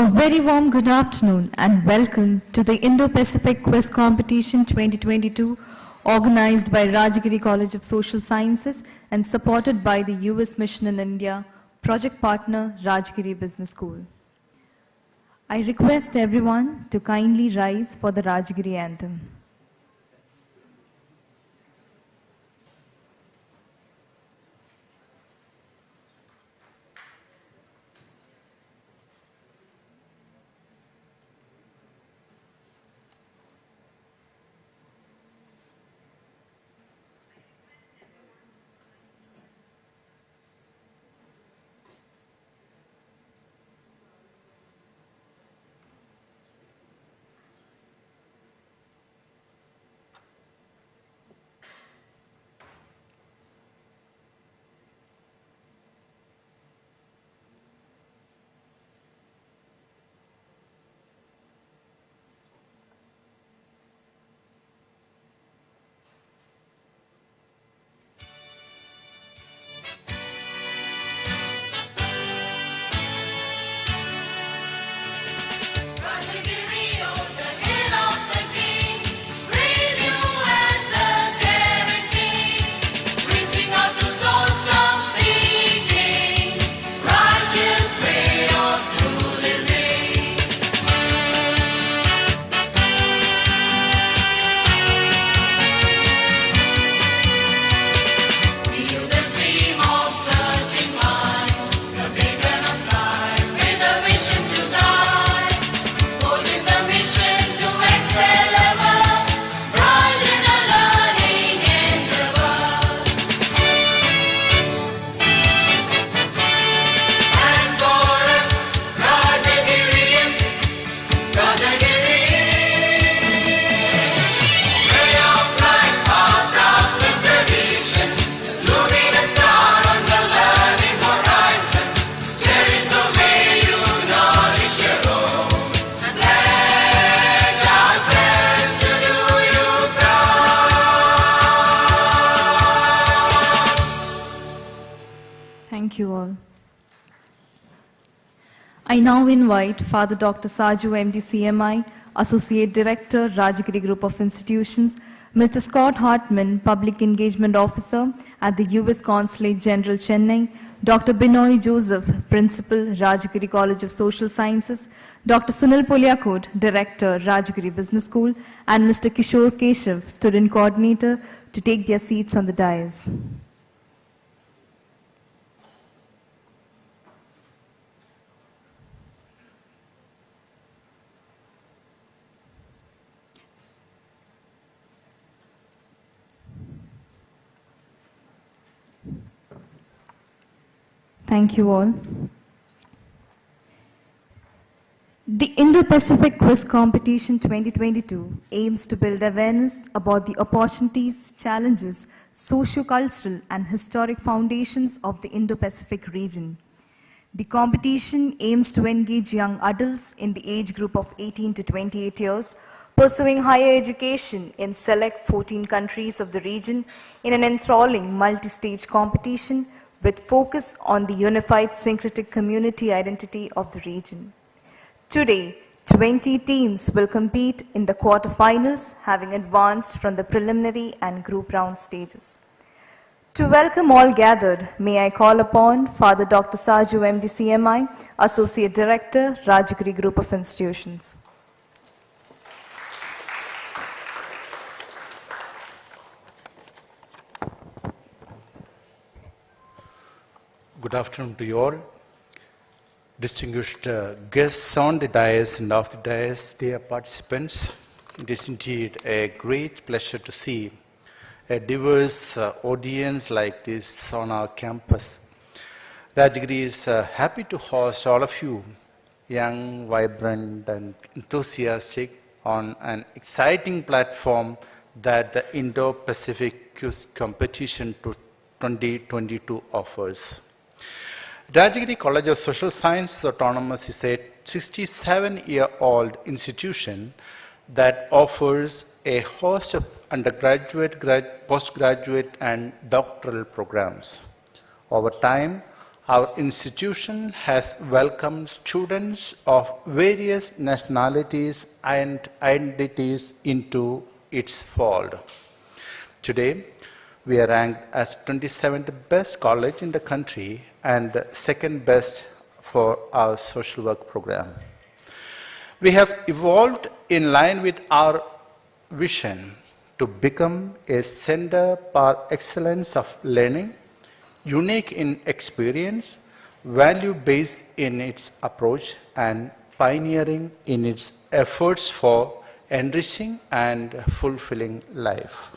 A very warm good afternoon and welcome to the Indo-Pacific Quiz Competition 2022 organized by Rajagiri College of Social Sciences and supported by the US Mission in India, project partner Rajagiri Business School. I request everyone to kindly rise for the Rajagiri anthem. Thank you all. I now invite Father Dr. Saju, MD, CMI, Associate Director, Rajagiri Group of Institutions, Mr. Scott Hartman, Public Engagement Officer at the US Consulate General, Chennai, Dr. Binoy Joseph, Principal, Rajagiri College of Social Sciences, Dr. Sunil Polyakot, Director, Rajagiri Business School, and Mr. Kishore Keshav, Student Coordinator, to take their seats on the dais. Thank you all. The Indo-Pacific Quiz Competition 2022 aims to build awareness about the opportunities, challenges, socio-cultural and historic foundations of the Indo-Pacific region. The competition aims to engage young adults in the age group of 18 to 28 years, pursuing higher education in select 14 countries of the region in an enthralling multi-stage competition with focus on the unified syncretic community identity of the region. Today, 20 teams will compete in the quarterfinals, having advanced from the preliminary and group round stages. To welcome all gathered, may I call upon Father Dr. Saju, MD, CMI, Associate Director, Rajagiri Group of Institutions. Good afternoon to you all. Distinguished guests on the dais and off the dais, dear participants, it is indeed a great pleasure to see a diverse audience like this on our campus. Rajagiri is happy to host all of you, young, vibrant and enthusiastic, on an exciting platform that the Indo-Pacific Quiz Competition 2022 offers. Rajagiri College of Social Sciences Autonomous is a 67-year-old institution that offers a host of undergraduate, postgraduate, and doctoral programs. Over time, Our institution has welcomed students of various nationalities and identities into its fold. Today, we are ranked as 27th best college in the country and the second best for our social work program. We have evolved in line with our vision to become a center par excellence of learning, unique in experience, value-based in its approach, and pioneering in its efforts for enriching and fulfilling life.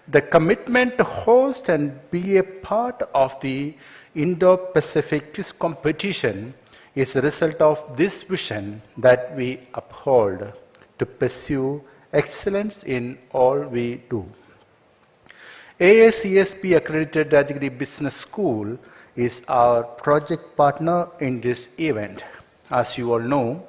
The commitment to host and be a part of the Indo-Pacific Quiz competition is a result of this vision that we uphold to pursue excellence in all we do. AACSB accredited Rajagiri Business School is our project partner in this event. As you all know,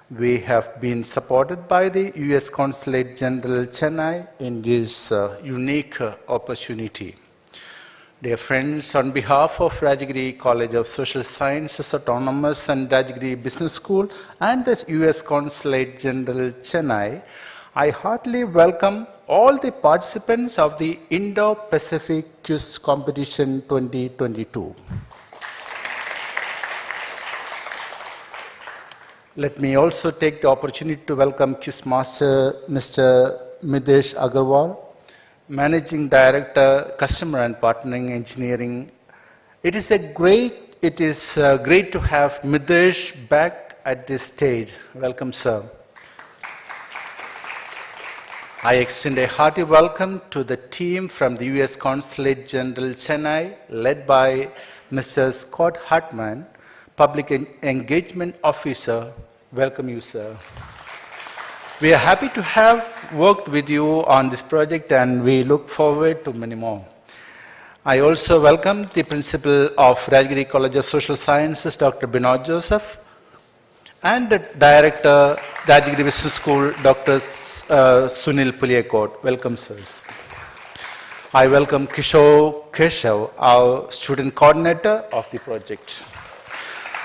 we have been supported by the US Consulate General Chennai in this unique opportunity. Dear friends, on behalf of Rajagiri College of Social Sciences Autonomous and Rajagiri Business School and the US Consulate General Chennai, I heartily welcome all the participants of the Indo-Pacific Quiz Competition 2022. Let me also take the opportunity to welcome Quiz Master Mr. Midesh Agarwal, Managing Director, Customer and Partnering Engineering. It is great to have Midesh back at this stage. Welcome, sir. I extend a hearty welcome to the team from the US Consulate General Chennai, led by Mr. Scott Hartman, Public Engagement Officer. Welcome you, sir. We are happy to have worked with you on this project and we look forward to many more. I also welcome the Principal of Rajagiri College of Social Sciences, Dr. Binod Joseph, and the Director, Rajagiri Business School, Dr. Sunil Puliakot. Welcome, sirs. I welcome Kishore Keshav, our student coordinator of the project.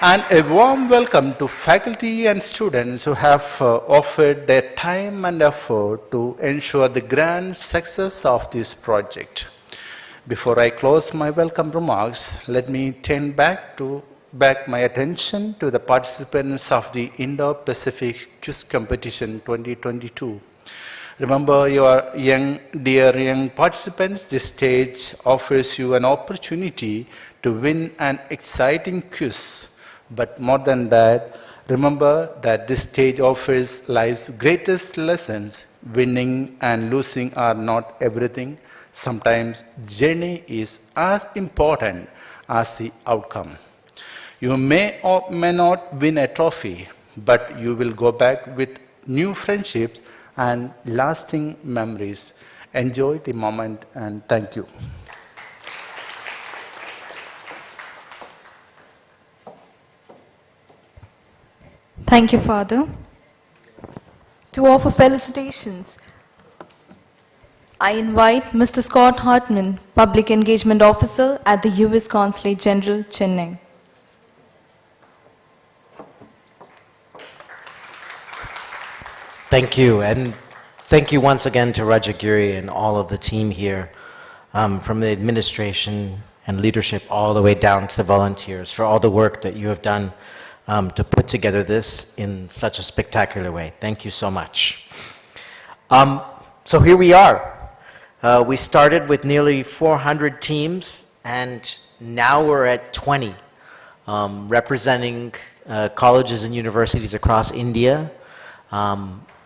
And a warm welcome to faculty and students who have offered their time and effort to ensure the grand success of this project. Before I close my welcome remarks, let me turn back my attention to the participants of the Indo-Pacific Quiz Competition 2022. Remember, dear young participants, this stage offers you an opportunity to win an exciting quiz. But more than that, remember that this stage offers life's greatest lessons. Winning and losing are not everything. Sometimes journey is as important as the outcome. You may or may not win a trophy, but you will go back with new friendships and lasting memories. Enjoy the moment and thank you. Thank you, Father. To offer felicitations, I invite Mr. Scott Hartman, Public Engagement Officer at the US Consulate General, Chennai. Thank you, and thank you once again to Rajagiri and all of the team here, from the administration and leadership all the way down to the volunteers for all the work that you have done to put together this in such a spectacular way. Thank you so much. So here we are. We started with nearly 400 teams, and now we're at 20, representing colleges and universities across India,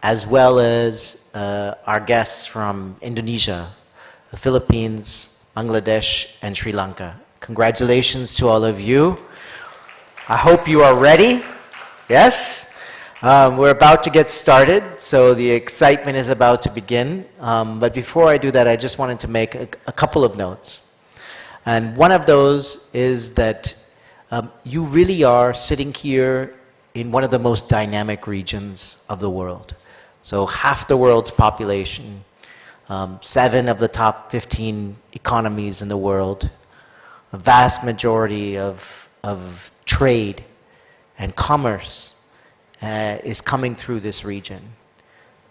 as well as our guests from Indonesia, the Philippines, Bangladesh, and Sri Lanka. Congratulations to all of you. I hope you are ready. Yes? We're about to get started, so the excitement is about to begin. But before I do that, I just wanted to make a couple of notes. And one of those is that you really are sitting here in one of the most dynamic regions of the world. So half the world's population, 7 of the top 15 economies in the world, a vast majority of trade and commerce is coming through this region.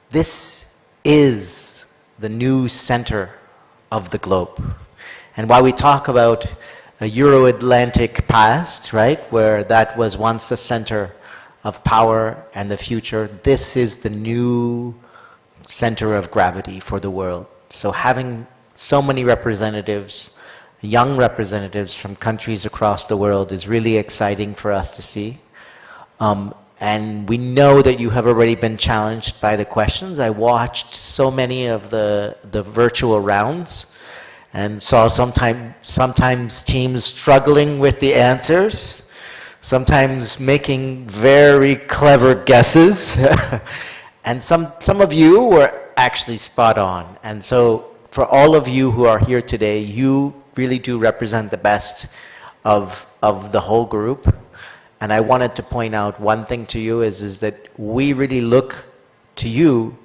This is the new center of the globe. And while we talk about a Euro-Atlantic past, right, where that was once the center of power and the future, this is the new center of gravity for the world. So having so many representatives, young representatives from countries across the world is really exciting for us to see. And we know that you have already been challenged by the questions. I watched so many of the virtual rounds and saw sometimes teams struggling with the answers, sometimes making very clever guesses, and some of you were actually spot on. And so for all of you who are here today, you really do represent the best of the whole group. And I wanted to point out one thing to you is that we really look to you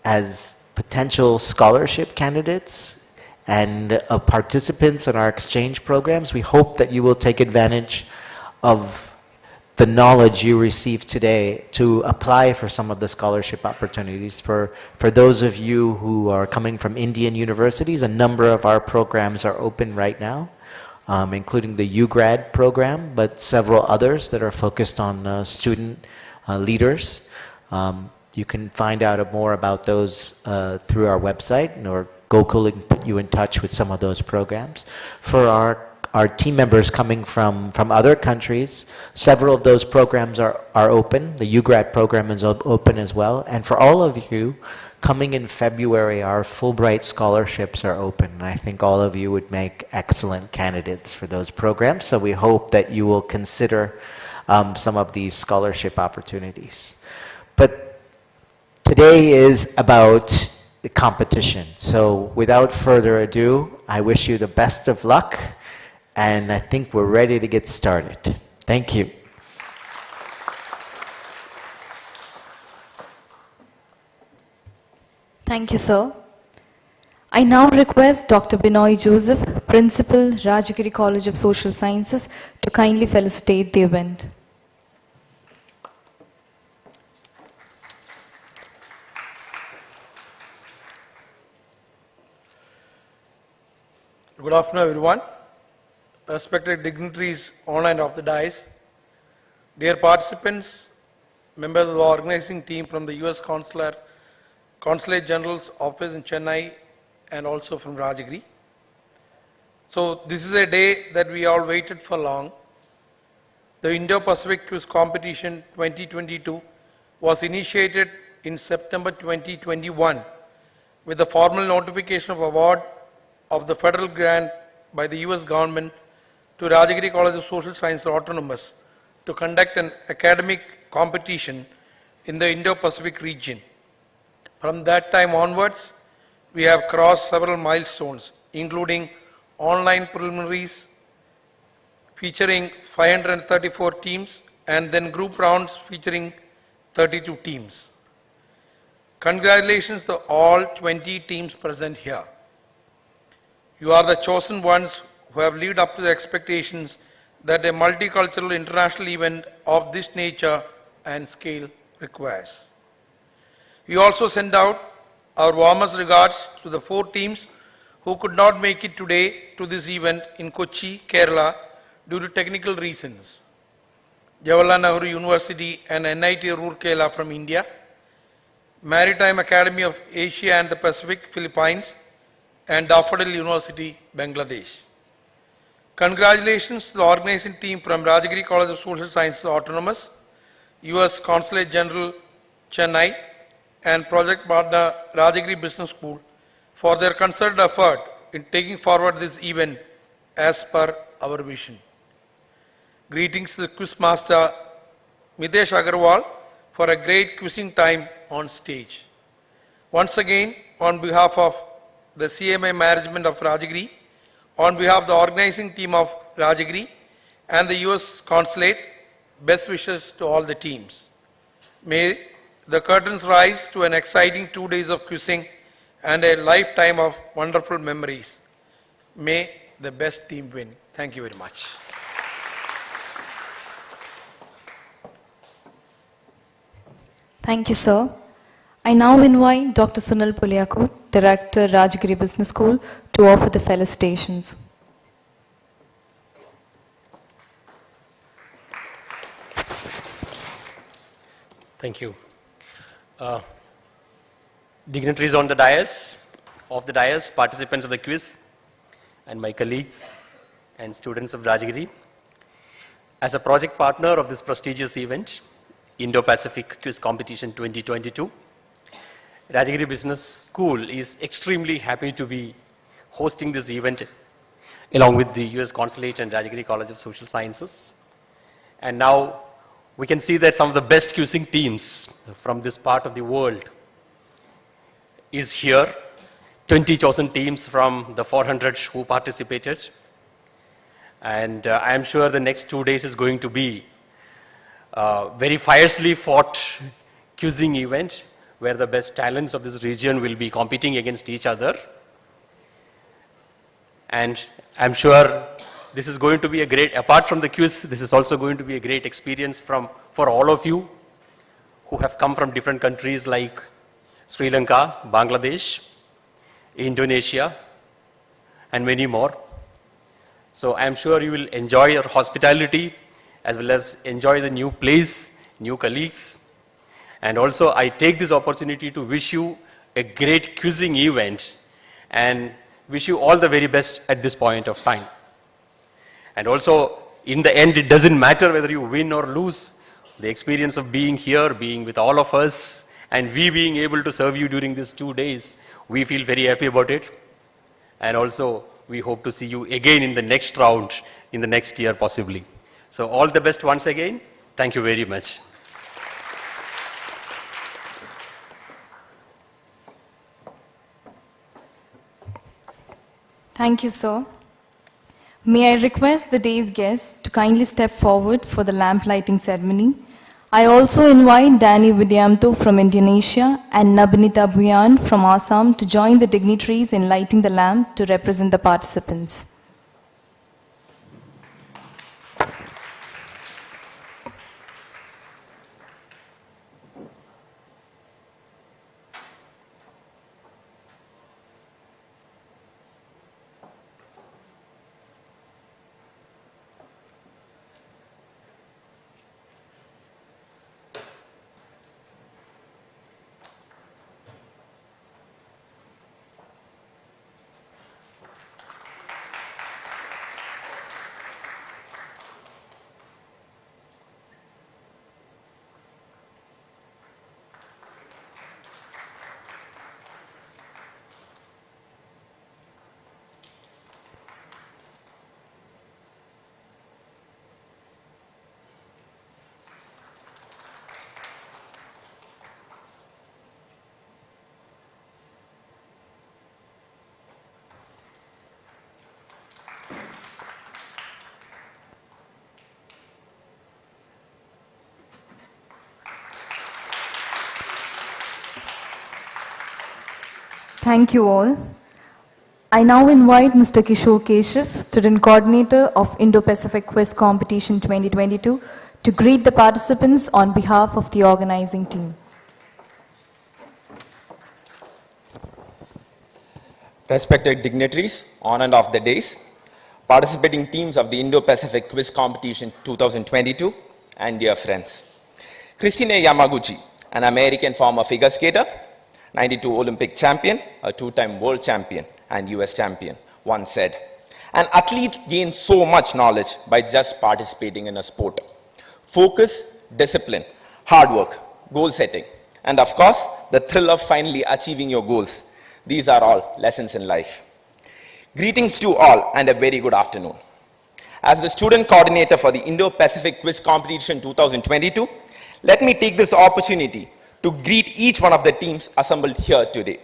as potential scholarship candidates and participants in our exchange programs. We hope that you will take advantage of the knowledge you received today to apply for some of the scholarship opportunities. For those of you who are coming from Indian universities, a number of our programs are open right now, including the UGrad program, but several others that are focused on student leaders. You can find out more about those through our website, or Gokul can put you in touch with some of those programs. For our team members coming from other countries, several of those programs are open. The UGrad program is open as well. And for all of you, coming in February, our Fulbright scholarships are open. And I think all of you would make excellent candidates for those programs. So we hope that you will consider some of these scholarship opportunities. But today is about the competition. So without further ado, I wish you the best of luck. And I think we're ready to get started. Thank you. Thank you, sir. I now request Dr. Binoy Joseph, Principal, Rajagiri College of Social Sciences, to kindly felicitate the event. Good afternoon, everyone. Respected dignitaries on and off the dais, dear participants, members of the organizing team from the U.S. Consulate General's office in Chennai and also from Rajagiri. So this is a day that we all waited for long. The Indo-Pacific Quiz Competition 2022 was initiated in September 2021 with the formal notification of award of the federal grant by the U.S. government to Rajagiri College of Social Sciences Autonomous to conduct an academic competition in the Indo-Pacific region. From that time onwards, we have crossed several milestones, including online preliminaries featuring 534 teams and then group rounds featuring 32 teams. Congratulations to all 20 teams present here. You are the chosen ones who have lived up to the expectations that a multicultural international event of this nature and scale requires. We also send out our warmest regards to the 4 teams who could not make it today to this event in Kochi, Kerala due to technical reasons. Jawaharlal Nehru University and NIT Roorkela from India, Maritime Academy of Asia and the Pacific, Philippines, and Daffodil University, Bangladesh. Congratulations to the organizing team from Rajagiri College of Social Sciences Autonomous, U.S. Consulate General, Chennai, and project partner Rajagiri Business School for their concerted effort in taking forward this event as per our vision. Greetings to the quiz master Midesh Agarwal for a great quizzing time on stage. Once again, on behalf of the CMA management of Rajagiri, on behalf of the organizing team of Rajagiri and the US Consulate, best wishes to all the teams. May the curtains rise to an exciting 2 days of quizzing and a lifetime of wonderful memories. May the best team win. Thank you very much. Thank you, sir. I now invite Dr. Sunil Puliakot, Director, Rajagiri Business School, to offer the felicitations. Thank you. Dignitaries on the dais, participants of the quiz, and my colleagues and students of Rajagiri. As a project partner of this prestigious event, Indo-Pacific Quiz Competition 2022, Rajagiri Business School is extremely happy to be hosting this event along with the US Consulate and Rajagiri College of Social Sciences. And now we can see that some of the best quizzing teams from this part of the world is here. 20 chosen teams from the 400 who participated. And I am sure the next 2 days is going to be very fiercely fought quizzing event where the best talents of this region will be competing against each other. And I'm sure this is going to be a great, apart from the quiz, this is also going to be a great experience for all of you who have come from different countries like Sri Lanka, Bangladesh, Indonesia, and many more. So I'm sure you will enjoy your hospitality as well as enjoy the new place, new colleagues. And also I take this opportunity to wish you a great quizzing event and wish you all the very best at this point of time. And also, in the end, it doesn't matter whether you win or lose. The experience of being here, being with all of us, and we being able to serve you during these 2 days, we feel very happy about it. And also, we hope to see you again in the next round, in the next year possibly. So all the best once again. Thank you very much. Thank you, sir. May I request the day's guests to kindly step forward for the lamp lighting ceremony. I also invite Danny Widyamto from Indonesia and Nabinita Bhuyan from Assam to join the dignitaries in lighting the lamp to represent the participants. Thank you all. I now invite Mr. Kishore Keshav, Student Coordinator of Indo-Pacific Quiz Competition 2022, to greet the participants on behalf of the organizing team. Respected dignitaries on and off the days, participating teams of the Indo-Pacific Quiz Competition 2022, and dear friends. Christine Yamaguchi, an American former figure skater, 92 Olympic champion, a 2-time world champion, and US champion, once said, "An athlete gains so much knowledge by just participating in a sport. Focus, discipline, hard work, goal setting, and of course, the thrill of finally achieving your goals. These are all lessons in life." Greetings to all and a very good afternoon. As the student coordinator for the Indo-Pacific Quiz Competition 2022, let me take this opportunity to greet each one of the teams assembled here today.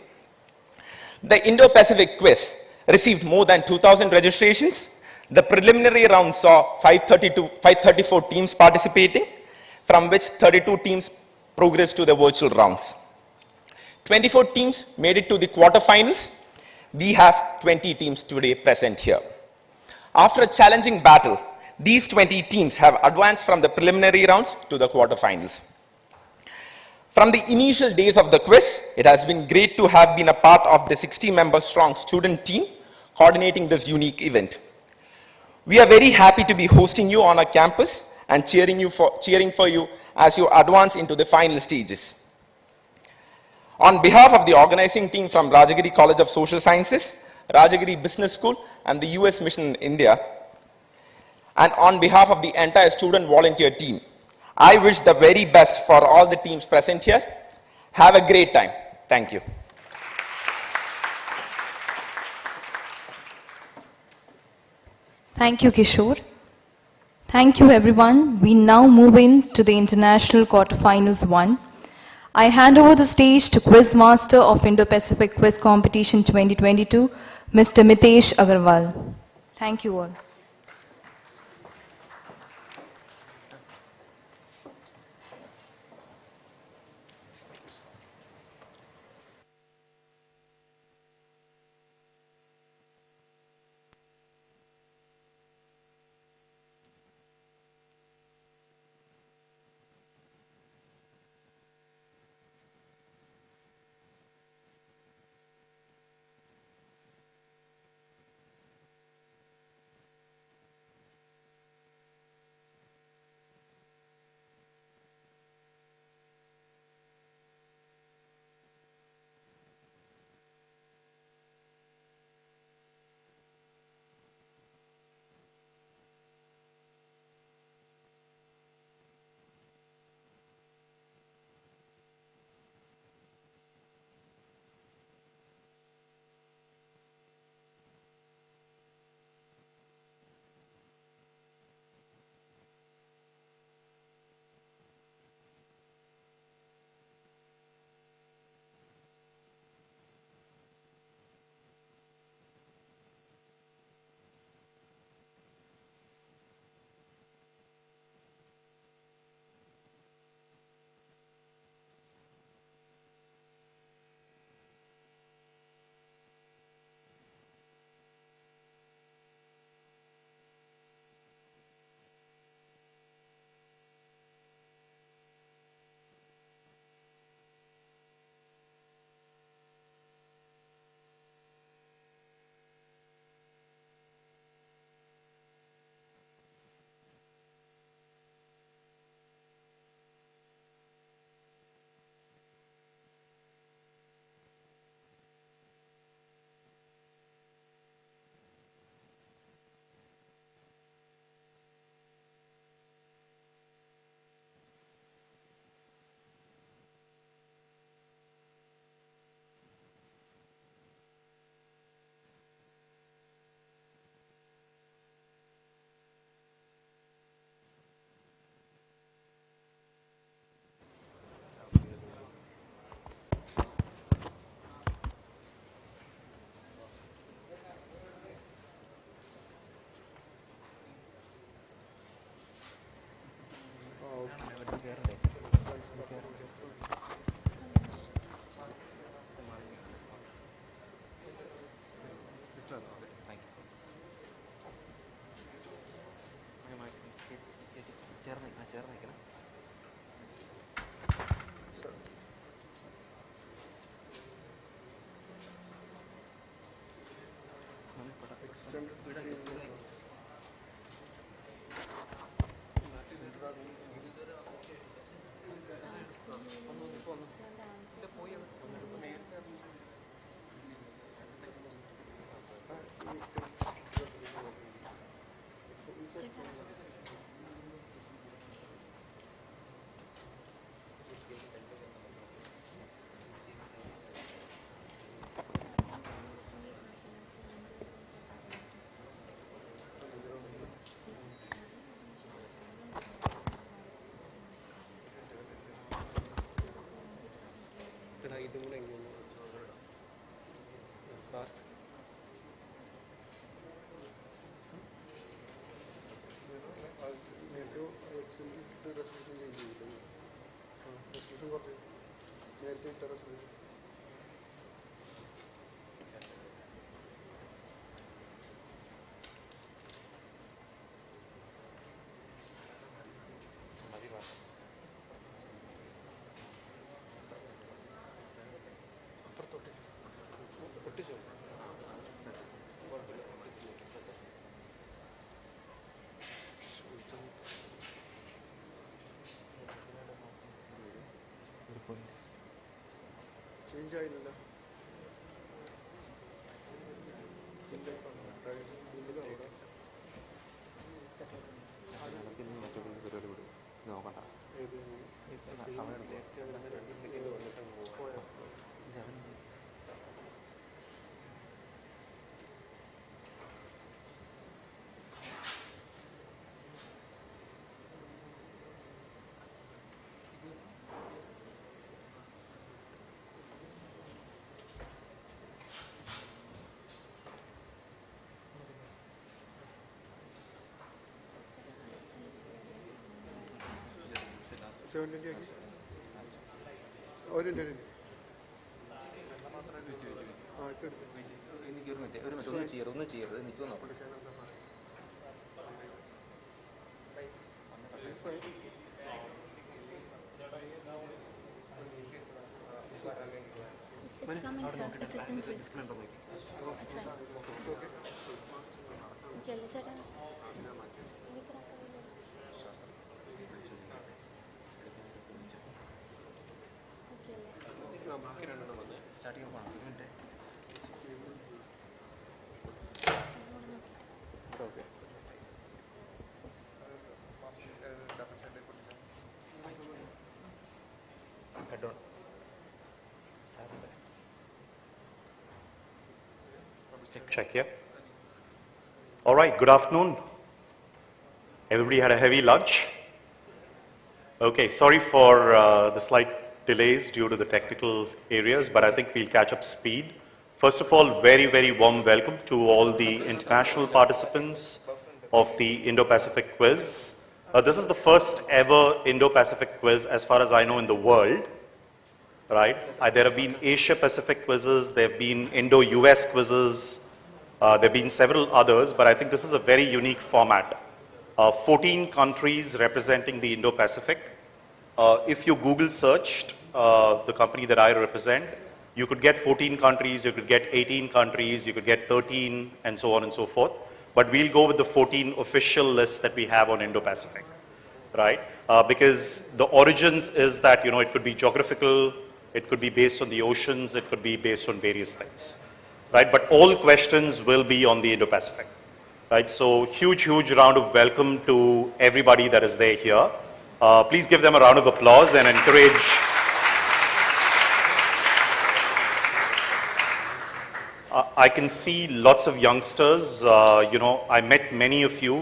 The Indo-Pacific Quiz received more than 2,000 registrations. The preliminary round saw 534 teams participating, from which 32 teams progressed to the virtual rounds. 24 teams made it to the quarterfinals. We have 20 teams today present here. After a challenging battle, these 20 teams have advanced from the preliminary rounds to the quarterfinals. From the initial days of the quiz, it has been great to have been a part of the 60-member strong student team coordinating this unique event. We are very happy to be hosting you on our campus and cheering for you as you advance into the final stages. On behalf of the organizing team from Rajagiri College of Social Sciences, Rajagiri Business School, and the US Mission in India, and on behalf of the entire student volunteer team, I wish the very best for all the teams present here. Have a great time. Thank you. Thank you, Kishore. Thank you, everyone. We now move into the International Quarterfinals 1. I hand over the stage to Quiz Master of Indo-Pacific Quiz Competition 2022, Mr. Mitesh Agarwal. Thank you all. It's coming, sir. It's in full screen. It's fine. Okay, let's start. Check here. All right, good afternoon. Everybody had a heavy lunch? Okay, sorry for the slight delays due to the technical areas, but I think we'll catch up speed. First of all, very, very warm welcome to all the international participants of the Indo-Pacific quiz. This is the first ever Indo-Pacific quiz, as far as I know, in the world. Right? There have been Asia-Pacific quizzes, there have been Indo-US quizzes, there have been several others, but I think this is a very unique format. 14 countries representing the Indo-Pacific. If you Google searched the company that I represent, you could get 14 countries, you could get 18 countries, you could get 13, and so on and so forth. But we'll go with the 14 official lists that we have on Indo-Pacific, right? Because the origins is that, you know, it could be geographical, it could be based on the oceans, it could be based on various things, right? But all questions will be on the Indo-Pacific, right? So huge, huge round of welcome to everybody that is there here. Please give them a round of applause and encourage. I can see lots of youngsters. You know, I met many of you,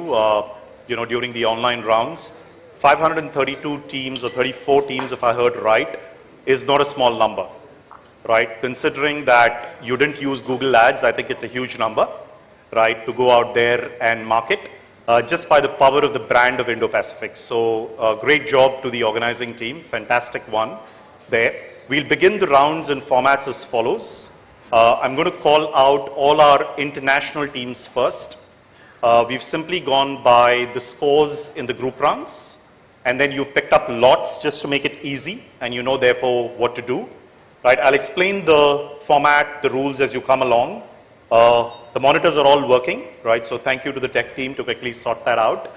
you know, during the online rounds. 532 teams or 34 teams, if I heard right, is not a small number, right? Considering that you didn't use Google Ads, I think it's a huge number, right, to go out there and market just by the power of the brand of Indo-Pacific. So great job to the organizing team, fantastic one there. We'll begin the rounds and formats as follows. I'm going to call out all our international teams first. We've simply gone by the scores in the group rounds. And then you've picked up lots just to make it easy, and you know therefore what to do, right? I'll explain the format, the rules as you come along. The monitors are all working, right? So thank you to the tech team to quickly sort that out.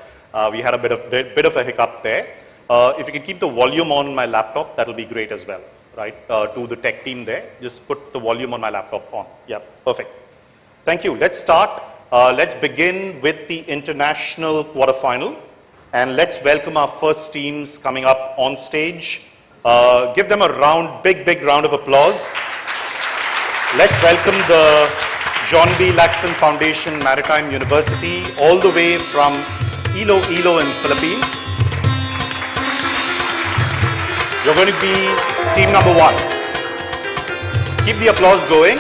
We had a bit of a hiccup there. If you can keep the volume on my laptop, that'll be great as well, right? To the tech team there, just put the volume on my laptop on. Yeah, perfect. Thank you. Let's start. Let's begin with the international quarterfinal. And let's welcome our first teams coming up on stage. Give them a round, big round of applause. Let's welcome the John B. Laxon Foundation Maritime University, all the way from Iloilo in Philippines. You're going to be team number 1. Keep the applause going.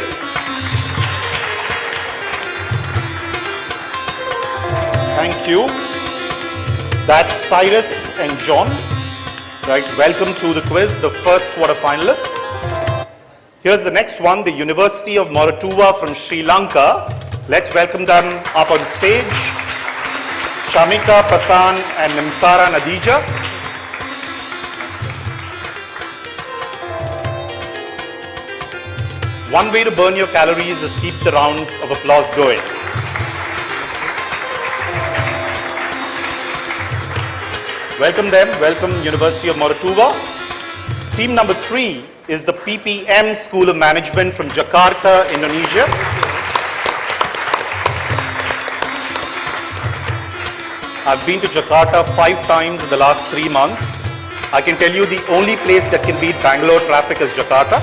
Thank you. That's Cyrus and John. Right, welcome to the quiz, the first quarterfinalists. Here's the next one, the University of Moratuwa from Sri Lanka. Let's welcome them up on stage. Shamika Pasan and Nimsara Nadija. One way to burn your calories is keep the round of applause going. Welcome them, welcome University of Moratuwa. Team number 3 is the PPM School of Management from Jakarta, Indonesia. I've been to Jakarta 5 times in the last 3 months. I can tell you the only place that can beat Bangalore traffic is Jakarta.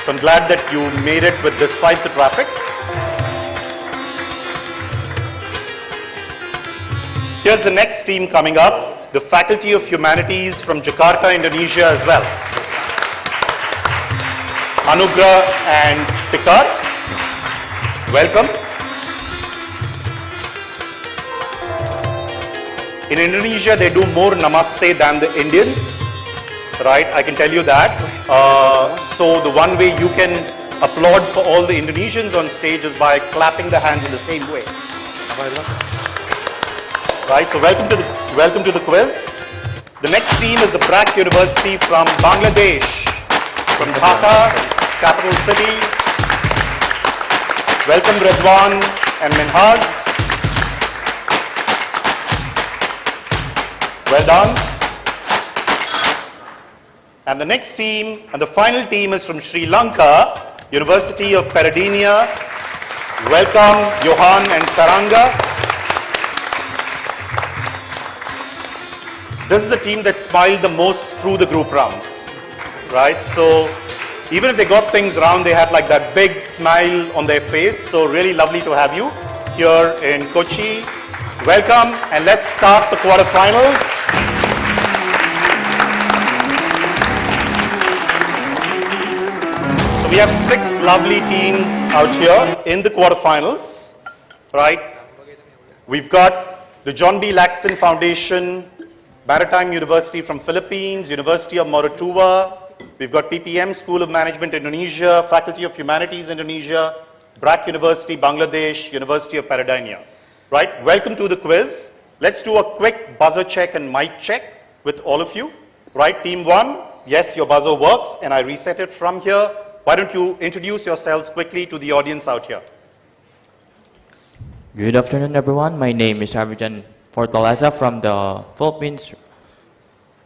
So I'm glad that you made it with despite the traffic. Here's the next team coming up, the Faculty of Humanities from Jakarta, Indonesia as well. Anugrah and Pikar, welcome. In Indonesia, they do more namaste than the Indians, right? I can tell you that. So the one way you can applaud for all the Indonesians on stage is by clapping the hands in the same way. Right, so welcome to the quiz. The next team is the BRAC University from Bangladesh, from Dhaka, capital city. Welcome Redwan and Minhaz. Well done. And the next team, and the final team is from Sri Lanka, University of Peradeniya. Welcome Johan and Saranga. This is the team that smiled the most through the group rounds, right? So even if they got things wrong, they had like that big smile on their face. So really lovely to have you here in Kochi. Welcome, and let's start the quarterfinals. So we have 6 lovely teams out here in the quarterfinals, right? We've got the John B. Laxon Foundation, Maritime University from Philippines, University of Moratuwa. We've got PPM School of Management Indonesia, Faculty of Humanities Indonesia, BRAC University Bangladesh, University of Peradeniya. Right, welcome to the quiz. Let's do a quick buzzer check and mic check with all of you. Right, team 1, yes, your buzzer works and I reset it from here. Why don't you introduce yourselves quickly to the audience out here? Good afternoon, everyone. My name is Avijan Fortaleza from the Philippines.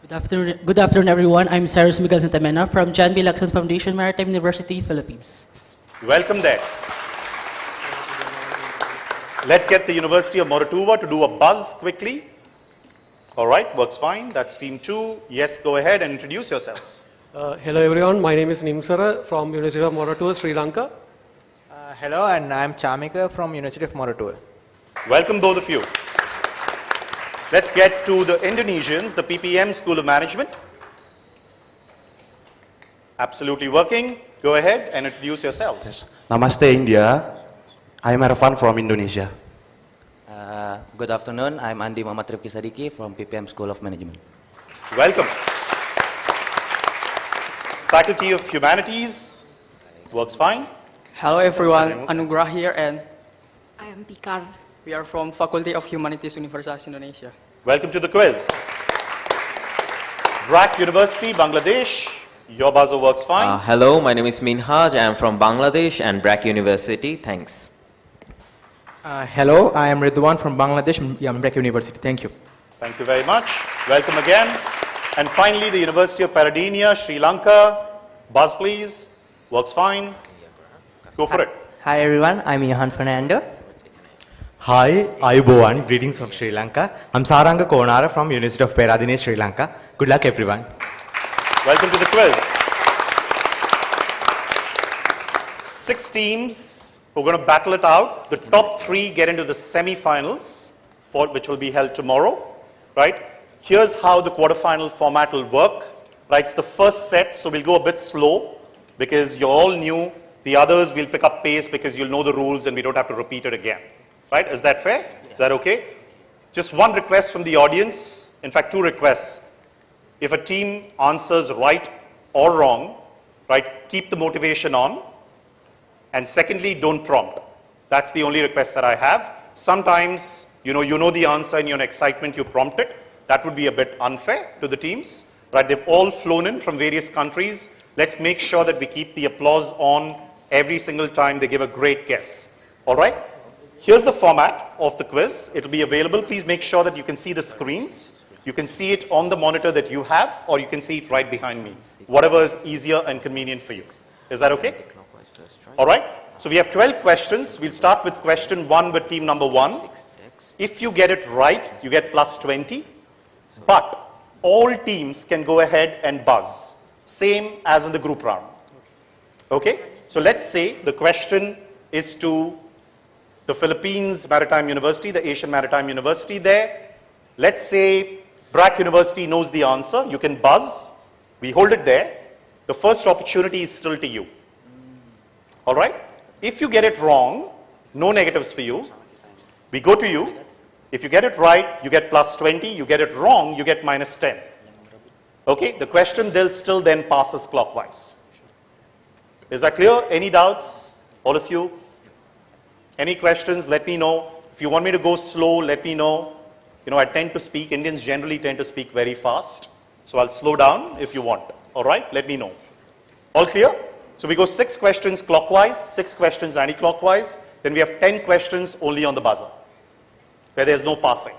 Good afternoon, everyone. I'm Cyrus Miguel Santamena from John B. Laxon Foundation, Maritime University, Philippines. Welcome there. Let's get the University of Moratuwa to do a buzz quickly. All right, works fine. That's team 2. Yes, go ahead and introduce yourselves. Hello everyone, my name is Nimsara from University of Moratuwa, Sri Lanka. Hello, and I'm Chamika from University of Moratuwa. Welcome both of you. Let's get to the Indonesians, the PPM School of Management. Absolutely working. Go ahead and introduce yourselves. Yes. Namaste India. I'm Ervan from Indonesia. Good afternoon. I'm Andi Muhammad Rifki Sadiki from PPM School of Management. Welcome. Faculty of Humanities. Works fine. Hello everyone. Anugrah here and I am Pikar. we are from Faculty of Humanities Universitas Indonesia. Welcome to the quiz. BRAC University, Bangladesh. Your buzzer works fine. Hello, my name is Minhaj. I am from Bangladesh and BRAC University. Thanks. Hello, I am Ridwan from Bangladesh, BRAC University. Thank you. Thank you very much. Welcome again. And finally, the University of Peradeniya, Sri Lanka. Buzz, please. Works fine. Go for it. Hi everyone, I'm Johan Fernando. Hi, Ayubowan. Greetings from Sri Lanka. I'm Saranga Konara from University of Peradeniya, Sri Lanka. Good luck, everyone. Welcome to the quiz. 6 teams. We're going to battle it out. The top 3 get into the semi-finals, which will be held tomorrow. Right? Here's how the quarterfinal format will work. Right? It's the first set, so we'll go a bit slow because you're all new. The others will pick up pace because you'll know the rules and we don't have to repeat it again. Right? Is that fair? Yeah. Is that okay? Just one request from the audience. In fact, 2 requests. If a team answers right or wrong, right, keep the motivation on. And secondly, don't prompt. That's the only request that I have. Sometimes, you know the answer and you're in excitement, you prompt it. That would be a bit unfair to the teams. Right? They've all flown in from various countries. Let's make sure that we keep the applause on every single time they give a great guess. All right? Here's the format of the quiz. It'll be available. Please make sure that you can see the screens. You can see it on the monitor that you have, or you can see it right behind me. Whatever is easier and convenient for you. Is that okay? All right? So we have 12 questions. We'll start with question 1 with team number 1. If you get it right, you get plus 20. But all teams can go ahead and buzz, same as in the group round. Okay? So let's say the question is to the Philippines Maritime University, the Asian Maritime University there. Let's say BRAC University knows the answer. You can buzz. We hold it there. The first opportunity is still to you. All right? If you get it wrong, no negatives for you. We go to you. If you get it right, you get plus 20. You get it wrong, you get minus 10. Okay? The question they'll still then passes clockwise. Is that clear? Any doubts? All of you? Any questions? Let me know. If you want me to go slow, let me know. You know, I tend to speak. Indians generally tend to speak very fast. So I'll slow down if you want. All right? Let me know. All clear? So we go 6 questions clockwise, 6 questions anti-clockwise. Then we have 10 questions only on the buzzer, where there's no passing.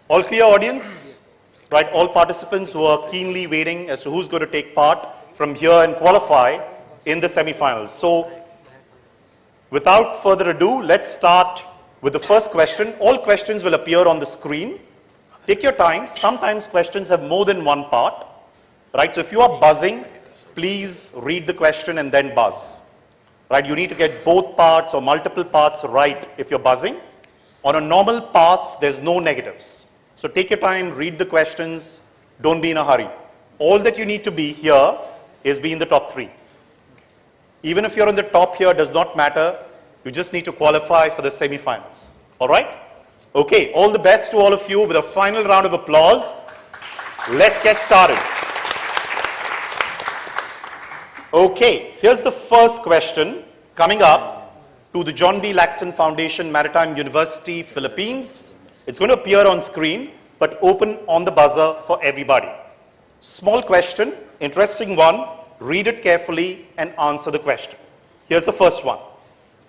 All clear, audience? Right? All participants who are keenly waiting as to who's going to take part from here and qualify in the semifinals. So without further ado, let's start with the first question. All questions will appear on the screen. Take your time. Sometimes questions have more than one part. Right? So if you are buzzing, please read the question and then buzz. Right? You need to get both parts or multiple parts right if you're buzzing. On a normal pass, there's no negatives. So take your time, read the questions. Don't be in a hurry. All that you need to be here is be in the top 3. Even if you're in the top here, does not matter. You just need to qualify for the semifinals. All right? Okay, all the best to all of you with a final round of applause. Let's get started. Okay, here's the first question coming up to the John B. Laxon Foundation, Maritime University, Philippines. It's going to appear on screen, but open on the buzzer for everybody. Small question, interesting one. Read it carefully and answer the question. Here's the first one.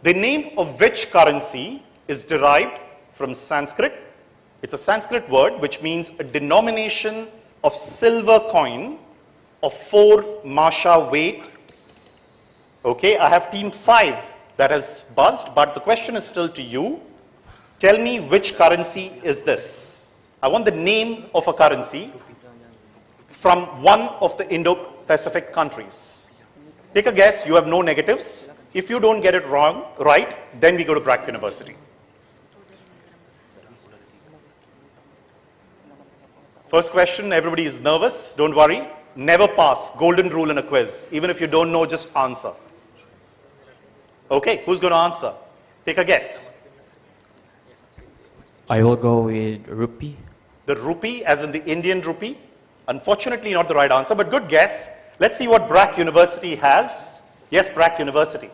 The name of which currency is derived from Sanskrit? It's a Sanskrit word which means a denomination of silver coin of 4 masha weight. Okay, I have team 5 that has buzzed, but the question is still to you. Tell me which currency is this? I want the name of a currency from one of the Indo-Pacific countries. Take a guess, you have no negatives. If you don't get it wrong, right, then we go to BRAC University. First question, everybody is nervous, don't worry. Never pass, golden rule in a quiz. Even if you don't know, just answer. Okay, who's going to answer? Take a guess. I will go with rupee. The rupee, as in the Indian rupee? Unfortunately, not the right answer, but good guess. Let's see what BRAC University has. Yes, BRAC University.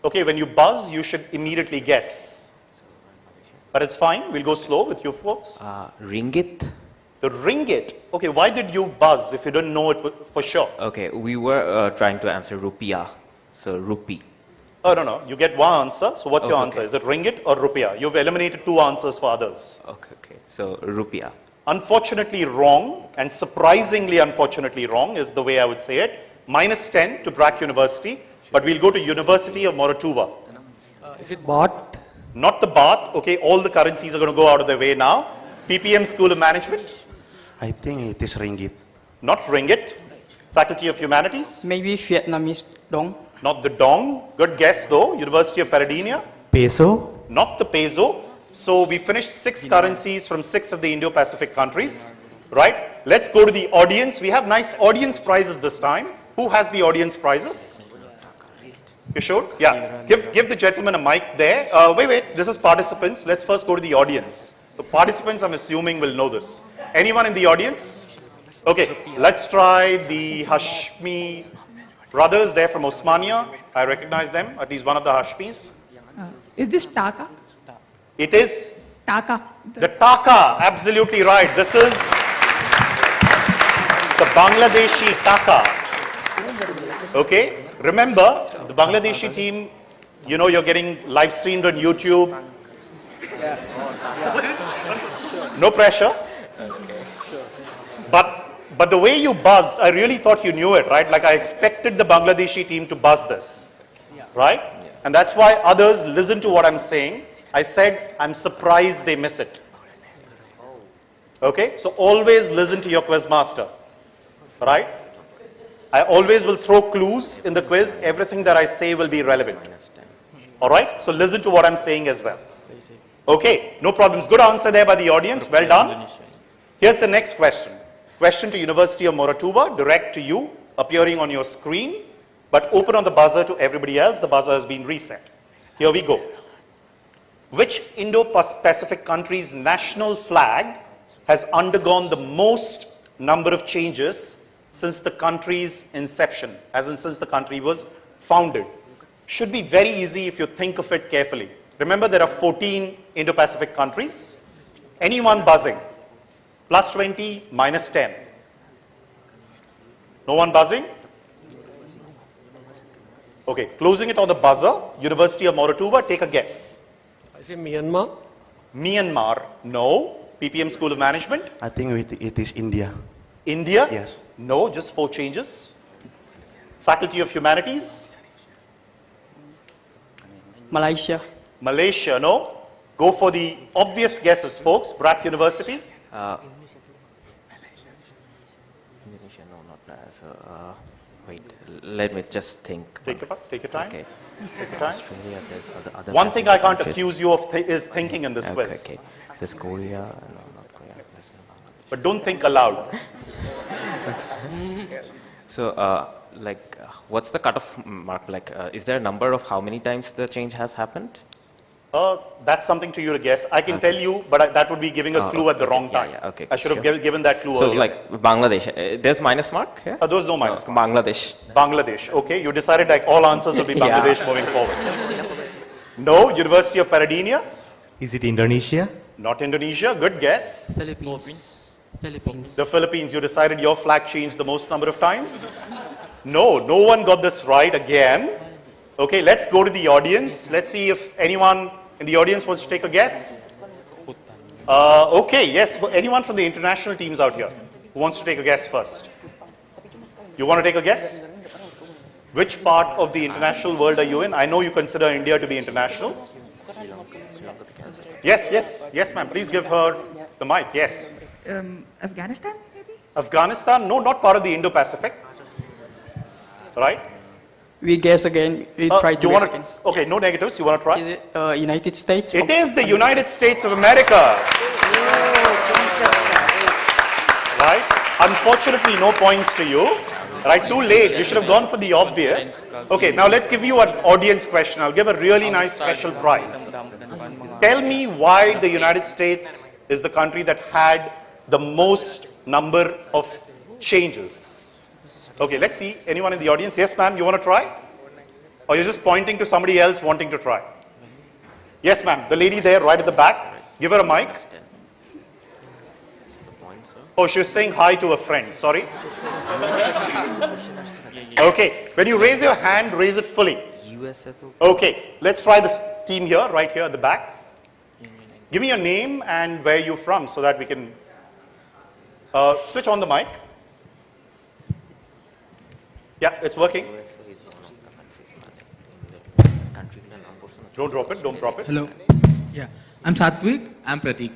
Okay, when you buzz, you should immediately guess. But it's fine, we'll go slow with you folks. Ringgit. The ringgit. Okay, why did you buzz if you didn't know it for sure? Okay, we were trying to answer rupiah, so rupee. Oh, no. You get one answer. So what's your Okay, answer? okay. Is it ringgit or rupiah? You've eliminated 2 answers for others. Okay. So rupiah. Unfortunately wrong, and surprisingly unfortunately wrong is the way I would say it. Minus 10 to BRAC University, but we'll go to University of Moratuva. Is it baht? Not the baht. Okay, all the currencies are going to go out of their way now. PPM School of Management. I think it is ringgit. Not ringgit. Faculty of Humanities. Maybe Vietnamese dong. Not the dong. Good guess though. University of Paradena. Peso. Not the peso. So we finished 6 currencies from 6 of the Indo-Pacific countries. Right? Let's go to the audience. We have nice audience prizes this time. Who has the audience prizes? You should? Yeah. Give the gentleman a mic there. Wait. This is participants. Let's first go to the audience. The participants, I'm assuming, will know this. Anyone in the audience? Okay. Let's try the Hashmi brothers there from Osmania. I recognize them. At least one of the Hashmis. Is this Taka? It is Taka. the Taka. Absolutely right. This is the Bangladeshi Taka. Okay. Remember, the Bangladeshi team, you know, you're getting live streamed on YouTube. No pressure. But the way you buzzed, I really thought you knew it, right? Like I expected the Bangladeshi team to buzz this, right? And that's why others listen to what I'm saying. I said, I'm surprised they miss it. Okay, so always listen to your quiz master, right? I always will throw clues in the quiz. Everything that I say will be relevant. All right, so listen to what I'm saying as well. Okay, no problems. Good answer there by the audience. Well done. Here's the next question. Question to University of Moratuva, direct to you, appearing on your screen, but open on the buzzer to everybody else. The buzzer has been reset. Here we go. Which Indo-Pacific country's national flag has undergone the most number of changes since the country's inception, as in since the country was founded? Should be very easy if you think of it carefully. Remember, there are 14 Indo-Pacific countries. Anyone buzzing? Plus 20, minus 10. No one buzzing? Okay, closing it on the buzzer. University of Moratuva, take a guess. I say Myanmar. Myanmar, no. PPM School of Management? I think it is India. India? Yes. No, just 4 changes. Faculty of Humanities? Malaysia. Malaysia, no. Go for the obvious guesses, folks. Brack University? Indonesia, no, not that. So, wait, let me just think. Take your time. Okay. Take your time. Australia, there's other One thing I can't countries. accuse you of is thinking in this quiz. Okay. There's Korea, no, not Korea. But don't think aloud. So, what's the cutoff mark? Is there a number of how many times the change has happened? That's something to you to guess. I can tell you, but that would be giving a clue at the wrong time. Yeah, okay. I should have given that clue So, earlier. like Bangladesh, there's minus mark here? There's no minus mark. Bangladesh. Bangladesh, okay. You decided like all answers will be Yeah. Bangladesh moving forward. No, University of Paradena. Is it Indonesia? Not Indonesia. Good guess. Philippines. Philippines. The Philippines. You decided your flag changed the most number of times. No one got this right again. Okay, let's go to the audience. Let's see if anyone in the audience wants to take a guess. Okay, yes. Anyone from the international teams out here who wants to take a guess first? You want to take a guess? Which part of the international world are you in? I know you consider India to be international. Yes, ma'am. Please give her the mic. Yes. Afghanistan, maybe? Afghanistan? No, not part of the Indo-Pacific. Right? We guess again. We try to guess again. Okay, no negatives. You want to try? Is it United States? It is the United States of America. Right? Unfortunately, no points to you. Right? Too late. You should have gone for the obvious. Okay, now let's give you an audience question. I'll give a really nice special prize. Tell me why the United States is the country that had the most number of changes. Okay, let's see. Anyone in the audience? Yes, ma'am, you want to try? Or you're just pointing to somebody else wanting to try? Yes, ma'am. The lady there right at the back. Give her a mic. Oh, she was saying hi to a friend. Sorry. Okay. When you raise your hand, raise it fully. Okay. Let's try this team here, right here at the back. Give me your name and where you're from so that we can switch on the mic. Yeah, it's working. Don't drop it. Don't drop it. Hello. Yeah. I'm Satvik. I'm Pratik.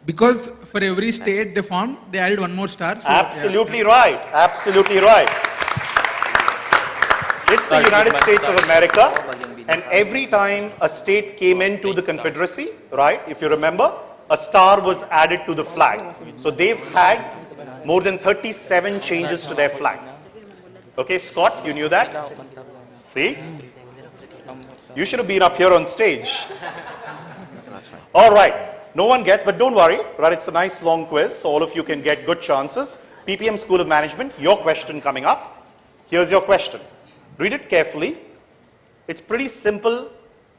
Because for every state they formed, they added one more star. So, Absolutely right. Absolutely right. It's the United States of America. And every time a state came into the Confederacy, right, if you remember, a star was added to the flag. So they've had more than 37 changes to their flag. Okay, Scott, you knew that? See? You should have been up here on stage. All right. No one gets, but don't worry, right? It's a nice long quiz, so all of you can get good chances. PPM School of Management, your question coming up. Here's your question. Read it carefully. It's pretty simple.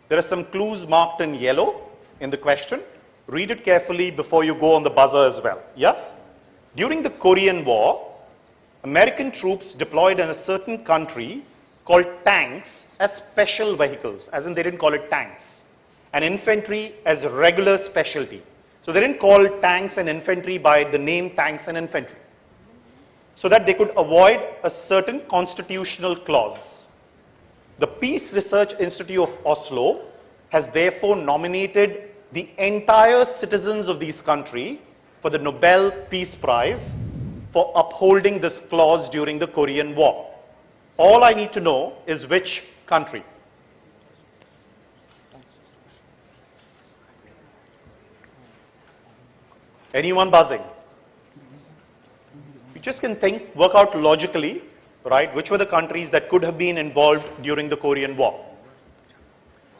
There are some clues marked in yellow in the question. Read it carefully before you go on the buzzer as well. Yeah? During the Korean War, American troops deployed in a certain country called tanks as special vehicles, as in they didn't call it tanks, and infantry as regular specialty. So they didn't call tanks and infantry by the name tanks and infantry, so that they could avoid a certain constitutional clause. The Peace Research Institute of Oslo has therefore nominated the entire citizens of these countries for the Nobel Peace Prize for upholding this clause during the Korean War? All I need to know is which country. Anyone buzzing? You just can think, work out logically, right, which were the countries that could have been involved during the Korean War.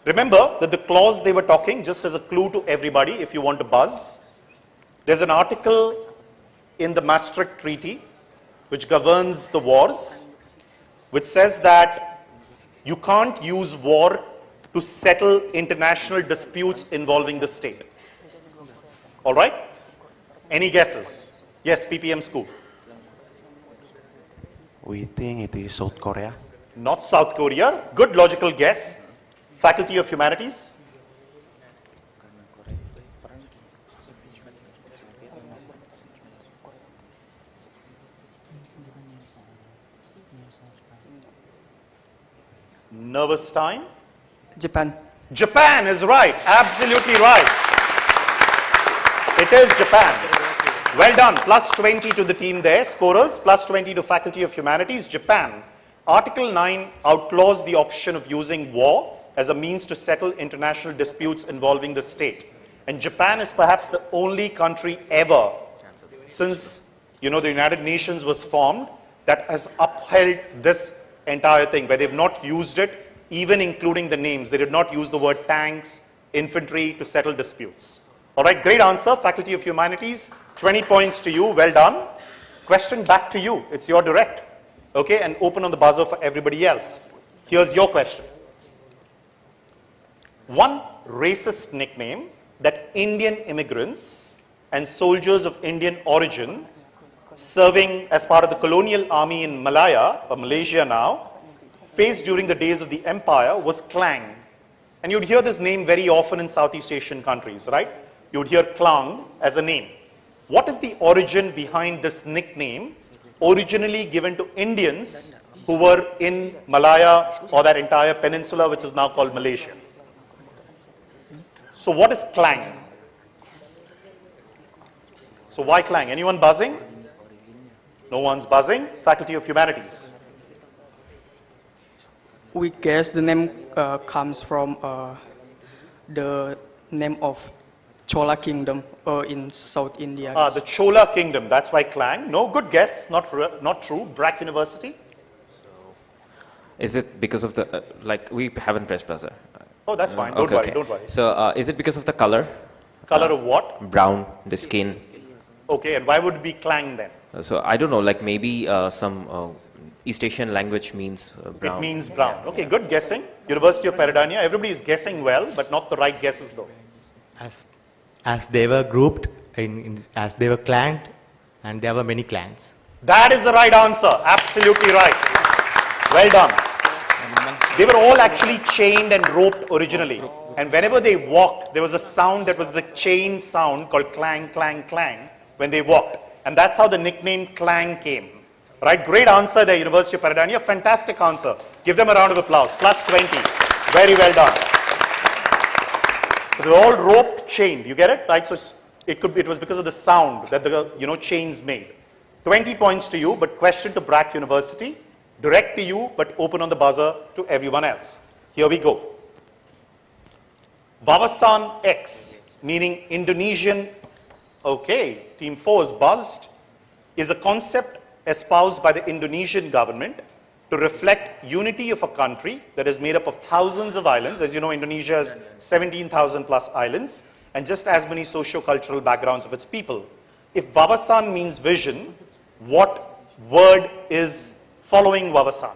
Remember that the clause they were talking, just as a clue to everybody if you want to buzz, there's an article in the Maastricht Treaty which governs the wars, which says that you can't use war to settle international disputes involving the state. All right? Any guesses? Yes, PPM school. We think it is South Korea. Not South Korea. Good logical guess. Faculty of Humanities. Nervous time? Japan. Japan is right. Absolutely right. It is Japan. Well done. Plus 20 to the team there. Scorers. Plus 20 to Faculty of Humanities. Japan. Article 9 outlaws the option of using war as a means to settle international disputes involving the state. And Japan is perhaps the only country ever since, the United Nations was formed that has upheld this entire thing, where they've not used it, even including the names. They did not use the word tanks, infantry to settle disputes. All right, great answer, Faculty of Humanities. 20 points to you, well done. Question back to you. It's your direct. Okay, and open on the buzzer for everybody else. Here's your question. One racist nickname that Indian immigrants and soldiers of Indian origin serving as part of the colonial army in Malaya, or Malaysia now, faced during the days of the empire was clang. And you'd hear this name very often in Southeast Asian countries, right? You'd hear clang as a name. What is the origin behind this nickname, originally given to Indians who were in Malaya or that entire peninsula which is now called Malaysia? So what is clang? So why clang? Anyone buzzing? No one's buzzing. Faculty of Humanities. We guess the name comes from the name of Chola Kingdom in South India. The Chola Kingdom, that's why clang. No, good guess, not true. Brack University. Is it because of the, we haven't pressed buzzer. Oh, that's fine. Don't worry, don't worry. So is it because of the color? Color of what? Brown, the skin. Okay, and why would it be clang then? So I don't know, maybe some East Asian language means brown. It means brown. Okay, good guessing. University of Peradeniya. Everybody is guessing well, but not the right guesses though. As they were grouped, as they were clanned, and there were many clans. That is the right answer. Absolutely right. Well done. They were all actually chained and roped originally. And whenever they walked, there was a sound that was the chain sound called clang, clang, clang when they walked. And that's how the nickname clang came. Right? Great answer there, University of Peradeniya. Fantastic answer. Give them a round of applause. Plus 20. Very well done. So they were all roped, chained. You get it? Right? So it was because of the sound that the chains made. 20 points to you, but question to Brack University. Direct to you, but open on the buzzer to everyone else. Here we go. Wawasan X, meaning Indonesian, okay, team 4 is buzzed, is a concept espoused by the Indonesian government to reflect unity of a country that is made up of thousands of islands. As you know, Indonesia has 17,000 plus islands and just as many socio-cultural backgrounds of its people. If Wawasan means vision, what word is following Wawasan?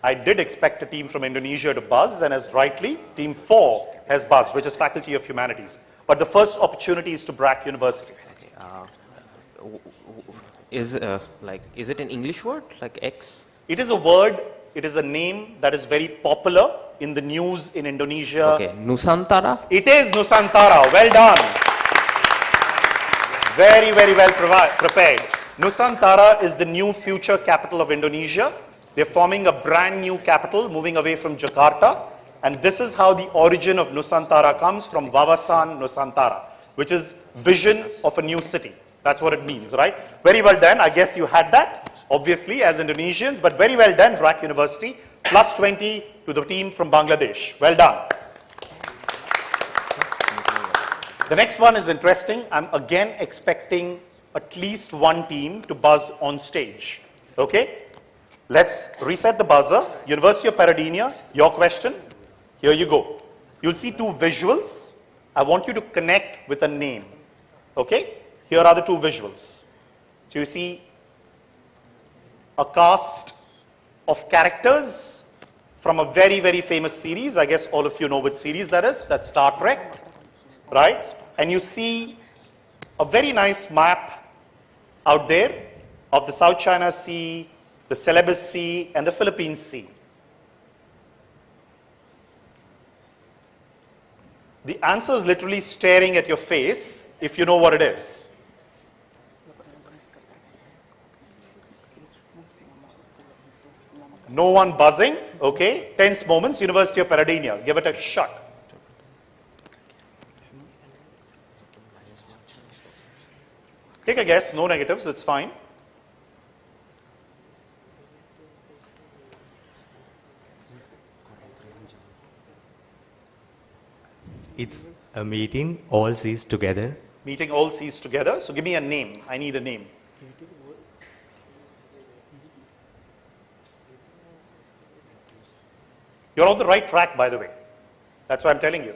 I did expect a team from Indonesia to buzz, and as rightly, team 4 has buzzed, which is Faculty of Humanities. But the first opportunity is to Brack University. Is it an English word, like X? It is a word, it is a name that is very popular in the news in Indonesia. Okay, Nusantara? It is Nusantara. Well done. Very, very well prepared. Nusantara is the new future capital of Indonesia. They're forming a brand new capital, moving away from Jakarta. And this is how the origin of Nusantara comes, from Wawasan Nusantara. which is vision of a new city. That's what it means, right? Very well done. I guess you had that, obviously, as Indonesians, but very well done, BRAC University. Plus 20 to the team from Bangladesh. Well done. The next one is interesting. I'm again expecting at least one team to buzz on stage. Okay? Let's reset the buzzer. University of Paradena, your question. Here you go. You'll see two visuals. I want you to connect with a name. Okay? Here are the two visuals. So you see a cast of characters from a very, very famous series. I guess all of you know which series that is. That's Star Trek, right? And you see a very nice map out there of the South China Sea, the Celebes Sea, and the Philippine Sea. The answer is literally staring at your face if you know what it is. No one buzzing, okay? Tense moments, University of Paradena. Give it a shot. Take a guess, no negatives, it's fine. It's a meeting all seas together. Meeting all seas together. So give me a name. I need a name. You're on the right track, by the way. That's why I'm telling you.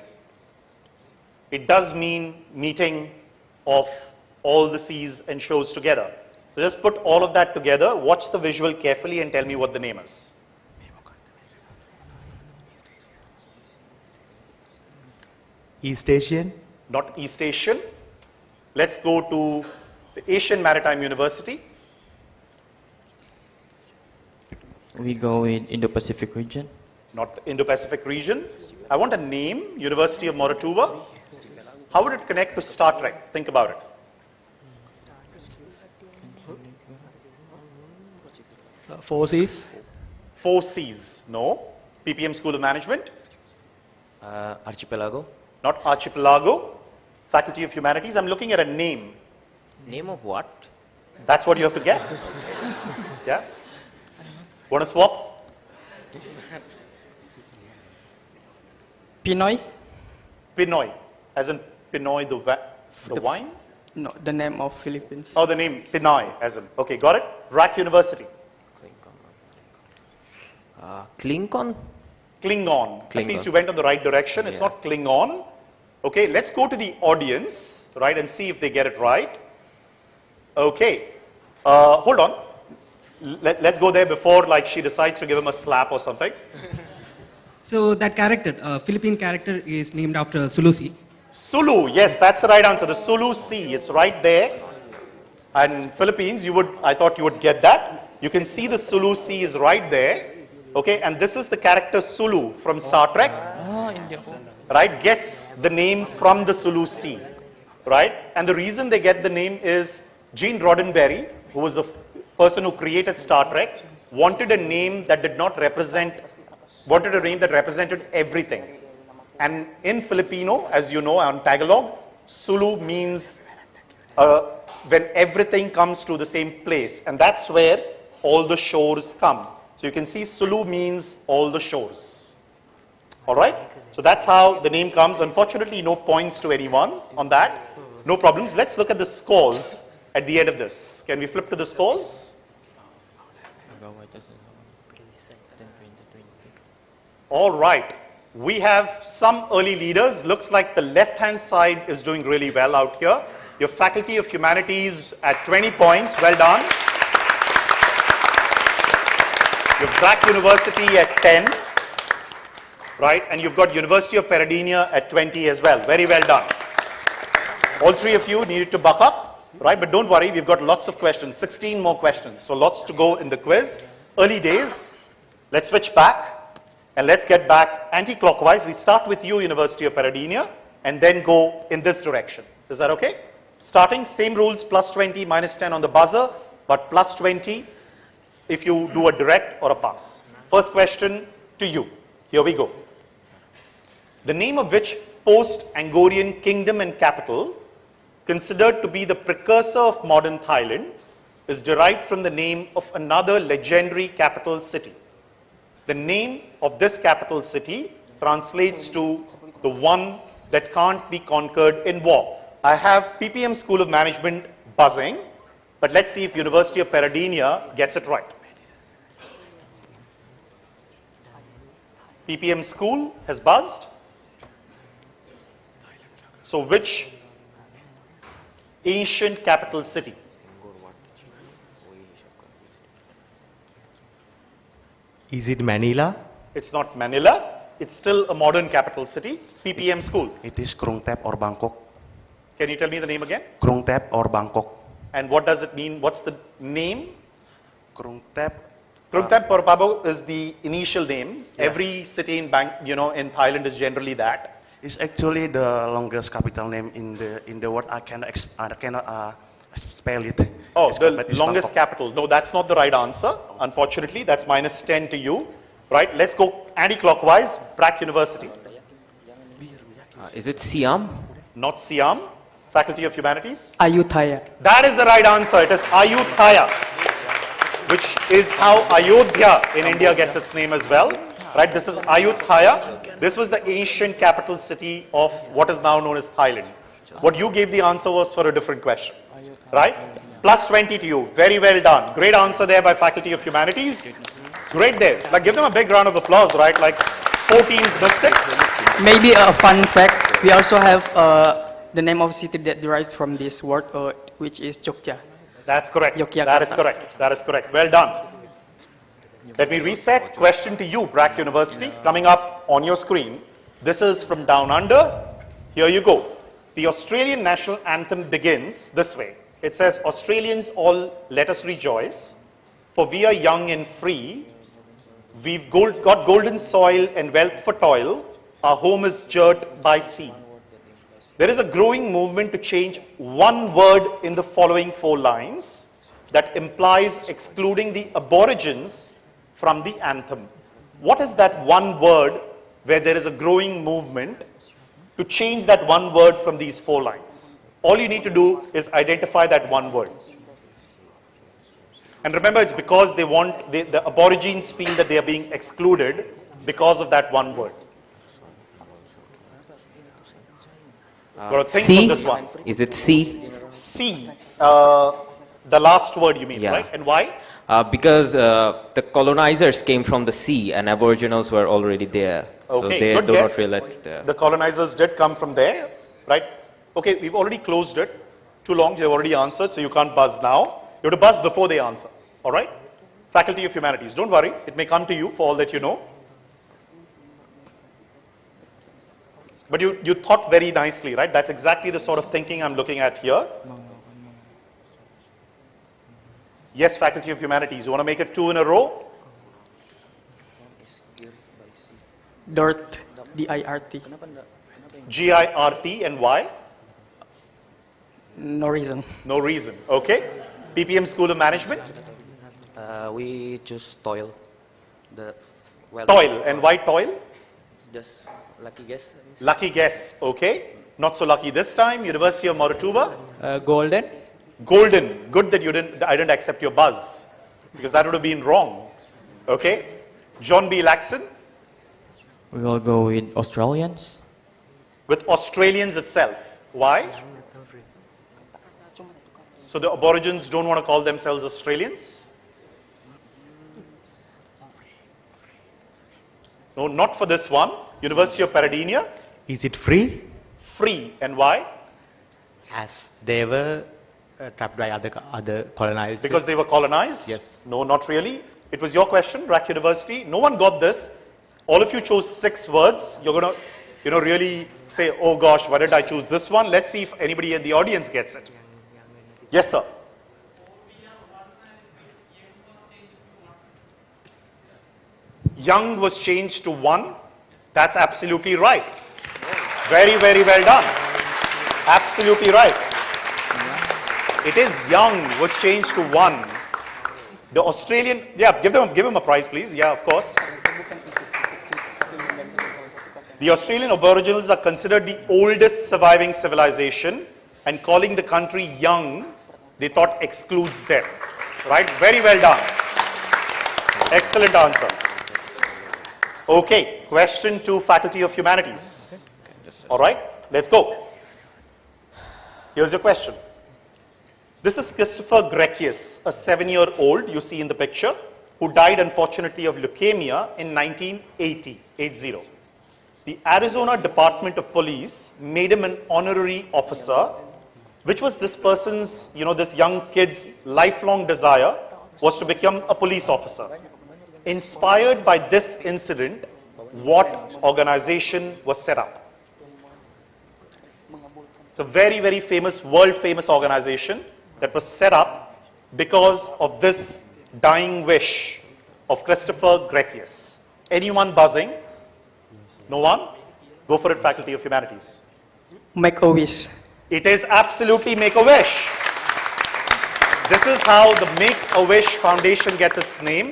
It does mean meeting of all the seas and shows together. So just put all of that together, watch the visual carefully and tell me what the name is. East Asian? Not East Asian. Let's go to the Asian Maritime University. We go with Indo-Pacific region. Not the Indo-Pacific region. I want a name, University of Moratuva. How would it connect to Star Trek? Think about it. Four Seas. Four Seas. No. PPM School of Management. Archipelago. Not Archipelago. Faculty of Humanities. I'm looking at a name. Name of what? That's what you have to guess. Yeah? Want to swap? Pinoy? Pinoy. As in Pinoy, the wine? No, the name of Philippines. Oh, the name Pinoy, as in. Okay, got it? BRAC University. Klingon? Klingon. At least you went in the right direction. It's not Klingon. Okay, let's go to the audience, right, and see if they get it right. Okay. Hold on. Let's go there before, like, she decides to give him a slap or something. So that character, Philippine character, is named after Sulu Sea. Sulu, yes, that's the right answer. The Sulu Sea, it's right there. And Philippines, I thought you would get that. You can see the Sulu Sea is right there. Okay, and this is the character Sulu from Star Trek. Right, gets the name from the Sulu Sea. Right, and the reason they get the name is Gene Roddenberry, who was the person who created Star Trek, wanted a name that did not represent, wanted a name that represented everything. And in Filipino, as you know, on Tagalog, Sulu means when everything comes to the same place. And that's where all the shores come. So you can see Sulu means all the shores. All right? So that's how the name comes. Unfortunately, no points to anyone on that. No problems. Let's look at the scores at the end of this. Can we flip to the scores? All right. We have some early leaders. Looks like the left-hand side is doing really well out here. Your Faculty of Humanities at 20 points. Well done. Your BRAC University at 10. Right? And you've got University of Paradena at 20 as well. Very well done. All three of you needed to buck up. Right? But don't worry, we've got lots of questions. 16 more questions. So lots to go in the quiz. Early days. Let's switch back. And let's get back anti-clockwise. We start with you, University of Paradena, and then go in this direction. Is that okay? Starting, same rules, plus 20, minus 10 on the buzzer, but plus 20 if you do a direct or a pass. First question to you. Here we go. The name of which post-Angorian kingdom and capital considered to be the precursor of modern Thailand, is derived from the name of another legendary capital city. The name of this capital city translates to the one that can't be conquered in war. I have PPM School of Management buzzing, but let's see if University of Peradeniya gets it right. PPM School has buzzed. So which ancient capital city? Is it Manila? It's not Manila. It's still a modern capital city. PPM School. It is Krung Thep or Bangkok. Can you tell me the name again? Krung Thep or Bangkok. And what does it mean? What's the name? Krung Thep. Krung Thep or Bangkok is the initial name. Yeah. Every city in in Thailand is generally that. It's actually the longest capital name in the world. I cannot spell it. Oh, It's the called- it's longest Bangkok. capital. No, that's not the right answer. Unfortunately, that's minus 10 to you. Right? Let's go anti-clockwise. Brack University. Is it Siam? Not Siam. Faculty of Humanities. Ayutthaya. That is the right answer. It is Ayutthaya, which is how Ayodhya in India gets its name as well. Right? This is Ayutthaya. This was the ancient capital city of what is now known as Thailand. What you gave the answer was for a different question. Right? Plus 20 to you. Very well done. Great answer there by Faculty of Humanities. Great there. Like, give them a big round of applause, right? Like, 4 teams missed it. Maybe a fun fact, we also have the name of city that derived from this word, which is Jogja. That's correct. Yogyakarta. That is correct. That is correct. Well done. Let me reset. Question to you, Brack University. Coming up on your screen. This is from Down Under. Here you go. The Australian national anthem begins this way. It says, Australians all let us rejoice, for we are young and free. We've got golden soil and wealth for toil. Our home is girt by sea. There is a growing movement to change one word in the following 4 lines that implies excluding the aborigines from the anthem. What is that one word where there is a growing movement to change that one word from these 4 lines? All you need to do is identify that one word. And remember, it's because they want, the aborigines feel that they are being excluded because of that one word. Got to think C? of this one. Is it C? C. The last word you mean, Yeah. right? And why? Because the colonizers came from the sea and aboriginals were already there. So Okay, they good do guess. not relate there. The colonizers did come from there, right? Okay, we've already closed it. Too long, they've already answered, so you can't buzz now. You have to buzz before they answer, all right? Faculty of Humanities, don't worry. It may come to you for all that you know. But you thought very nicely, right? That's exactly the sort of thinking I'm looking at here. Yes, Faculty of Humanities, you want to make it 2 in a row? Dirt, D-I-R-T. G-I-R-T, and why? No reason. No reason, okay. PPM School of Management? We choose toil. Toil, and why toil? Just lucky guess. Lucky guess, okay. Not so lucky this time. University of Moratuba? Golden. Golden. Good that I didn't accept your buzz, because that would have been wrong. Okay. John B. Laxon? We will go with Australians. With Australians itself. Why? So the aborigines don't want to call themselves Australians? No, not for this one. University of Peradeniya? Is it free? Free. And why? As they were trapped by other colonizers. Because they were colonized? Yes. No, not really. It was your question, Brack University. No one got this. All of you chose 6 words. You're going to, really say, oh gosh, why did I choose this one? Let's see if anybody in the audience gets it. Yes, sir. Young was changed to 1. That's absolutely right. Very, very well done. Absolutely right. It is young was changed to 1. The Australian, yeah, give him a prize, please. Yeah, of course. The Australian Aboriginals are considered the oldest surviving civilization. and calling the country young, they thought excludes them. Right? Very well done. Excellent answer. Okay, question to Faculty of Humanities. All right, let's go. Here's your question. This is Christopher Grekius, a 7-year-old you see in the picture, who died unfortunately of leukemia in 1980. The Arizona Department of Police made him an honorary officer, which was this person's, this young kid's lifelong desire was to become a police officer. Inspired by this incident, what organization was set up? It's a very, very famous, world famous organization that was set up because of this dying wish of Christopher Grekius. Anyone buzzing? No one? Go for it, Faculty of Humanities. Make-A-Wish. It is absolutely Make-A-Wish. This is how the Make-A-Wish Foundation gets its name,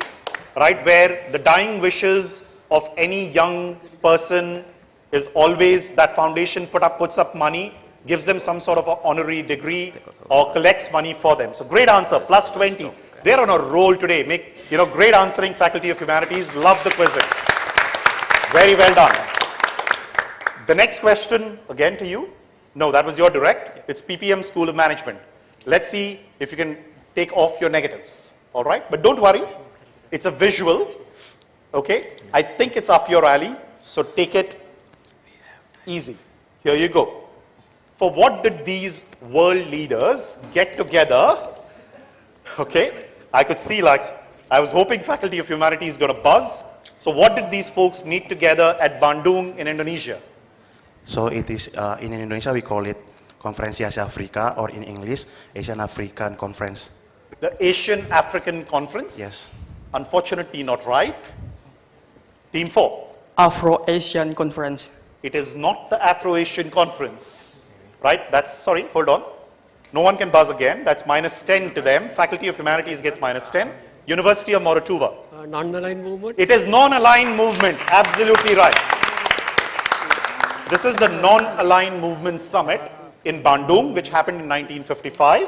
right? Where the dying wishes of any young person is always, that foundation puts up money, gives them some sort of an honorary degree or collects money for them. So great answer, plus 20. They're on a roll today. Great answering, Faculty of Humanities. Love the quizzing. Very well done. The next question, again to you. No, that was your direct. It's PPM School of Management. Let's see if you can take off your negatives. All right? But don't worry. It's a visual. Okay? I think it's up your alley. So take it easy. Here you go. For what did these world leaders get together? Okay? I could see, I was hoping Faculty of Humanities is going to buzz. So what did these folks meet together at Bandung in Indonesia? So it is, in Indonesia we call it Konferensi Asia Afrika, or in English, Asian African Conference. The Asian African Conference? Yes. Unfortunately not right. Team 4. Afro-Asian Conference. It is not the Afro-Asian Conference. Right? Sorry, hold on. No one can buzz again. That's minus 10 to them. Faculty of Humanities gets minus 10. University of Moratuva. Non-aligned movement. It is non-aligned movement. Absolutely right. This is the non-aligned movement summit in Bandung, which happened in 1955.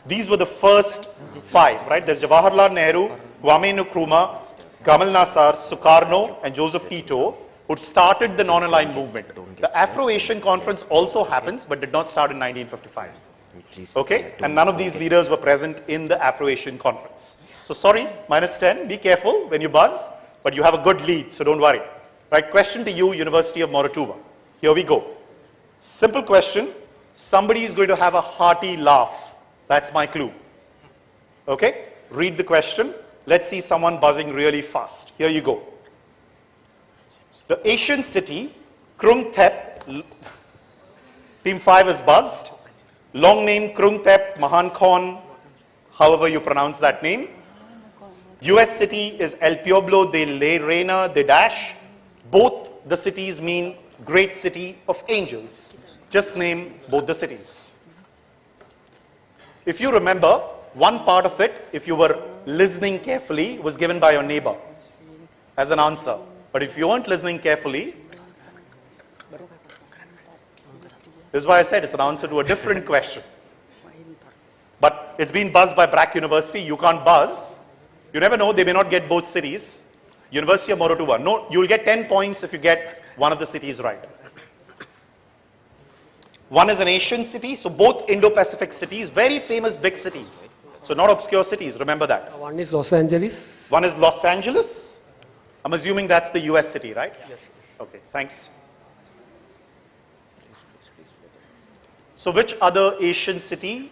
These were the first 5, right? There's Jawaharlal Nehru, Kwame Nkrumah, Gamal Nasser, Sukarno, and Joseph Tito, who started the non-aligned movement. The Afro-Asian Conference also happens, but did not start in 1955. Okay? And none of these leaders were present in the Afro-Asian Conference. So sorry, minus 10, be careful when you buzz, but you have a good lead, so don't worry. Right, question to you, University of Moratuva. Here we go. Simple question. Somebody is going to have a hearty laugh. That's my clue. Okay? Read the question. Let's see someone buzzing really fast. Here you go. The Asian city, Krung Thep, Team 5 is buzzed. Long name Krung Thep Mahankon, however you pronounce that name. US city is El Pueblo de la Reina de Dash. Both the cities mean great city of angels. Just name both the cities. If you remember, one part of it, if you were listening carefully, was given by your neighbor as an answer. But if you weren't listening carefully, this is why I said it's an answer to a different question. But it's been buzzed by Brack University. You can't buzz. You never know, they may not get both cities. University of Moratuva. No, you'll get 10 points if you get one of the cities right. One is an Asian city, so both Indo-Pacific cities, very famous big cities. So not obscure cities, remember that. One is Los Angeles. One is Los Angeles. I'm assuming that's the US city, right? Yes. Okay, thanks. So which other Asian city,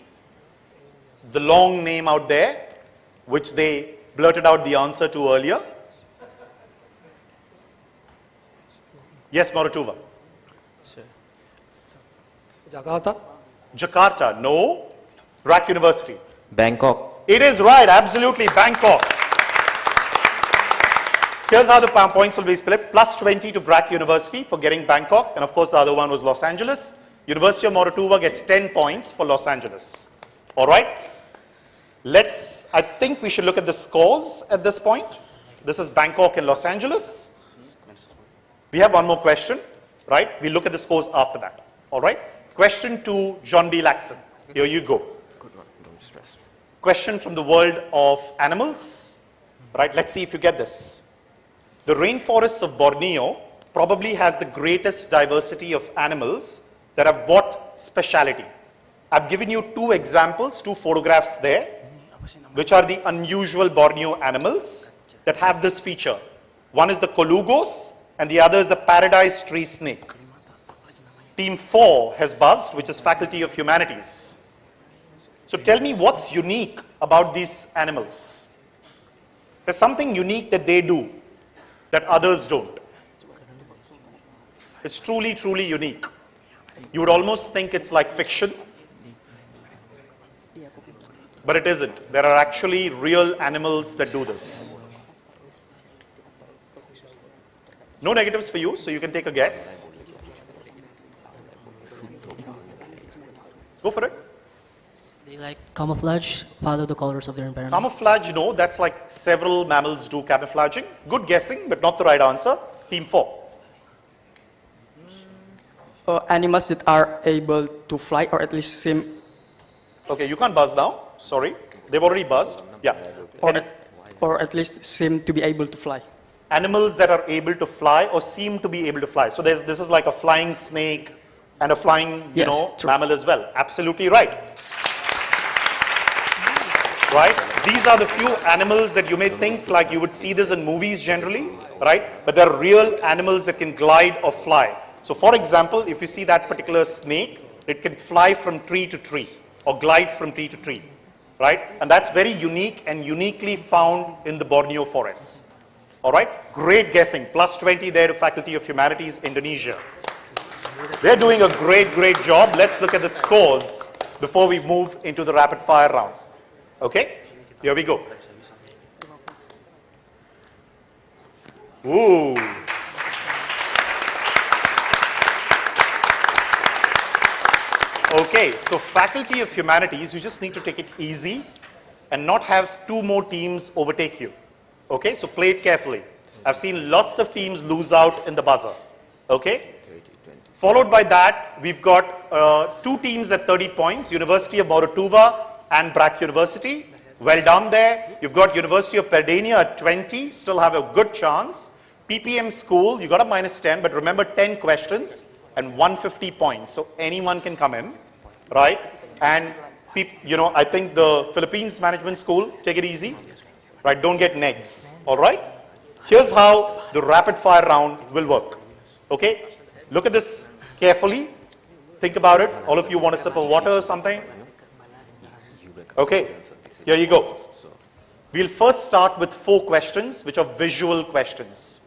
the long name out there, which they blurted out the answer to earlier? Yes, Moratuva. Jakarta. Jakarta, no. Brack University. Bangkok. It is right, absolutely, Bangkok. Here's how the points will be split. Plus 20 to Brack University for getting Bangkok. And of course, the other one was Los Angeles. University of Moratuva gets 10 points for Los Angeles. All right. I think we should look at the scores at this point. This is Bangkok and Los Angeles. We have one more question, right? We'll look at the scores after that. All right. Question to John B. Laxon. Here you go. Question from the world of animals. Right, let's see if you get this. The rainforests of Borneo probably has the greatest diversity of animals that have what speciality? I've given you two examples, two photographs there, which are the unusual Borneo animals that have this feature. One is the colugos and the other is the paradise tree snake. Team 4 has buzzed, which is Faculty of Humanities. So tell me what's unique about these animals. There's something unique that they do that others don't. It's truly, truly unique. You would almost think it's like fiction, but it isn't. There are actually real animals that do this. No negatives for you, so you can take a guess. Go for it. They like camouflage, follow the colors of their environment. Camouflage, no, that's like several mammals do camouflaging. Good guessing, but not the right answer. Team 4. Animals that are able to fly or at least seem... Okay, you can't buzz now. Sorry. They've already buzzed. Yeah. Or at least seem to be able to fly. Animals that are able to fly or seem to be able to fly. So this is like a flying snake and a flying, mammal as well. Absolutely right. Right? These are the few animals that you may think like you would see this in movies generally, right? But they're real animals that can glide or fly. So for example, if you see that particular snake, it can fly from tree to tree or glide from tree to tree, right? And that's very unique and uniquely found in the Borneo forests. All right? Great guessing. Plus 20 there to Faculty of Humanities, Indonesia. They're doing a great, great job. Let's look at the scores before we move into the rapid fire round. Okay? Here we go. Ooh. Okay, so Faculty of Humanities, you just need to take it easy and not have two more teams overtake you. Okay, so play it carefully. I've seen lots of teams lose out in the buzzer. Okay? Followed by that, we've got two teams at 30 points, University of Moratuva and Brack University. Well done there. You've got University of Perdania at 20, still have a good chance. PPM School, you got a minus 10, but remember 10 questions and 150 points. So anyone can come in, right? And, I think the Philippines Management School, take it easy, right? Don't get negs, all right? Here's how the rapid fire round will work, okay? Look at this carefully. Think about it. All of you want a sip of water or something? Okay, here you go. We'll first start with 4 questions, which are visual questions.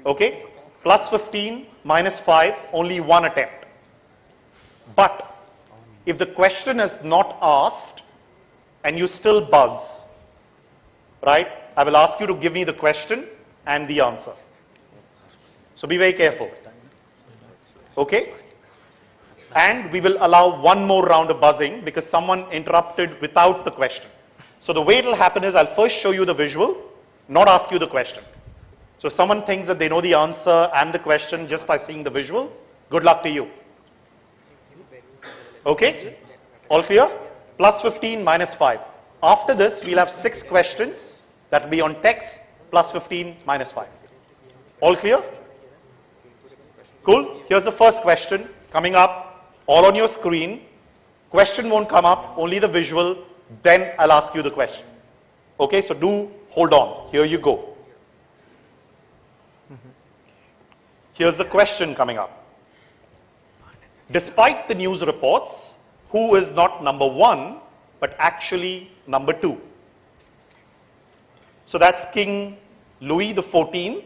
Okay? Plus 15, minus 5, only 1 attempt. But if the question is not asked and you still buzz, right? I will ask you to give me the question and the answer. So be very careful. Okay? And we will allow one more round of buzzing because someone interrupted without the question. So the way it will happen is I'll first show you the visual, not ask you the question. So if someone thinks that they know the answer and the question just by seeing the visual, good luck to you. Okay? All clear? Plus 15, minus 5. After this, we'll have 6 questions that will be on text, plus 15, minus 5. All clear? Cool. Here's the first question coming up, all on your screen. Question won't come up, only the visual. Then I'll ask you the question. Okay, so do hold on. Here you go. Here's the question coming up. Despite the news reports, who is not number 1, but actually number 2? So that's King Louis XIV,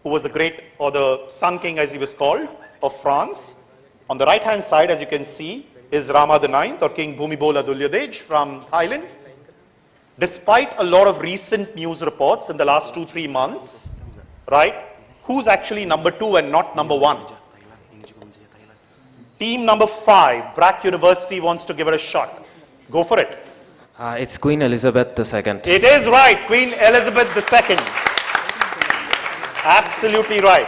who was the great, or the Sun King as he was called, of France. On the right hand side, as you can see, is Rama IX, or King Bhumibol Adulyadej from Thailand. Despite a lot of recent news reports in the last 2-3 months, right, who's actually number 2 and not number 1? Team number 5, Brack University wants to give it a shot. Go for it. It's Queen Elizabeth II. It is right, Queen Elizabeth II. Absolutely right.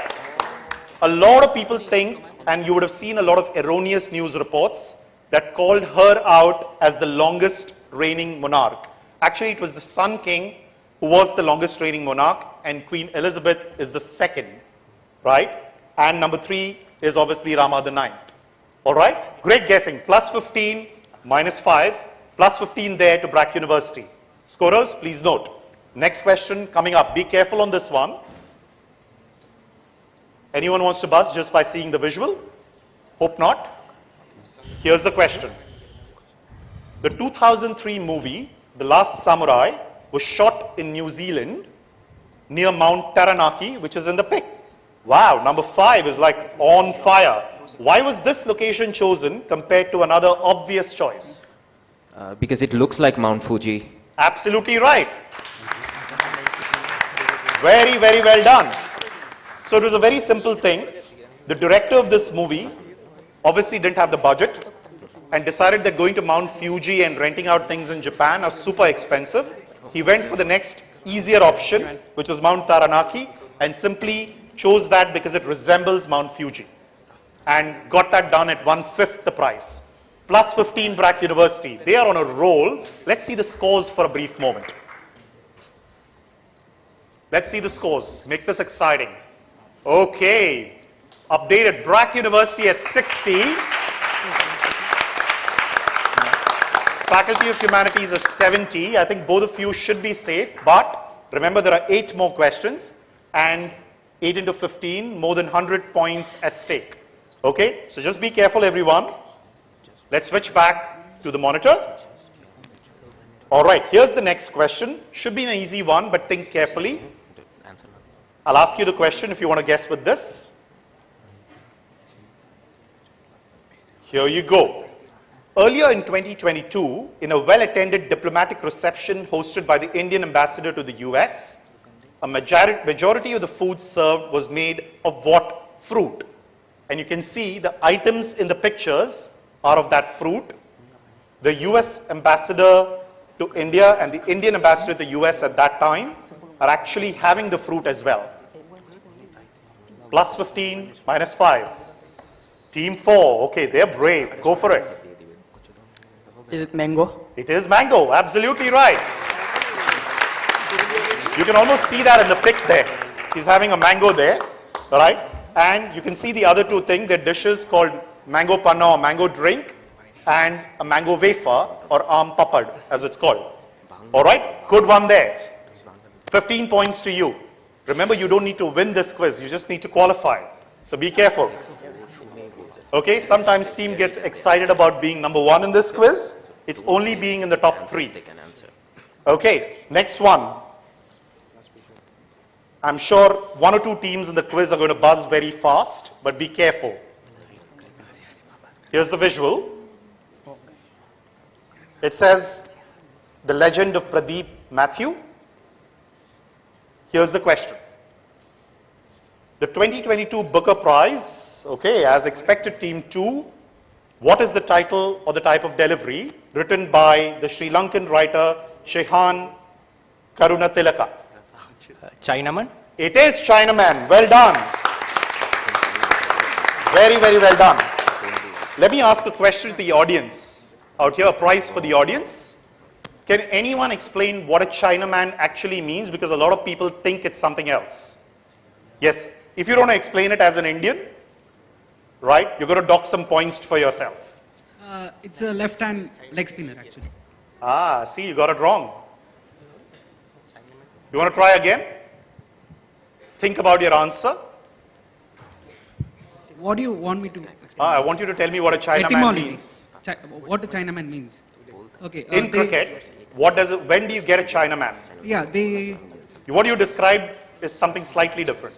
A lot of people think and you would have seen a lot of erroneous news reports that called her out as the longest reigning monarch. Actually, it was the Sun King who was the longest reigning monarch, and Queen Elizabeth is the second, right? And number 3 is obviously Rama the Ninth. All right? Great guessing. Plus 15, minus 5, plus 15 there to BRAC University. Scorers, please note. Next question coming up. Be careful on this one. Anyone wants to buzz just by seeing the visual? Hope not. Here's the question. The 2003 movie, The Last Samurai, was shot in New Zealand near Mount Taranaki, which is in the pic. Wow, number 5 is like on fire. Why was this location chosen compared to another obvious choice? Because it looks like Mount Fuji. Absolutely right. Very, very well done. So it was a very simple thing. The director of this movie obviously didn't have the budget and decided that going to Mount Fuji and renting out things in Japan are super expensive. He went for the next easier option, which was Mount Taranaki, and simply chose that because it resembles Mount Fuji, and got that done at 1/5 the price. Plus 15 BRAC University. They are on a roll. Let's see the scores for a brief moment. Let's see the scores. Make this exciting. Okay. Updated BRAC University at 60. Faculty of Humanities is 70. I think both of you should be safe, but remember there are 8 more questions and 8 into 15, more than 100 points at stake. Okay, so just be careful everyone. Let's switch back to the monitor. All right, here's the next question. Should be an easy one, but think carefully. I'll ask you the question if you want to guess with this. Here you go. Earlier in 2022, in a well-attended diplomatic reception hosted by the Indian ambassador to the US, a majority of the food served was made of what fruit? And you can see the items in the pictures are of that fruit. The US ambassador to India and the Indian ambassador to the US at that time are actually having the fruit as well. Plus 15, minus 5. Team 4, okay, they're brave. Go for it. Is it mango? It is mango, absolutely right. You can almost see that in the pic there. He's having a mango there, all right? And you can see the other 2 things. They're dishes called mango panna or mango drink and a mango wafer or aam papad as it's called. All right, good one there. 15 points to you. Remember, you don't need to win this quiz. You just need to qualify. So be careful. Okay, sometimes team gets excited about being number 1 in this quiz. It's only being in the top 3. Okay, next one. I'm sure 1 or 2 teams in the quiz are going to buzz very fast, but be careful. Here's the visual. It says, The Legend of Pradeep Matthew. Here's the question. The 2022 Booker Prize, okay, as expected, Team 2. What is the title or the type of delivery written by the Sri Lankan writer Shehan Karunatilaka? Chinaman? It is Chinaman. Well done. Very, very well done. Let me ask a question to the audience. Out here, a prize for the audience. Can anyone explain what a Chinaman actually means? Because a lot of people think it's something else. Yes. If you don't explain it as an Indian, right, you're going to dock some points for yourself. It's a left-hand leg spinner, actually. Ah, see, you got it wrong. You want to try again? Think about your answer. What do you want me to explain? I want you to tell me what a Chinaman Etymology. means. What a Chinaman means. Okay. In cricket, what does it? When do you get a Chinaman? Yeah, What you described is something slightly different.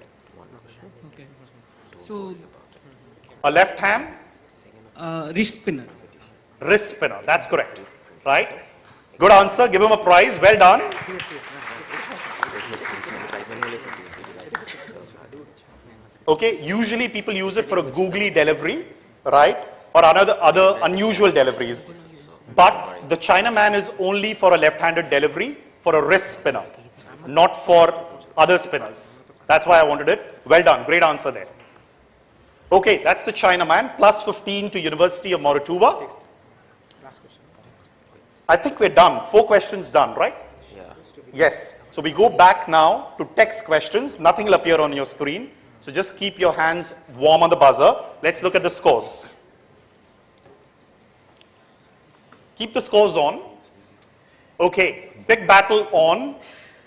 Okay. So. A left hand? Wrist spinner. Wrist spinner. That's correct. Right? Good answer. Give him a prize. Well done. Okay. Usually people use it for a googly delivery, right? Or other unusual deliveries. But the Chinaman is only for a left-handed delivery for a wrist spinner, not for other spinners. That's why I wanted it. Well done. Great answer there. Okay, that's the Chinaman, plus 15 to University of Moratuva. I think we're done. 4 questions done, right? Yeah. Yes. So we go back now to text questions. Nothing will appear on your screen. So just keep your hands warm on the buzzer. Let's look at the scores. Keep the scores on. Okay, big battle on.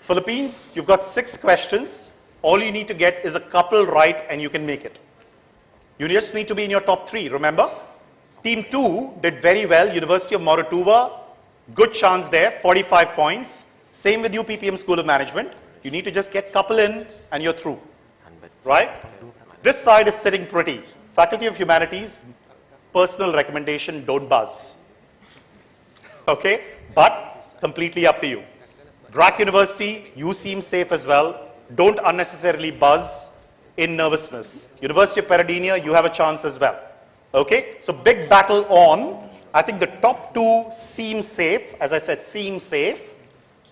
Philippines, you've got 6 questions. All you need to get is a couple right and you can make it. You just need to be in your top 3, remember? Team 2 did very well. University of Moratuva, good chance there, 45 points. Same with you, PPM School of Management. You need to just get couple in and you're through. Right? This side is sitting pretty. Faculty of Humanities, personal recommendation, don't buzz. Okay? But completely up to you. BRAC University, you seem safe as well. Don't unnecessarily buzz in nervousness. University of Peradeniya, you have a chance as well. Okay? So big battle on. I think the top 2 seem safe. As I said, seem safe.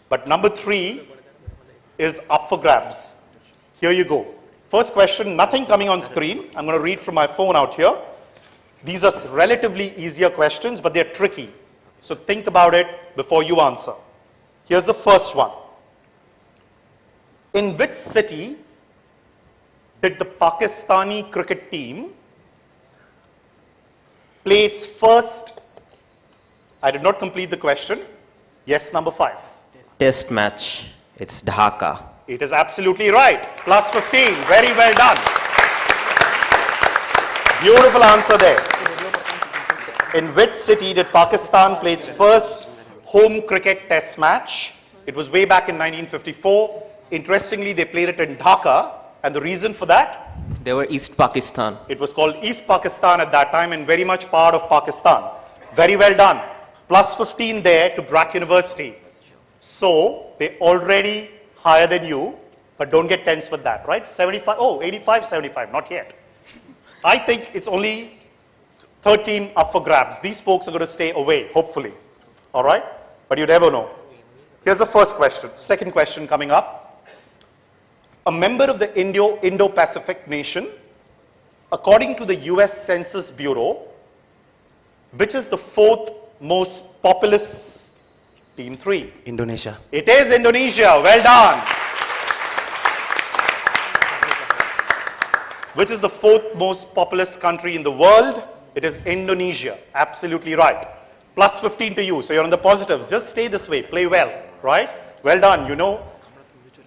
But number 3 is up for grabs. Here you go. First question, nothing coming on screen. I'm going to read from my phone out here. These are relatively easier questions, but they're tricky. So think about it before you answer. Here's the first one. In which city did the Pakistani cricket team play its first? I did not complete the question. Yes, number 5. Test match. It's Dhaka. It is absolutely right. Plus 15. Very well done. Beautiful answer there. In which city did Pakistan play its first home cricket test match? It was way back in 1954. Interestingly, they played it in Dhaka. And the reason for that? They were East Pakistan. It was called East Pakistan at that time and very much part of Pakistan. Very well done. Plus 15 there to BRAC University. So, they're already higher than you, but don't get tense with that, right? 75, oh, 85, 75, not yet. I think it's only 13 up for grabs. These folks are going to stay away, hopefully. All right? But you never know. Here's the first question. Second question coming up. A member of the Indo-Pacific nation, according to the US Census Bureau, which is the 4th most populous? Team 3. Indonesia. It is Indonesia. Well done. Which is the 4th most populous country in the world? It is Indonesia. Absolutely right. Plus 15 to you. So you're on the positives. Just stay this way. Play well. Right? Well done. You know.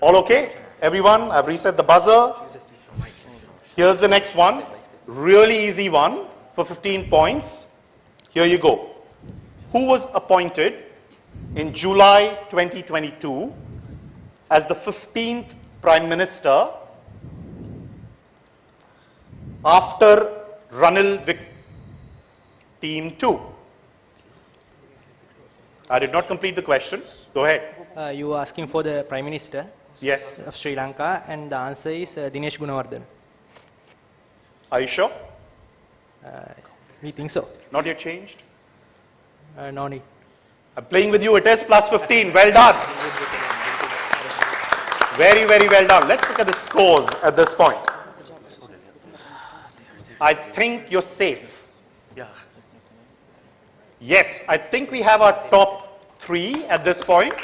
All okay? Everyone, I've reset the buzzer. Here's the next one. Really easy one for 15 points. Here you go. Who was appointed in July 2022 as the 15th Prime Minister after Ranil Team 2? I did not complete the question. Go ahead. You were asking for the Prime Minister Yes. of Sri Lanka, and the answer is Dinesh Gunawardena. Are you sure? We think so. Not yet changed? No need. I'm playing with you. It is plus 15. Well done. Very, very well done. Let's look at the scores at this point. I think you're safe. Yeah. Yes, I think we have our top 3 at this point.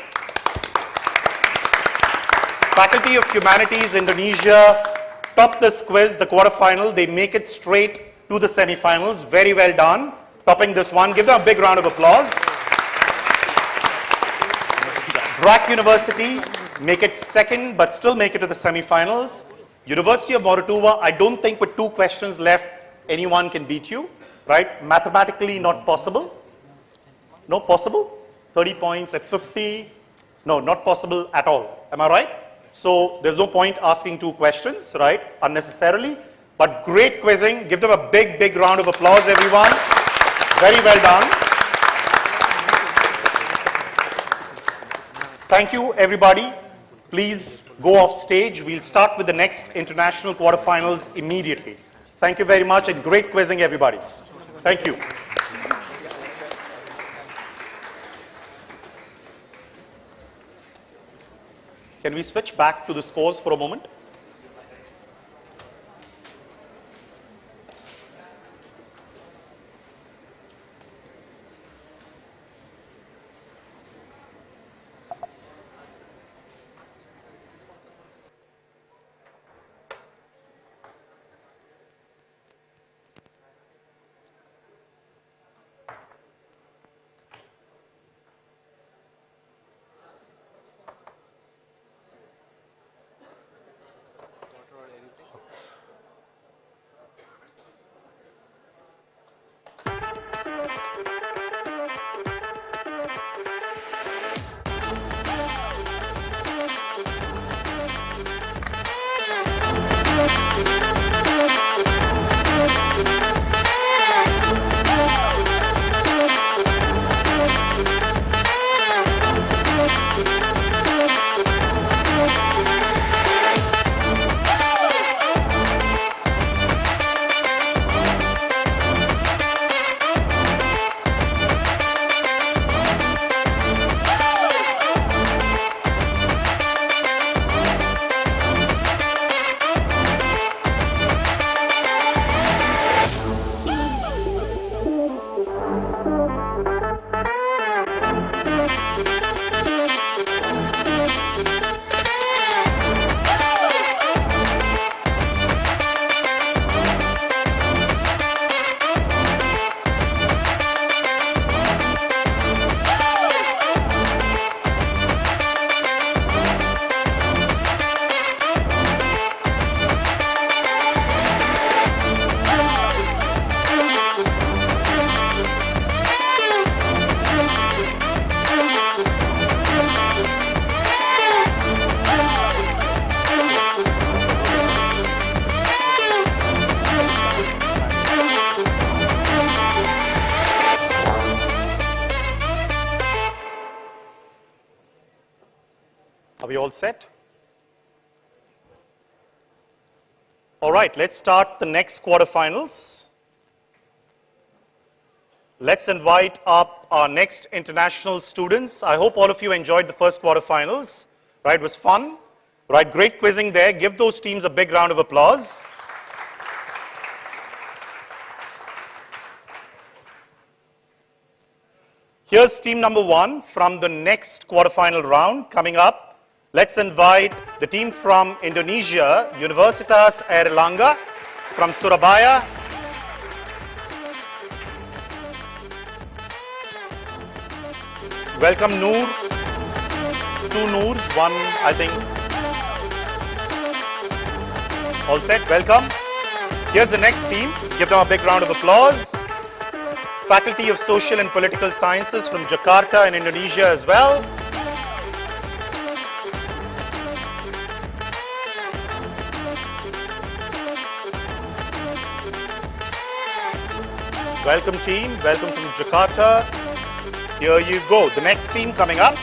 Faculty of Humanities, Indonesia, top this quiz, the quarterfinal. They make it straight to the semifinals. Very well done. Topping this one. Give them a big round of applause. BRAC University, make it second, but still make it to the semifinals. University of Moratuva, I don't think with 2 questions left, anyone can beat you, right? Mathematically not possible. No, possible? 30 points at 50. No, not possible at all. Am I right? So there's no point asking 2 questions, right? Unnecessarily. But great quizzing. Give them a big, big round of applause, everyone. Very well done. Thank you, everybody. Please go off stage. We'll start with the next international quarterfinals immediately. Thank you very much and great quizzing, everybody. Thank you. Can we switch back to the scores for a moment? all set? All right, let's start the next quarterfinals. Let's invite up our next international students. I hope all of you enjoyed the first quarterfinals. Right, it was fun. Right, great quizzing there. Give those teams a big round of applause. Here's team number 1 from the next quarterfinal round coming up. Let's invite the team from Indonesia, Universitas Airlangga from Surabaya. Welcome Noor. 2 Noors, 1 I think. All set, welcome. Here's the next team. Give them a big round of applause. Faculty of Social and Political Sciences from Jakarta in Indonesia as well. Welcome team, welcome from Jakarta. Here you go, the next team coming up.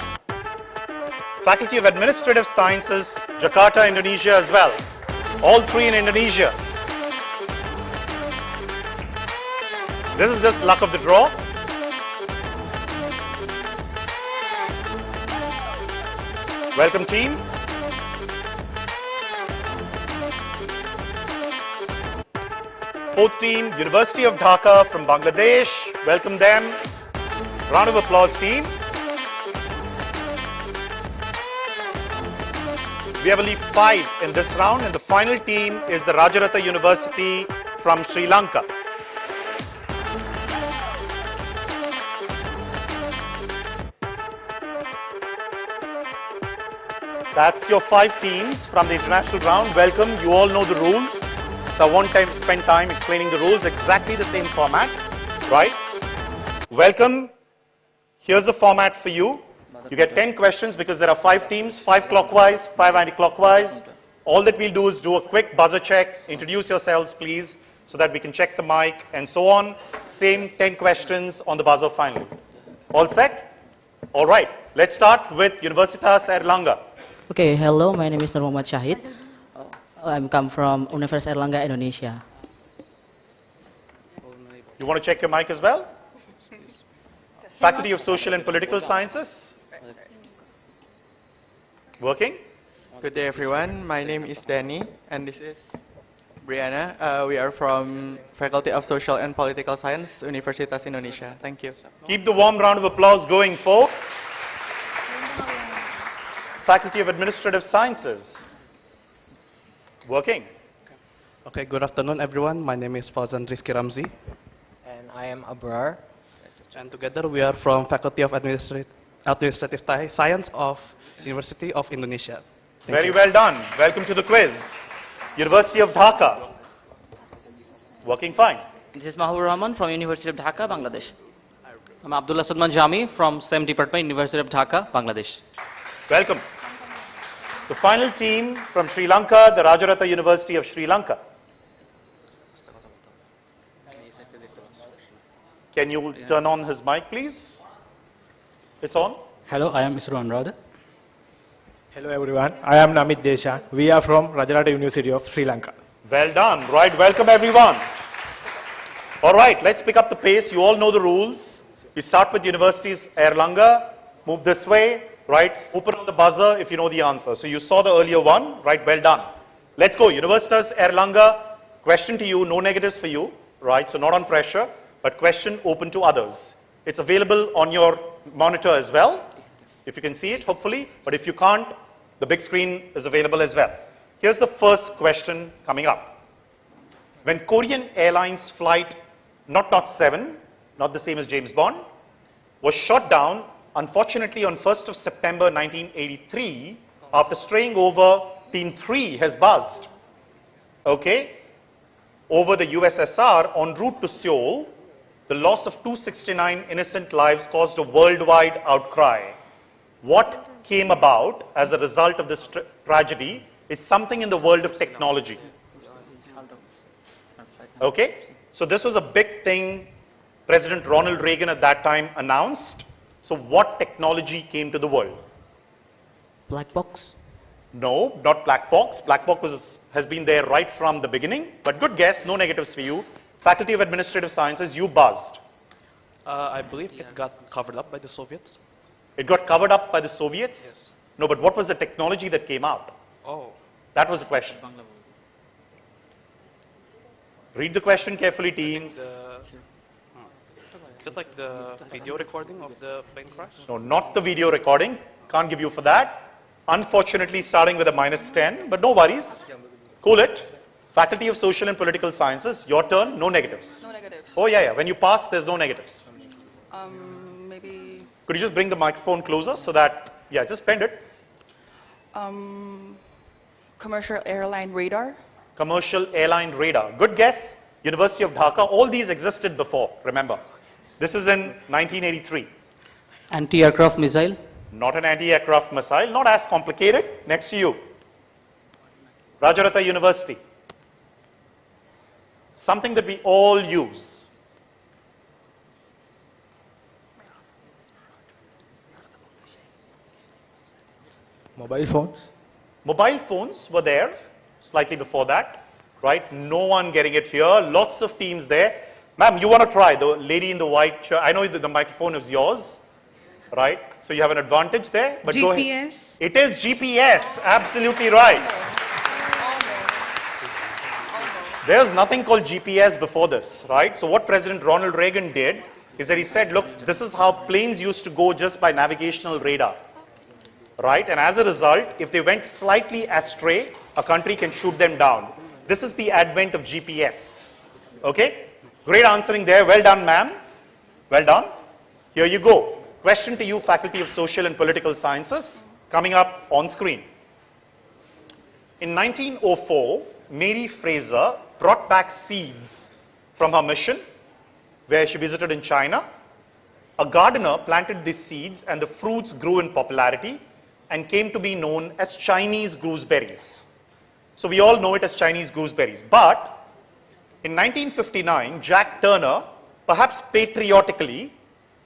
Faculty of Administrative Sciences, Jakarta, Indonesia as well. All 3 in Indonesia. This is just luck of the draw. Welcome team. Fourth team, University of Dhaka from Bangladesh. Welcome them. Round of applause team. We have only 5 in this round, and the final team is the Rajaratha University from Sri Lanka. That's your 5 teams from the international round. Welcome. You all know the rules. So I won't spend time explaining the rules. Exactly the same format, right? Welcome. Here's the format for you. You get 10 questions because there are 5 teams, 5 clockwise, 5 anti-clockwise. All that we'll do is do a quick buzzer check. Introduce yourselves, please, so that we can check the mic and so on. Same 10 questions on the buzzer finally. All set? All right. Let's start with Universitas Airlangga. Okay, hello, my name is Nur Muhammad Syahid. I'm come from Universitas Airlangga, Indonesia. You want to check your mic as well? Faculty of Social and Political Sciences. Working? Good day, everyone. My name is Danny, and this is Brianna. We are from Faculty of Social and Political Science, Universitas Indonesia. Thank you. Keep the warm round of applause going, folks. Faculty of Administrative Sciences. Working. Okay, good afternoon, everyone. My name is Fauzan Rizky Ramzi. And I am Abrar. And together we are from Faculty of Administrative Science of University of Indonesia. Very well done. Welcome to the quiz. University of Dhaka. Working fine. This is Mahbub Rahman from University of Dhaka, Bangladesh. I'm Abdullah Sadman Jami from same department, University of Dhaka, Bangladesh. Welcome. The final team from Sri Lanka, the Rajaratha University of Sri Lanka. Can you turn on his mic, please? It's on. Hello, I am Mr. Anuradha. Hello everyone, I am Namit Desha. We are from Rajaratha University of Sri Lanka. Well done. Right, welcome everyone. All right, let's pick up the pace. You all know the rules. We start with Universities Airlangga. Move this way, right? Open on the buzzer if you know the answer. So you saw the earlier one, right? Well done. Let's go. Universitas Airlangga. Question to you, no negatives for you, right? So not on pressure, but question open to others. It's available on your monitor as well, if you can see it, hopefully. But if you can't, the big screen is available as well. Here's the first question coming up. When Korean Airlines flight not 7, not the same as James Bond, was shot down, unfortunately on 1st of September 1983, after straying over, Team 3 has buzzed, okay, over the USSR en route to Seoul. The loss of 269 innocent lives caused a worldwide outcry. What came about as a result of this tragedy is something in the world of technology. Okay? So this was a big thing President Ronald Reagan at that time announced. So what technology came to the world? Black box. No, not black box. Black box has been there right from the beginning, but good guess, no negatives for you. Faculty of Administrative Sciences, you buzzed. I believe it got covered up by the Soviets. It got covered up by the Soviets? Yes. No, but what was the technology that came out? Oh. That was the question. Read the question carefully, teams. Is it like the video recording of the plane crash? No, not the video recording. Can't give you for that. Unfortunately, starting with a -10, but no worries. Cool it. Faculty of Social and Political Sciences, your turn, no negatives. No negatives. Oh, yeah. When you pass, there's no negatives. Maybe. Could you just bring the microphone closer so that, just bend it. Commercial airline radar. Commercial airline radar. Good guess. University of Dhaka. All these existed before, remember. This is in 1983. Anti-aircraft missile. Not an anti-aircraft missile, not as complicated. Next to you. Rajaratha University. Something that we all use. Mobile phones? Mobile phones were there slightly before that, right? No one getting it here. Lots of teams there. Ma'am, you want to try? The lady in the white shirt. I know that the microphone is yours, right? So you have an advantage there. But go ahead. GPS? It is GPS. Absolutely right. There's nothing called GPS before this, right? So what President Ronald Reagan did is that he said, look, this is how planes used to go just by navigational radar, right? And as a result, if they went slightly astray, a country can shoot them down. This is the advent of GPS, okay? Great answering there. Well done, ma'am. Well done. Here you go. Question to you, Faculty of Social and Political Sciences, coming up on screen. In 1904, Mary Fraser brought back seeds from her mission, where she visited in China. A gardener planted these seeds and the fruits grew in popularity and came to be known as Chinese gooseberries. So we all know it as Chinese gooseberries. But in 1959, Jack Turner, perhaps patriotically,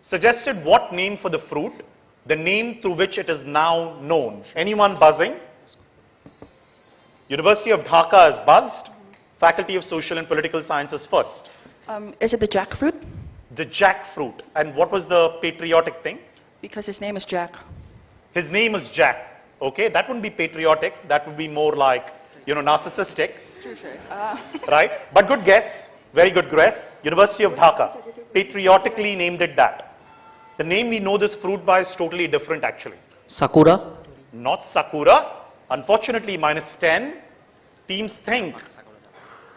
suggested what name for the fruit, the name through which it is now known. Anyone buzzing? University of Dhaka has buzzed. Faculty of Social and Political Sciences first. Is it the jackfruit? The jackfruit. And what was the patriotic thing? Because his name is Jack. His name is Jack. Okay, that wouldn't be patriotic. That would be more like, narcissistic. Right? But good guess. Very good guess. University of Dhaka. Patriotically named it that. The name we know this fruit by is totally different actually. Sakura. Not Sakura. Unfortunately, -10. Teams think.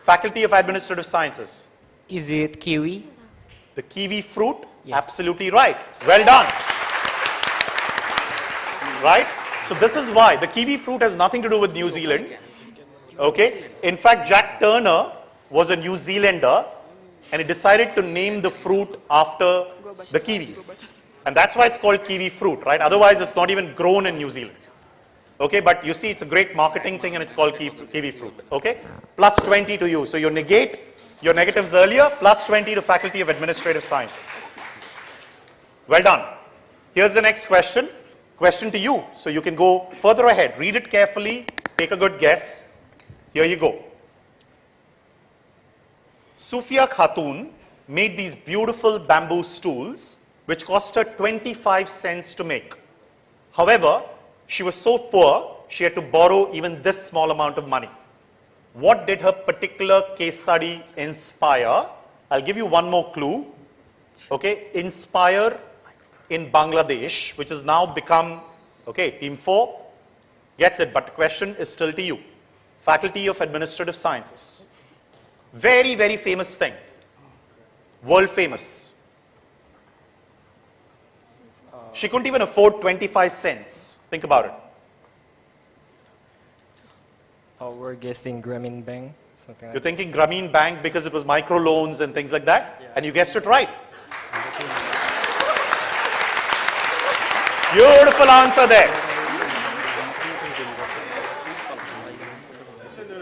Faculty of Administrative Sciences. Is it kiwi? The kiwi fruit? Yeah. Absolutely right. Well done. Right? So this is why. The kiwi fruit has nothing to do with New Zealand. Okay? In fact, Jack Turner was a New Zealander and he decided to name the fruit after the kiwis. And that's why it's called kiwi fruit, right? Otherwise, it's not even grown in New Zealand. Okay, but you see it's a great marketing thing and it's called kiwi fruit, okay? +20 to you. So you negate your negatives earlier, +20 to Faculty of Administrative Sciences. Well done. Here's the next question. Question to you. So you can go further ahead. Read it carefully. Take a good guess. Here you go. Sufia Khatun made these beautiful bamboo stools which cost her 25 cents to make. However, she was so poor, she had to borrow even this small amount of money. What did her particular case study inspire? I'll give you one more clue. Okay, inspire in Bangladesh, which has now become, okay, team 4 gets it, but the question is still to you. Faculty of Administrative Sciences. Very, very famous thing. World famous. She couldn't even afford 25 cents. Think about it. Oh, we're guessing Grameen Bank. Something like You're thinking Grameen Bank because it was microloans and things like that, yeah. And you guessed it right. Beautiful answer there.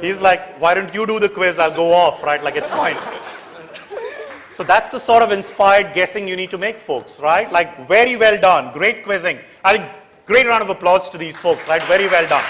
He's like, why don't you do the quiz? I'll go off, right? Like, it's fine. So that's the sort of inspired guessing you need to make, folks, right? Like, very well done. Great quizzing. I think great round of applause to these folks, right? Very well done.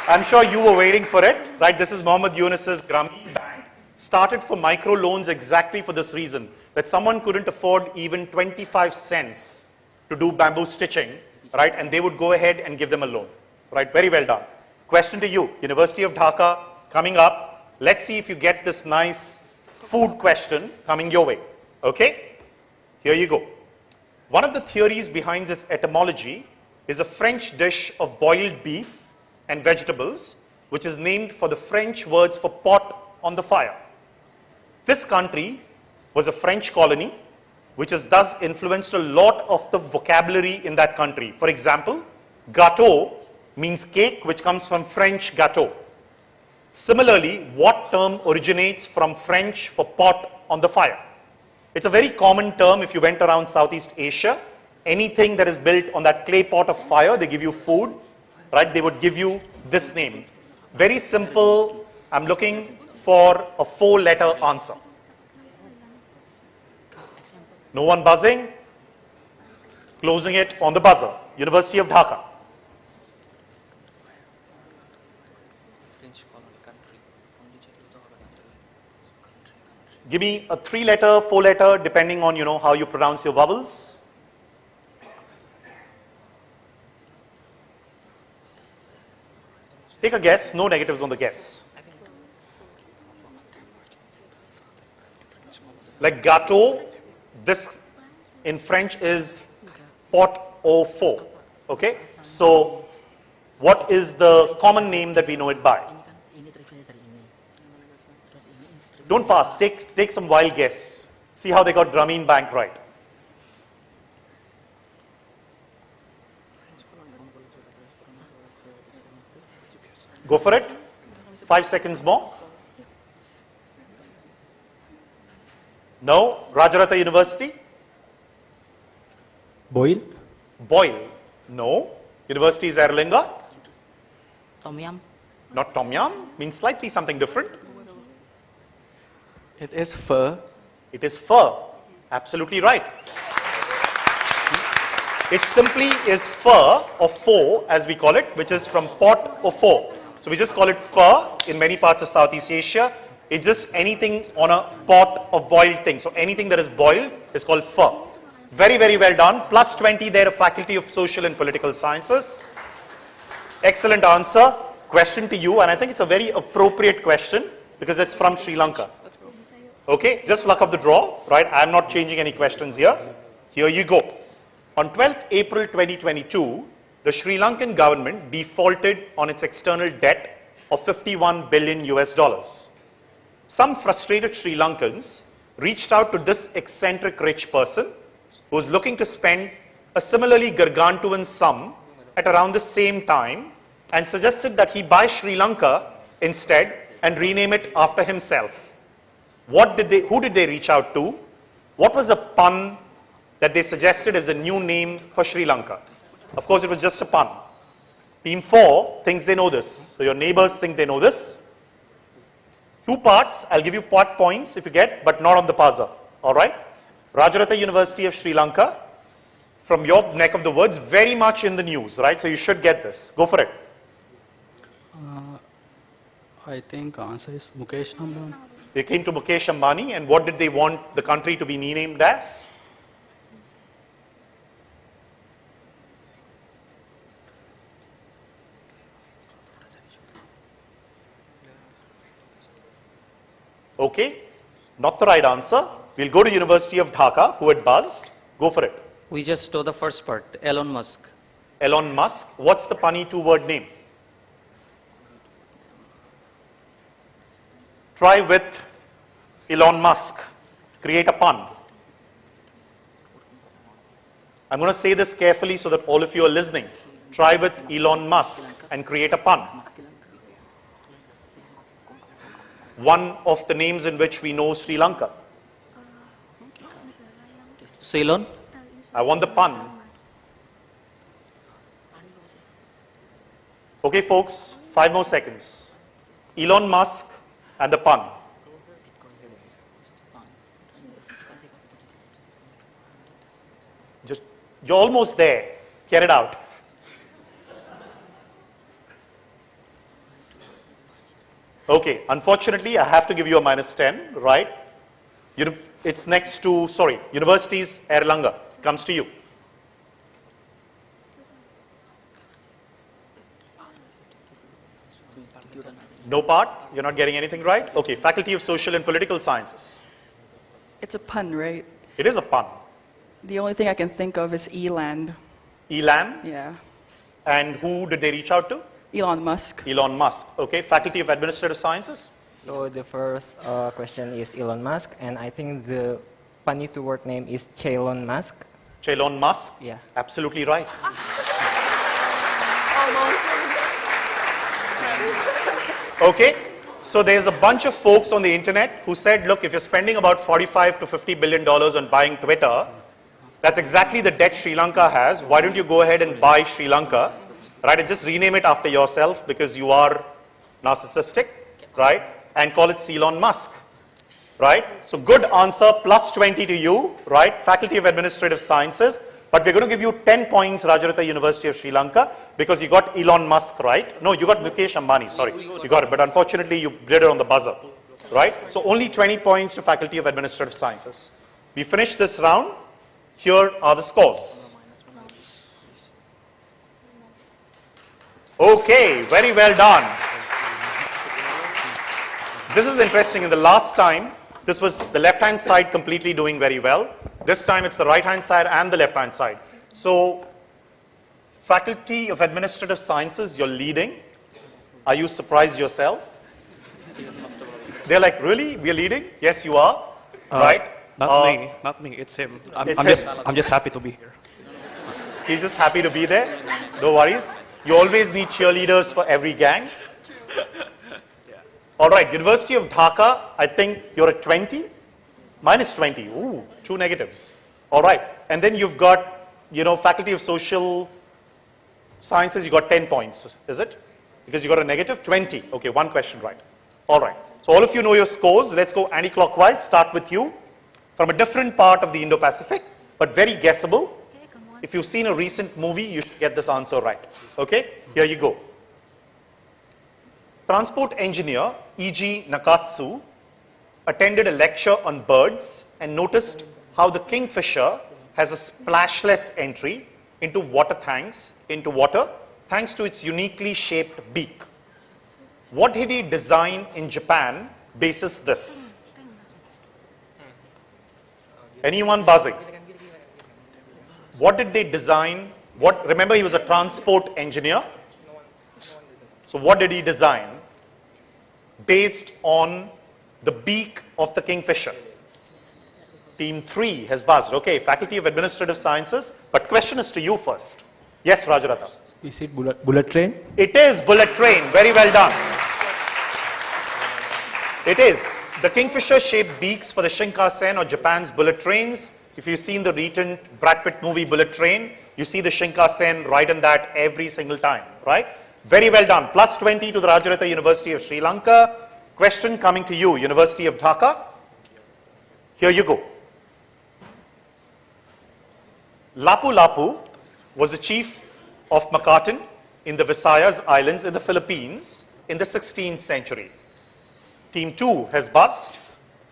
I'm sure you were waiting for it, right? This is Mohammed Yunus's Grameen Bank. Started for micro loans exactly for this reason, that someone couldn't afford even 25 cents to do bamboo stitching, right? And they would go ahead and give them a loan, right? Very well done. Question to you, University of Dhaka coming up. Let's see if you get this nice food question coming your way, okay? Here you go. One of the theories behind its etymology is a French dish of boiled beef and vegetables, which is named for the French words for pot on the fire. This country was a French colony, which has thus influenced a lot of the vocabulary in that country. For example, gâteau means cake, which comes from French gâteau. Similarly, what term originates from French for pot on the fire? It's a very common term if you went around Southeast Asia. Anything that is built on that clay pot of fire, they give you food, right? They would give you this name. Very simple. I'm looking for a 4-letter answer. No one buzzing? Closing it on the buzzer. University of Dhaka. Give me a 3-letter, 4-letter, depending on, how you pronounce your vowels. Take a guess, no negatives on the guess. Like gâteau, this in French is pot au faux, okay? So, what is the common name that we know it by? Don't pass, take some wild guess. See how they got Grameen Bank right. Go for it. 5 seconds more. No. Rajaratha University. Boil. Boil. No. University is Erlinga. Tom yum. Not tom yum. Means slightly something different. It is pho. It is pho. Absolutely right. It simply is pho or pho as we call it, which is from pot or pho. So we just call it pho in many parts of Southeast Asia. It's just anything on a pot of boiled things. So anything that is boiled is called pho. Very, very well done. Plus 20 there, a Faculty of Social and Political Sciences. Excellent answer. Question to you, and I think it's a very appropriate question because it's from Sri Lanka. Okay, just luck of the draw, right? I'm not changing any questions here. Here you go. On 12th April 2022, the Sri Lankan government defaulted on its external debt of 51 billion US dollars. Some frustrated Sri Lankans reached out to this eccentric rich person who was looking to spend a similarly gargantuan sum at around the same time and suggested that he buy Sri Lanka instead and rename it after himself. Who did they reach out to? What was a pun that they suggested as a new name for Sri Lanka? Of course, it was just a pun. Team 4 thinks they know this. So your neighbors think they know this. 2 parts. I'll give you part points if you get, but not on the buzzer. All right? Rajaratha University of Sri Lanka, from your neck of the woods, very much in the news, right? So you should get this. Go for it. I think answer is Mukesh Ambani. They came to Mukesh Ambani, and what did they want the country to be renamed as? Okay, not the right answer. We'll go to University of Dhaka, who had buzzed. Go for it. We just know the first part, Elon Musk. Elon Musk. What's the punny 2-word name? Try with Elon Musk. Create a pun. I'm going to say this carefully so that all of you are listening. Try with Elon Musk and create a pun. One of the names in which we know Sri Lanka. Ceylon. I want the pun. Okay, folks, 5 more seconds. Elon Musk and the pun. You're almost there. Get it out. Okay, unfortunately, I have to give you a -10, right? It's next to, sorry, Universities Erlanger. Comes to you. No part? You're not getting anything right? Okay, Faculty of Social and Political Sciences. It's a pun, right? It is a pun. The only thing I can think of is Eland. Elan? Yeah. And who did they reach out to? Elon Musk. Elon Musk. Okay, Faculty of Administrative Sciences. So the first question is Elon Musk, and I think the funny to work name is Chelon Musk. Chelon Musk? Yeah. Absolutely right. Okay, so there's a bunch of folks on the internet who said, look, if you're spending about $45 to $50 billion on buying Twitter, that's exactly the debt Sri Lanka has. Why don't you go ahead and buy Sri Lanka, right? And just rename it after yourself because you are narcissistic, right? And call it Elon Musk, right? So good answer, +20 to you, right? Faculty of Administrative Sciences. But we're going to give you 10 points, Rajarata University of Sri Lanka, because you got Elon Musk right. No, you got Mukesh Ambani, sorry. You got it, but unfortunately you did it on the buzzer, right? So only 20 points to Faculty of Administrative Sciences. We finished this round. Here are the scores. Okay, very well done. This is interesting. In the last time, this was the left-hand side completely doing very well. This time it's the right-hand side and the left-hand side. So, Faculty of Administrative Sciences, you're leading. Are you surprised yourself? They're like, really? We're leading? Yes, you are. Right? Not me. It's him. It's him. I'm just happy to be here. He's just happy to be there. No worries. You always need cheerleaders for every gang. All right, University of Dhaka, I think you're at 20. -20. Ooh, 2 negatives. All right. And then you've got, Faculty of Social Sciences, you got 10 points, is it? Because you got a negative 20. Okay, 1 question right. All right. So all of you know your scores. Let's go anti-clockwise. Start with you. From a different part of the Indo-Pacific, but very guessable. If you've seen a recent movie, you should get this answer right. Okay? Here you go. Transport engineer E.G. Nakatsu attended a lecture on birds and noticed how the kingfisher has a splashless entry into water thanks to its uniquely shaped beak. What did he design in Japan basis this? Anyone buzzing? What did they design? Remember, he was a transport engineer. So what did he design based on the beak of the kingfisher? Team 3 has buzzed. Okay, Faculty of Administrative Sciences. But question is to you first. Yes, Rajarata. Is it bullet train? It is bullet train. Very well done. It is. The kingfisher-shaped beaks for the Shinkansen or Japan's bullet trains. If you've seen the recent Brad Pitt movie Bullet Train, you see the Shinkansen right in that every single time, right? Very well done. +20 to the Rajarata University of Sri Lanka. Question coming to you, University of Dhaka. Here you go. Lapu-Lapu was the chief of Makatan in the Visayas Islands in the Philippines in the 16th century. Team 2 has buzzed.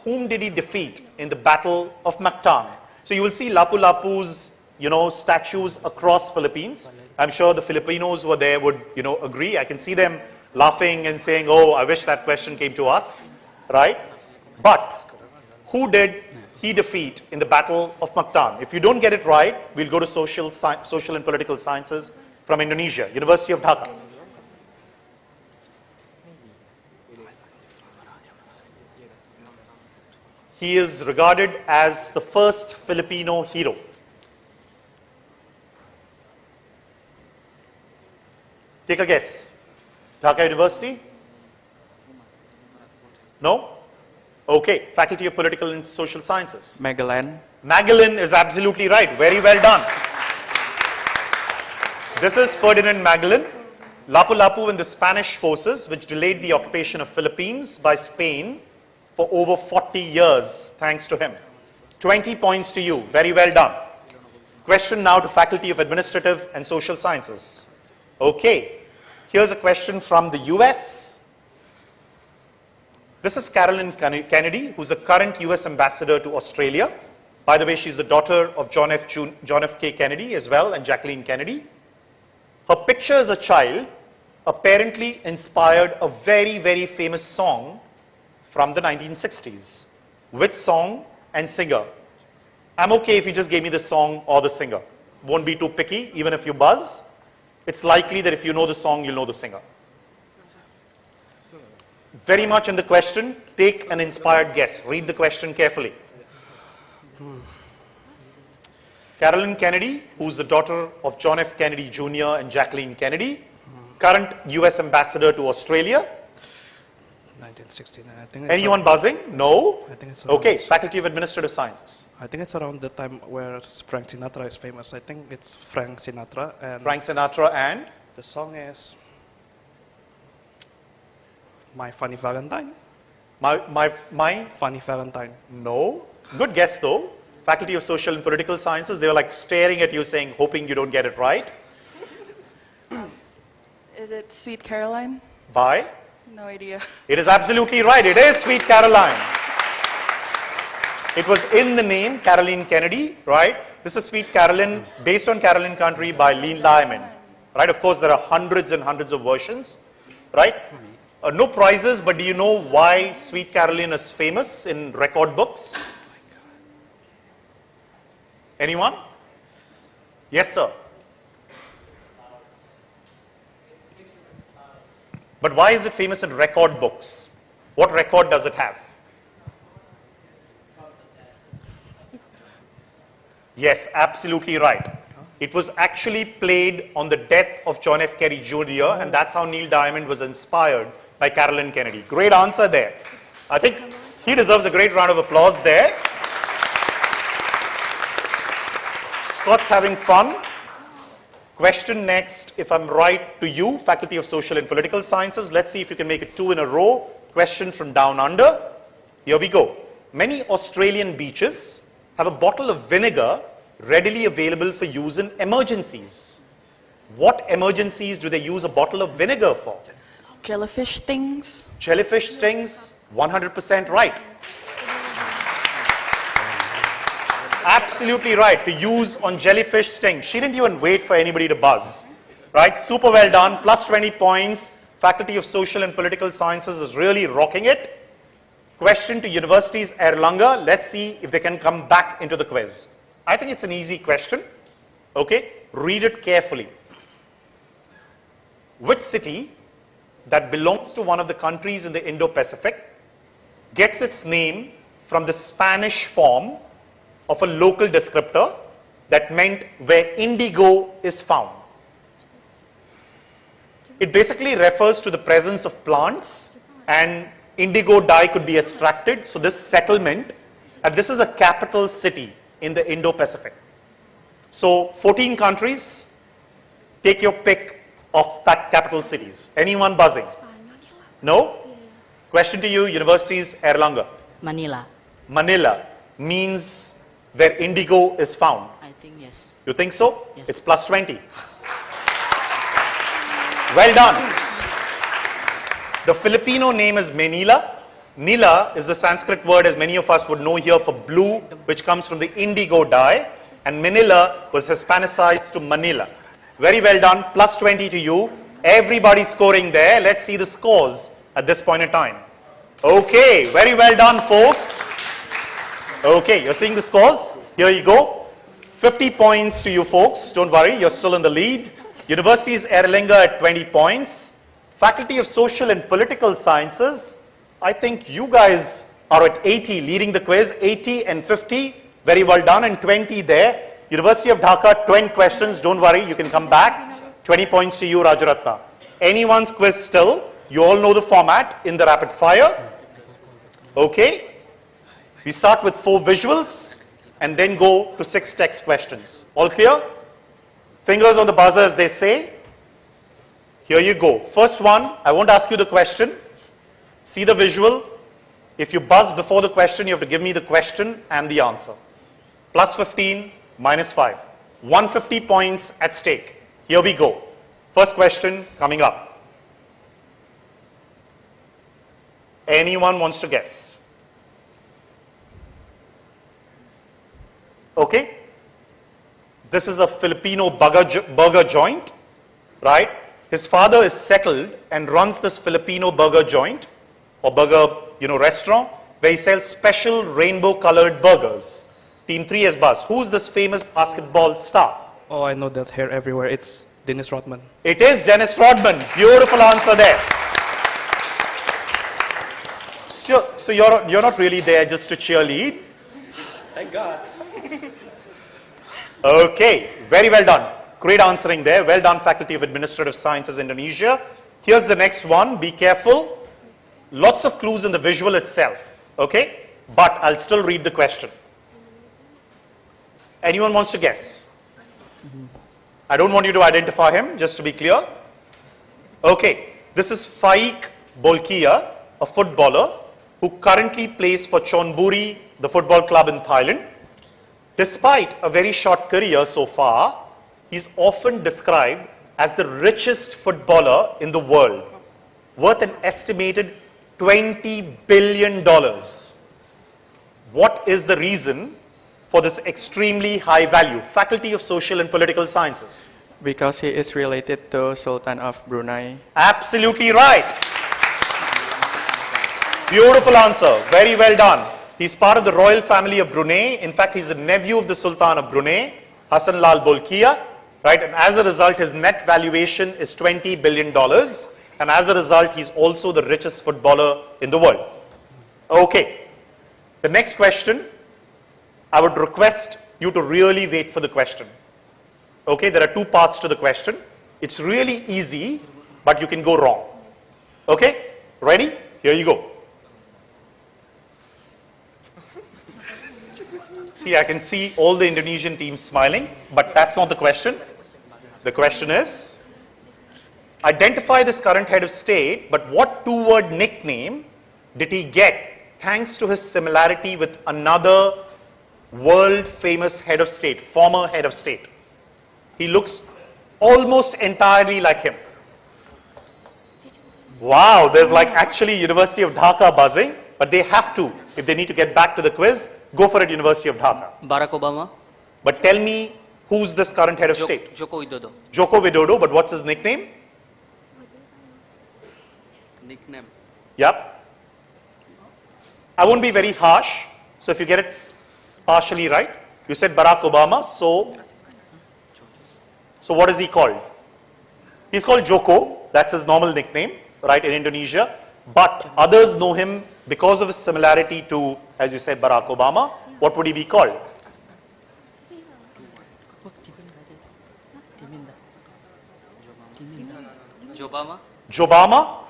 Whom did he defeat in the Battle of Mactan? So you will see Lapu-Lapu's, statues across Philippines. I'm sure the Filipinos who were there would, agree. I can see them laughing and saying, oh, I wish that question came to us, right? But who did he defeat in the Battle of Mactan? If you don't get it right, we'll go to social and political sciences from Indonesia, University of Dhaka. He is regarded as the first Filipino hero. Take a guess. Dhaka University? No? Okay. Faculty of Political and Social Sciences. Magellan. Magellan is absolutely right. Very well done. This is Ferdinand Magellan. Lapu-Lapu and the Spanish forces, which delayed the occupation of Philippines by Spain for over 40 years, thanks to him. 20 points to you. Very well done. Question now to Faculty of Administrative and Social Sciences. Okay. Here's a question from the US. This is Carolyn Kennedy, who's the current US ambassador to Australia. By the way, she's the daughter of John F. K. Kennedy as well, and Jacqueline Kennedy. Her picture as a child apparently inspired a very, very famous song from the 1960s. Which song and singer? I'm okay if you just gave me the song or the singer. Won't be too picky, even if you buzz. It's likely that if you know the song, you'll know the singer. Very much in the question, take an inspired guess. Read the question carefully. Carolyn Kennedy, who's the daughter of John F. Kennedy Jr. and Jacqueline Kennedy, current US ambassador to Australia. 1969, I think. Anyone buzzing? No? I think it's okay, Faculty of Administrative Sciences. I think it's around the time where Frank Sinatra is famous. I think it's Frank Sinatra. And Frank Sinatra and? The song is My Funny Valentine. My Funny Valentine. No. Good guess though. Faculty of Social and Political Sciences, they were like staring at you saying, hoping you don't get it right. Is it Sweet Caroline? By? No idea. It is absolutely right. It is Sweet Caroline. It was in the name, Caroline Kennedy, right? This is Sweet Caroline, based on Caroline Country by Neil Diamond, right? Of course, there are hundreds and hundreds of versions, right? No prizes, but do you know why Sweet Caroline is famous in record books? Anyone? Yes, sir. But why is it famous in record books? What record does it have? Yes, absolutely right. It was actually played on the death of John F. Kennedy Jr. and that's how Neil Diamond was inspired by Carolyn Kennedy. Great answer there. I think he deserves a great round of applause there. Scott's having fun. Question next, if I'm right, to you, Faculty of Social and Political Sciences. Let's see if you can make it 2 in a row. Question from down under. Here we go. Many Australian beaches have a bottle of vinegar readily available for use in emergencies. What emergencies do they use a bottle of vinegar for? Jellyfish stings. Jellyfish stings, 100% right. Absolutely right, to use on jellyfish stings. She didn't even wait for anybody to buzz, right? Super well done, plus 20 points. Faculty of Social and Political Sciences is really rocking it. Question to University's Erlanger. Let's see if they can come back into the quiz. I think it's an easy question, okay? Read it carefully. Which city that belongs to one of the countries in the Indo-Pacific gets its name from the Spanish form of a local descriptor that meant where indigo is found? It basically refers to the presence of plants and indigo dye could be extracted. So this settlement, and this is a capital city in the Indo-Pacific. So 14 countries, take your pick of capital cities. Anyone buzzing? No? Question to you, University's Erlanger. Manila. Manila means where indigo is found. I think yes. You think so? Yes. It's plus 20. Well done. The Filipino name is Manila. Nila is the Sanskrit word, as many of us would know here, for blue, which comes from the indigo dye. And Manila was Hispanicized to Manila. Very well done. Plus 20 to you. Everybody scoring there. Let's see the scores at this point in time. Okay, very well done, folks. Okay, you're seeing the scores? Here you go. 50 points to you folks. Don't worry, you're still in the lead. University's Erlanger at 20 points. Faculty of Social and Political Sciences, I think you guys are at 80, leading the quiz. 80 and 50, very well done, and 20 there. University of Dhaka, 20 questions. Don't worry, you can come back. 20 points to you, Rajaratna. Anyone's quiz still. You all know the format in the rapid fire. Okay. We start with 4 visuals and then go to 6 text questions. All clear? Fingers on the buzzer as they say. Here you go. First one, I won't ask you the question. See the visual. If you buzz before the question, you have to give me the question and the answer. Plus 15, minus 5. 150 points at stake. Here we go. First question coming up. Anyone wants to guess? Okay. This is a Filipino burger joint, right? His father is settled and runs this Filipino burger joint or burger, restaurant where he sells special rainbow colored burgers. Team 3 has buzzed. Who's this famous basketball star? Oh, I know that hair everywhere. It's Dennis Rodman. It is Dennis Rodman. Beautiful answer there. So you're not really there just to cheerlead. Thank God. Okay, very well done. Great answering there. Well done, Faculty of Administrative Sciences, Indonesia. Here's the next one. Be careful. Lots of clues in the visual itself. Okay, but I'll still read the question. Anyone wants to guess? I don't want you to identify him, just to be clear. Okay, this is Faik Bolkiah, a footballer who currently plays for Chonburi, the football club in Thailand. Despite a very short career so far, he's often described as the richest footballer in the world, worth an estimated $20 billion. What is the reason for this extremely high value? Faculty of Social and Political Sciences. Because he is related to Sultan of Brunei. Absolutely right. Beautiful answer. Very well done. He's part of the royal family of Brunei. In fact, he's a nephew of the Sultan of Brunei, Hassan Lal Bolkiah. Right? And as a result, his net valuation is $20 billion. And as a result, he's also the richest footballer in the world. Okay. The next question, I would request you to really wait for the question. Okay, there are two parts to the question. It's really easy, but you can go wrong. Okay, ready? Here you go. See, I can see all the Indonesian teams smiling, but that's not the question. The question is, identify this current head of state, but what two-word nickname did he get thanks to his similarity with another world-famous head of state, former head of state? He looks almost entirely like him. Wow, there's like actually University of Dhaka buzzing, but they have to, if they need to get back to the quiz, go for it, University of Dhaka. Barack Obama. But tell me, who's this current head of state? Joko Widodo. Joko Widodo, but what's his nickname? Nickname. Yep. I won't be very harsh, so if you get it partially right, you said Barack Obama, so what is he called? He's called Joko, that's his normal nickname, right, in Indonesia. But others know him because of his similarity to, as you said, Barack Obama. What would he be called? Jobama. Jobama?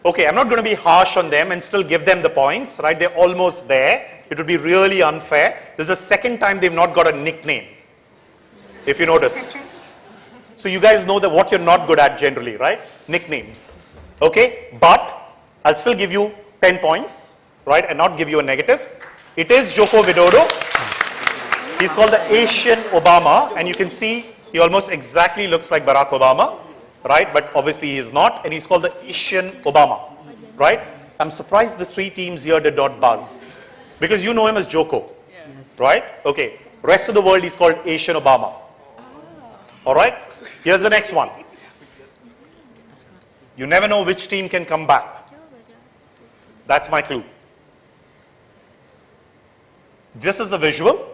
Okay, I'm not going to be harsh on them and still give them the points, right? They're almost there. It would be really unfair. This is the second time they've not got a nickname, if you noticed. So you guys know that what you're not good at generally, right? Nicknames. Okay, but I'll still give you 10 points, right, and not give you a negative. It is Joko Widodo. He's called the Asian Obama, and you can see he almost exactly looks like Barack Obama, right, but obviously he is not, and he's called the Asian Obama, right? I'm surprised the three teams here did not buzz, because you know him as Joko, right? Okay, rest of the world he's called Asian Obama. All right, here's the next one. You never know which team can come back. That's my clue. This is the visual.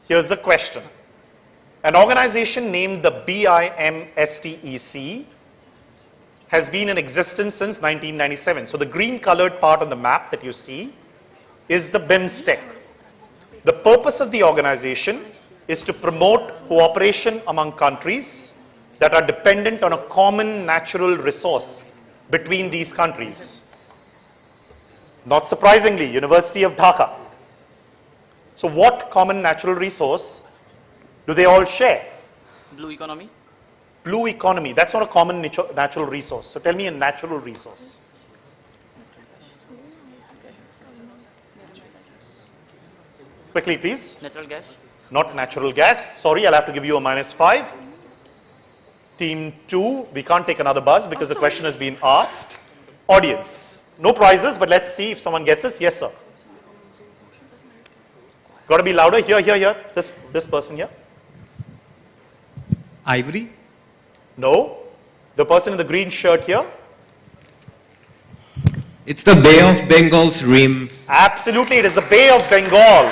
Here's the question. An organization named the BIMSTEC has been in existence since 1997. So the green colored part on the map that you see is the BIMSTEC. The purpose of the organization is to promote cooperation among countries that are dependent on a common natural resource between these countries. Not surprisingly, University of Dhaka. So what common natural resource do they all share? Blue economy. Blue economy, that's not a common natural resource. So tell me a natural resource. Quickly, please. Natural gas. Not natural gas. Sorry, I'll have to give you a -5. Team 2, we can't take another buzz because the question has been asked. audience. No prizes, but let's see if someone gets this. Yes, sir. Got to be louder. Here. This person here. Ivory? No. The person in the green shirt here. It's the Bay of Bengal's rim. Absolutely, it is the Bay of Bengal.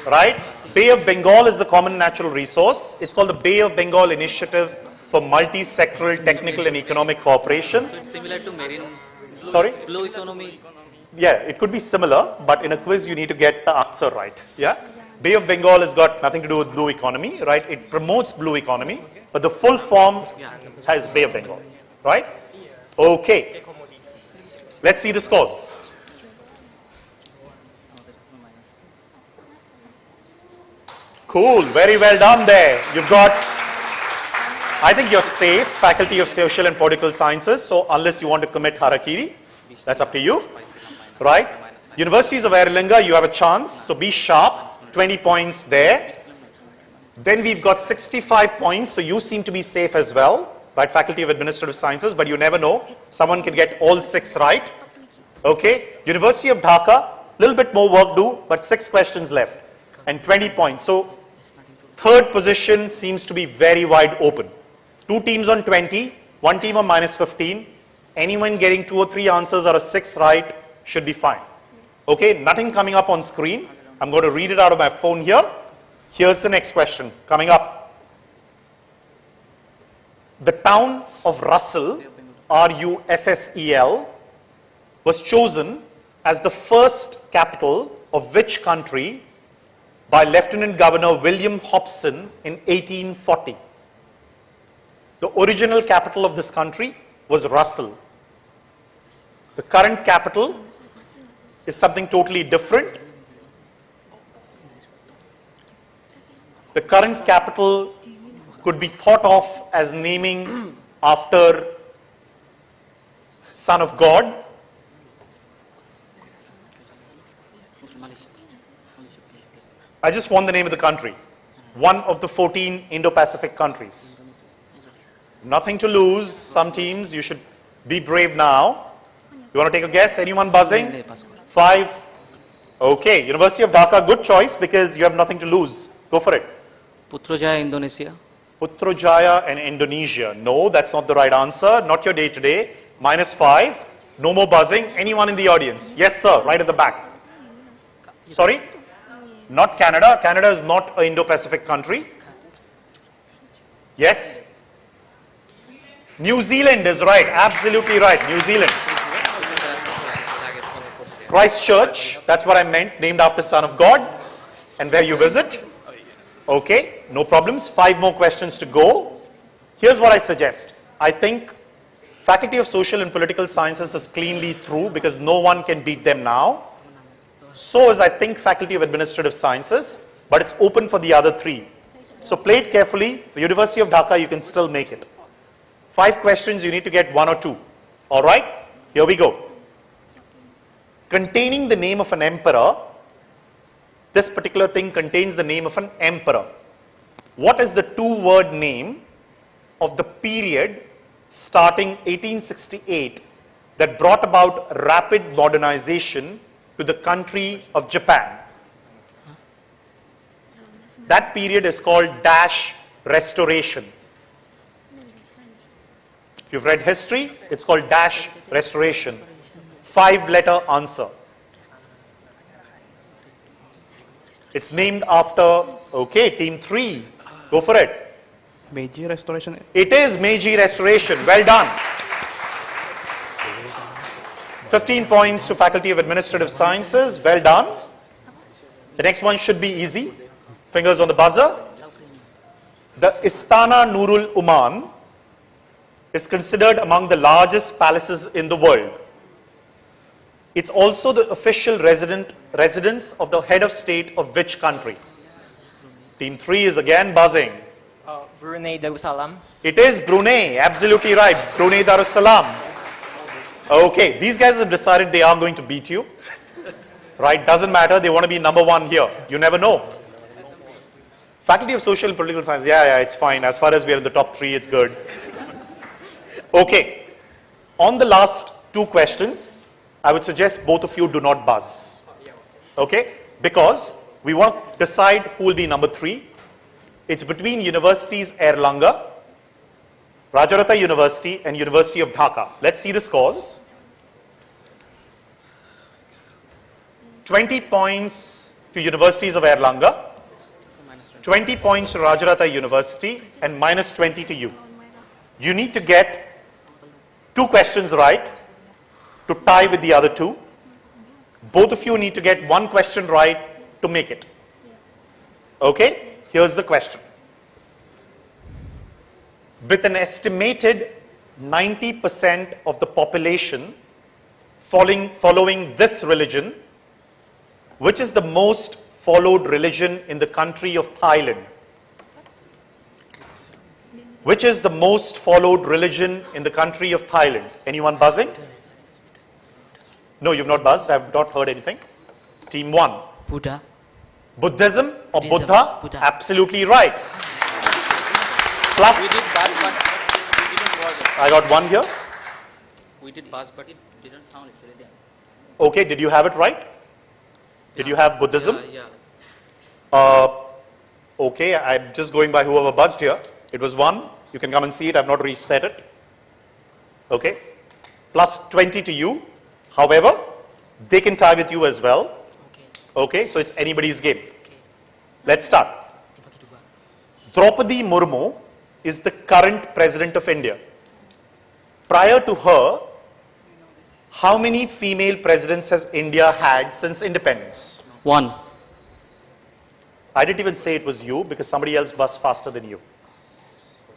Right? Bay of Bengal is the common natural resource. It's called the Bay of Bengal Initiative for Multi-Sectoral Technical and Economic Cooperation. So it's similar to marine. Sorry? Blue economy. Yeah, it could be similar, but in a quiz you need to get the answer right. Yeah? Bay of Bengal has got nothing to do with blue economy, right? It promotes blue economy, but the full form has Bay of Bengal, right? Okay. Let's see the scores. Cool, very well done there. You've got, I think you're safe, Faculty of Social and Political Sciences, so unless you want to commit harakiri, that's up to you, right? Universities of Airlinga, you have a chance, so be sharp, 20 points there. Then we've got 65 points, so you seem to be safe as well, right? Faculty of Administrative Sciences, but you never know. Someone can get all 6 right. Okay, University of Dhaka, little bit more work due, but 6 questions left and 20 points. So third position seems to be very wide open. 2 teams on 20, 1 team on -15. Anyone getting 2 or 3 answers out of 6 right should be fine. Okay, nothing coming up on screen. I'm going to read it out of my phone here. Here's the next question coming up. The town of Russell, R-U-S-S-E-L, was chosen as the first capital of which country by Lieutenant Governor William Hobson in 1840. The original capital of this country was Russell. The current capital is something totally different. The current capital could be thought of as naming after Son of God. I just want the name of the country. One of the 14 Indo-Pacific countries. Nothing to lose. Some teams, you should be brave now. You want to take a guess? Anyone buzzing? 5. Okay, University of Dhaka, good choice because you have nothing to lose. Go for it. Putrajaya, Indonesia. Putrajaya and Indonesia. No, that's not the right answer. Not your day today. -5. No more buzzing. Anyone in the audience? Yes, sir. Right at the back. Sorry? Not Canada. Canada is not an Indo-Pacific country. Yes? New Zealand is right. Absolutely right. New Zealand. Christchurch. That's what I meant. Named after Son of God. And where you visit. Okay. No problems. 5 more questions to go. Here's what I suggest. I think Faculty of Social and Political Sciences is cleanly through because no one can beat them now. So is, I think, Faculty of Administrative Sciences, but it's open for the other 3. So play it carefully. For University of Dhaka, you can still make it. 5 questions, you need to get 1 or 2. All right? Here we go. Containing the name of an emperor, this particular thing contains the name of an emperor. What is the 2-word name of the period starting 1868 that brought about rapid modernization to the country of Japan? That period is called Dash Restoration. If you've read history, it's called Dash Restoration. 5-letter answer. It's named after, okay, team 3. Go for it. Meiji Restoration. It is Meiji Restoration. Well done. 15 points to Faculty of Administrative Sciences. Well done. The next one should be easy. Fingers on the buzzer. The Istana Nurul Uman is considered among the largest palaces in the world. It's also the official residence of the head of state of which country? Team 3 is again buzzing. Brunei Darussalam. It is Brunei. Absolutely right. Brunei Darussalam. Okay, these guys have decided they are going to beat you. Right, doesn't matter. They want to be number 1 here. You never know. Faculty of Social and Political Science. Yeah, it's fine. As far as we are in the top 3, it's good. Okay. On the last two questions, I would suggest both of you do not buzz. Okay? Because we want to decide who will be number 3. It's between universities Erlanga, Rajaratha University and University of Dhaka. Let's see the scores. 20 points to Universities of Erlanga, 20 points to Rajaratha University and minus 20 to you. You need to get 2 questions right to tie with the other 2. Both of you need to get 1 question right to make it. Okay? Here's the question. With an estimated 90% of the population following this religion, which is the most followed religion in the country of Thailand? Which is the most followed religion in the country of Thailand? Anyone buzzing? No, you've not buzzed. I've not heard anything. Team 1. Buddha. Buddhism or Buddhism. Buddha? Buddha. Absolutely right. Plus, We did buzz, but we didn't word it. I got 1 here. We did buzz, but it didn't sound actually there. Okay, did you have it right? Did you have Buddhism? Yeah. Okay, I'm just going by whoever buzzed here. It was 1. You can come and see it. I've not reset it. Okay. Plus 20 to you. However, they can tie with you as well. Okay, so it's anybody's game. Let's start. Draupadi Murmu is the current president of India. Prior to her, how many female presidents has India had since independence? 1. I didn't even say it was you because somebody else buzzed faster than you.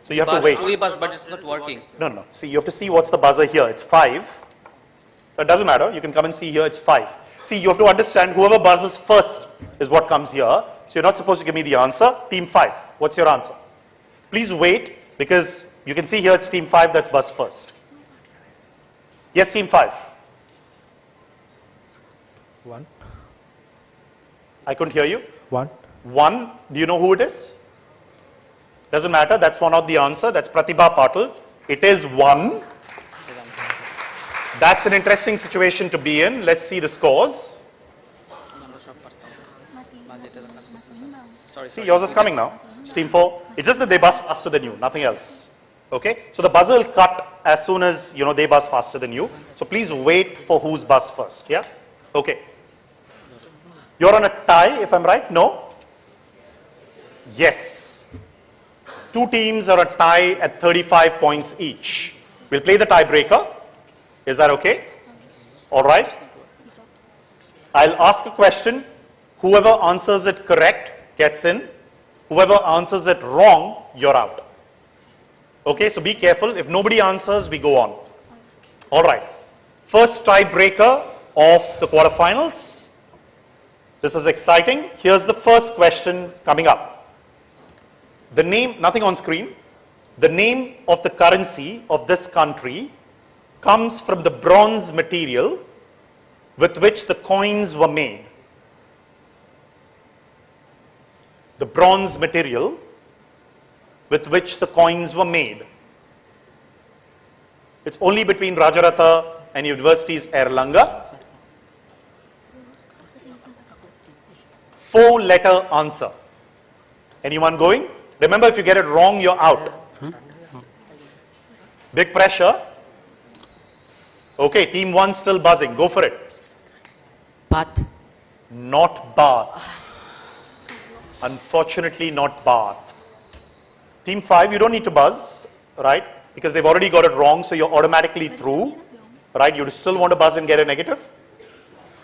So you have to wait. We buzz, but it's not working. No. See, you have to see what's the buzzer here. It's 5. It doesn't matter. You can come and see here. It's 5. See, you have to understand whoever buzzes first is what comes here. So you're not supposed to give me the answer. Team 5. What's your answer? Please wait because you can see here it's team 5 that's buzzed first. Yes, team 5. 1. I couldn't hear you. 1. 1. Do you know who it is? Doesn't matter. That's one of the answer. That's Pratibha Patil. It is 1. That's an interesting situation to be in. Let's see the scores. See, yours is coming now. It's team 4. It's just that they buzz faster than you, nothing else. Okay? So the buzzer will cut as soon as, they buzz faster than you. So please wait for who's buzz first. Yeah? Okay. You're on a tie, if I'm right? No? Yes. 2 teams are a tie at 35 points each. We'll play the tiebreaker. Is that okay? All right. I'll ask a question. Whoever answers it correct gets in. Whoever answers it wrong, you're out. Okay, so be careful. If nobody answers, we go on. All right. First tiebreaker of the quarterfinals. This is exciting. Here's the first question coming up. The name, nothing on screen. The name of the currency of this country comes from the bronze material with which the coins were made. The bronze material with which the coins were made. It's only between Rajaratha and University's Erlanga. 4-letter answer. Anyone going? Remember, if you get it wrong, you're out. Big pressure. Okay, team 1 still buzzing. Go for it. Bath. Not bath. Unfortunately, not bath. Team 5, you don't need to buzz, right? Because they've already got it wrong, so you're automatically through, right? You still want to buzz and get a negative?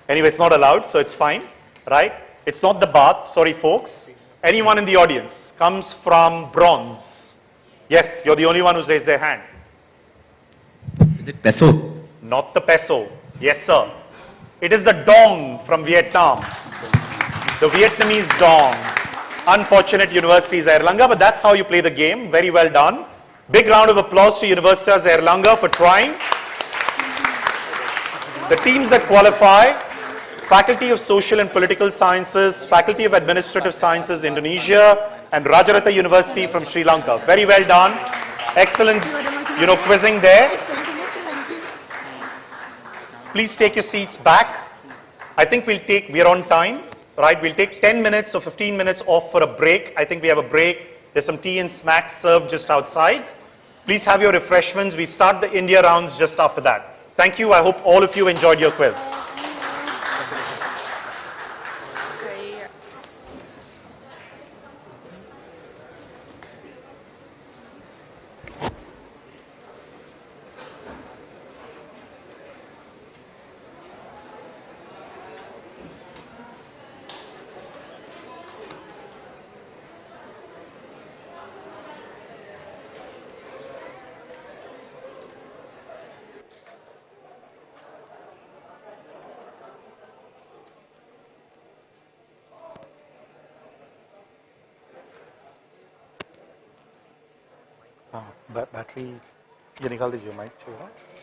Anyway, it's not allowed, so it's fine, right? It's not the bath, sorry folks. Anyone in the audience comes from bronze? Yes, you're the only one who's raised their hand. Is it peso? Not the peso. Yes, sir. It is the dong from Vietnam. The Vietnamese dong. Unfortunate Universities Erlanga, but that's how you play the game. Very well done. Big round of applause to Universitas Erlanga for trying. The teams that qualify: Faculty of Social and Political Sciences, Faculty of Administrative Sciences, Indonesia, and Rajaratha University from Sri Lanka. Very well done. Excellent, quizzing there. please take your seats back. I think we are on time, right? We'll take 10 minutes or 15 minutes off for a break. I think we have a break. There's some tea and snacks served just outside. Please have your refreshments. We start the India rounds just after that. Thank you. I hope all of you enjoyed your quiz. Battery ये निकाल दीजिए mic चाहिए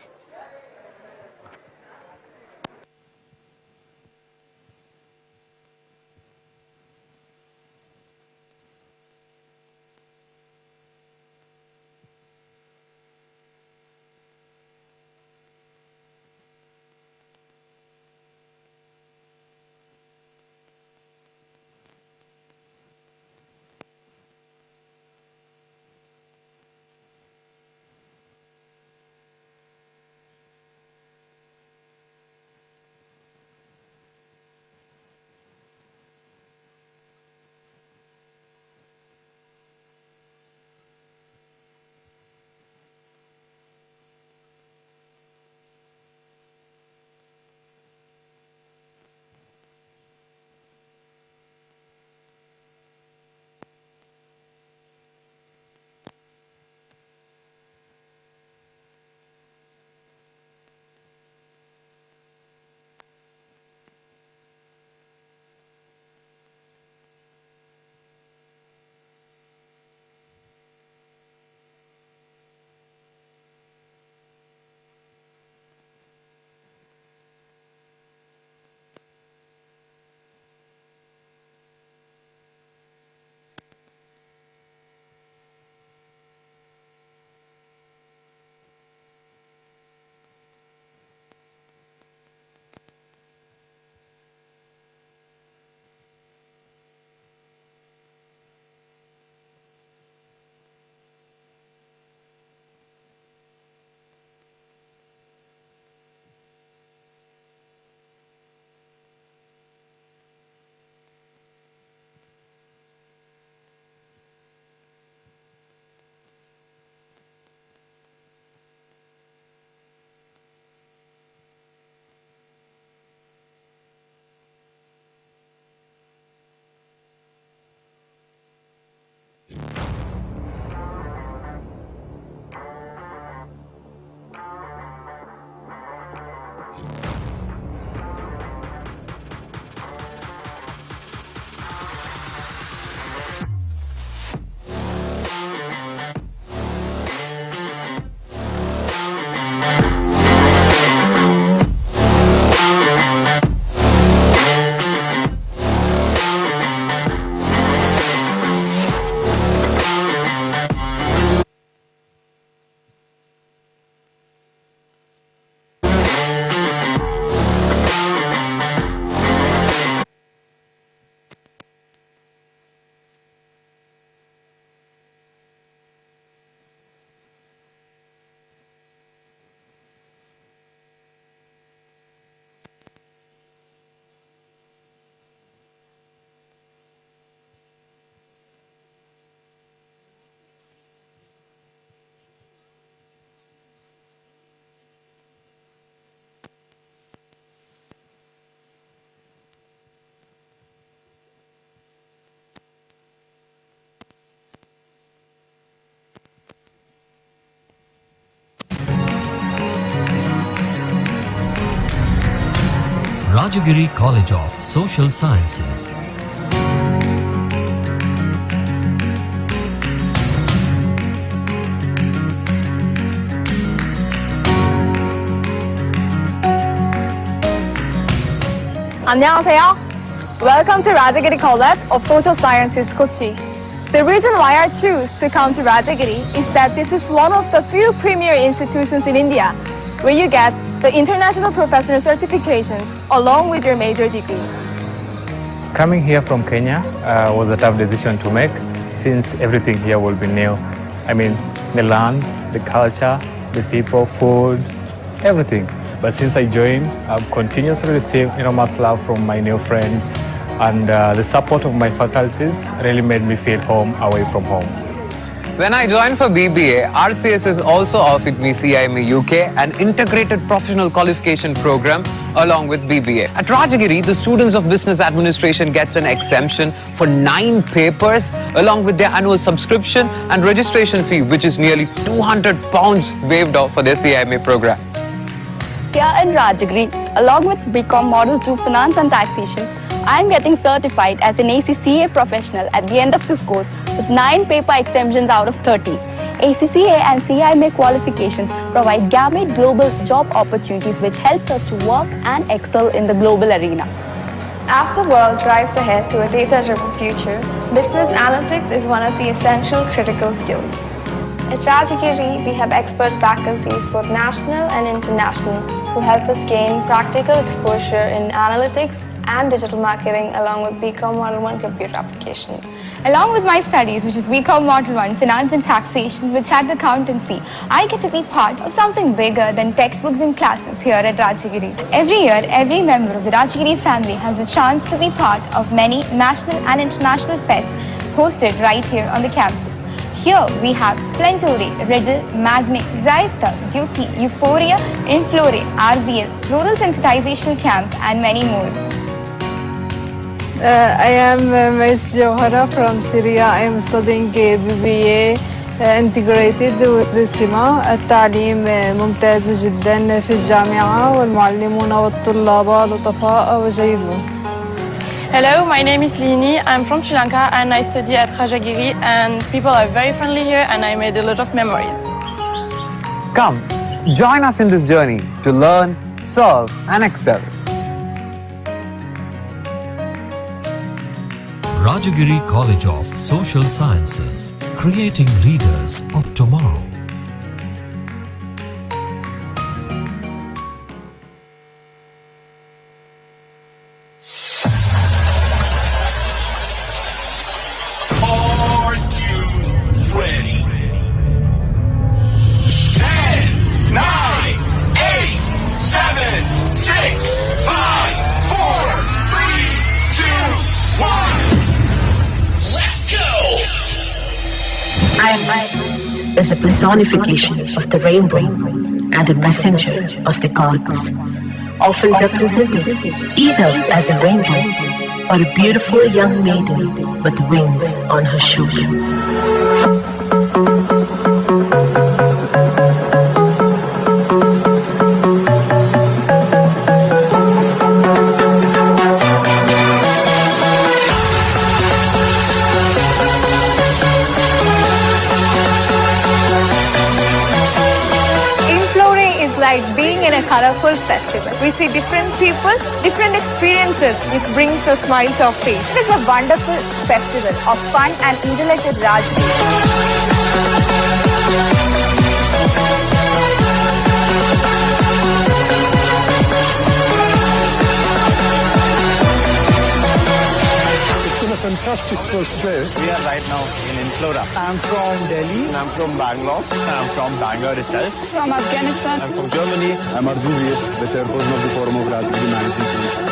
Rajagiri College of Social Sciences. 안녕하세요. Welcome to Rajagiri College of Social Sciences, Kochi. The reason why I choose to come to Rajagiri is that this is one of the few premier institutions in India where you get the international professional certifications, along with your major degree. Coming here from Kenya was a tough decision to make since everything here will be new. I mean, the land, the culture, the people, food, everything. But since I joined, I've continuously received enormous love from my new friends, and the support of my faculties really made me feel home away from home. When I joined for BBA, RCS also offered me CIMA UK, an integrated professional qualification program along with BBA. At Rajagiri, the students of business administration gets an exemption for 9 papers along with their annual subscription and registration fee, which is nearly £200 waived off for their CIMA program. Here in Rajagiri, along with BCom Model 2 Finance and Taxation, I am getting certified as an ACCA professional at the end of this course with 9 paper exemptions out of 30. ACCA and CIMA qualifications provide gamut global job opportunities which helps us to work and excel in the global arena. As the world drives ahead to a data-driven future, business analytics is one of the essential critical skills. At Rajagiri, we have expert faculties both national and international who help us gain practical exposure in analytics and digital marketing along with BCom Model 1 computer applications. Along with my studies, which is BCom Model 1 Finance and Taxation with Chartered Accountancy, I get to be part of something bigger than textbooks and classes here at Rajagiri. Every year, every member of the Rajagiri family has the chance to be part of many national and international fests hosted right here on the campus. Here we have Splendore, Riddle, Magne, Zaysta, Duty, Euphoria, Inflore, RBL, Rural Sensitization Camp and many more. I am Ms. Johara from Syria. I am studying BBA integrated with SIMA. التعليم ممتاز جدا في الجامعة والمعلمون والطلاب لطفاء وجيدون. Hello, my name is Lini. I'm from Sri Lanka and I study at Rajagiri, and people are very friendly here and I made a lot of memories. Come, join us in this journey to learn, serve and excel. Rajagiri College of Social Sciences, creating leaders of tomorrow. Are you ready? 10, 9, 8, 7, 6, 5, 4, 3, 2, 1. Let's go! Light is a personification of the rainbow and a messenger of the gods, often represented either as a rainbow or a beautiful young maiden with wings on her shoulder. Like being in a colorful festival. We see different people, different experiences which brings a smile to our face. It is a wonderful festival of fun and intellect at Rajagiri. Fantastic first day. We are right now in Inflora. I'm from Delhi. I'm from Bangalore. I'm from Bangalore itself. From Afghanistan. I'm from Germany. I'm Arjun, the chairperson of the Forum of Rajagiri Management Solutions.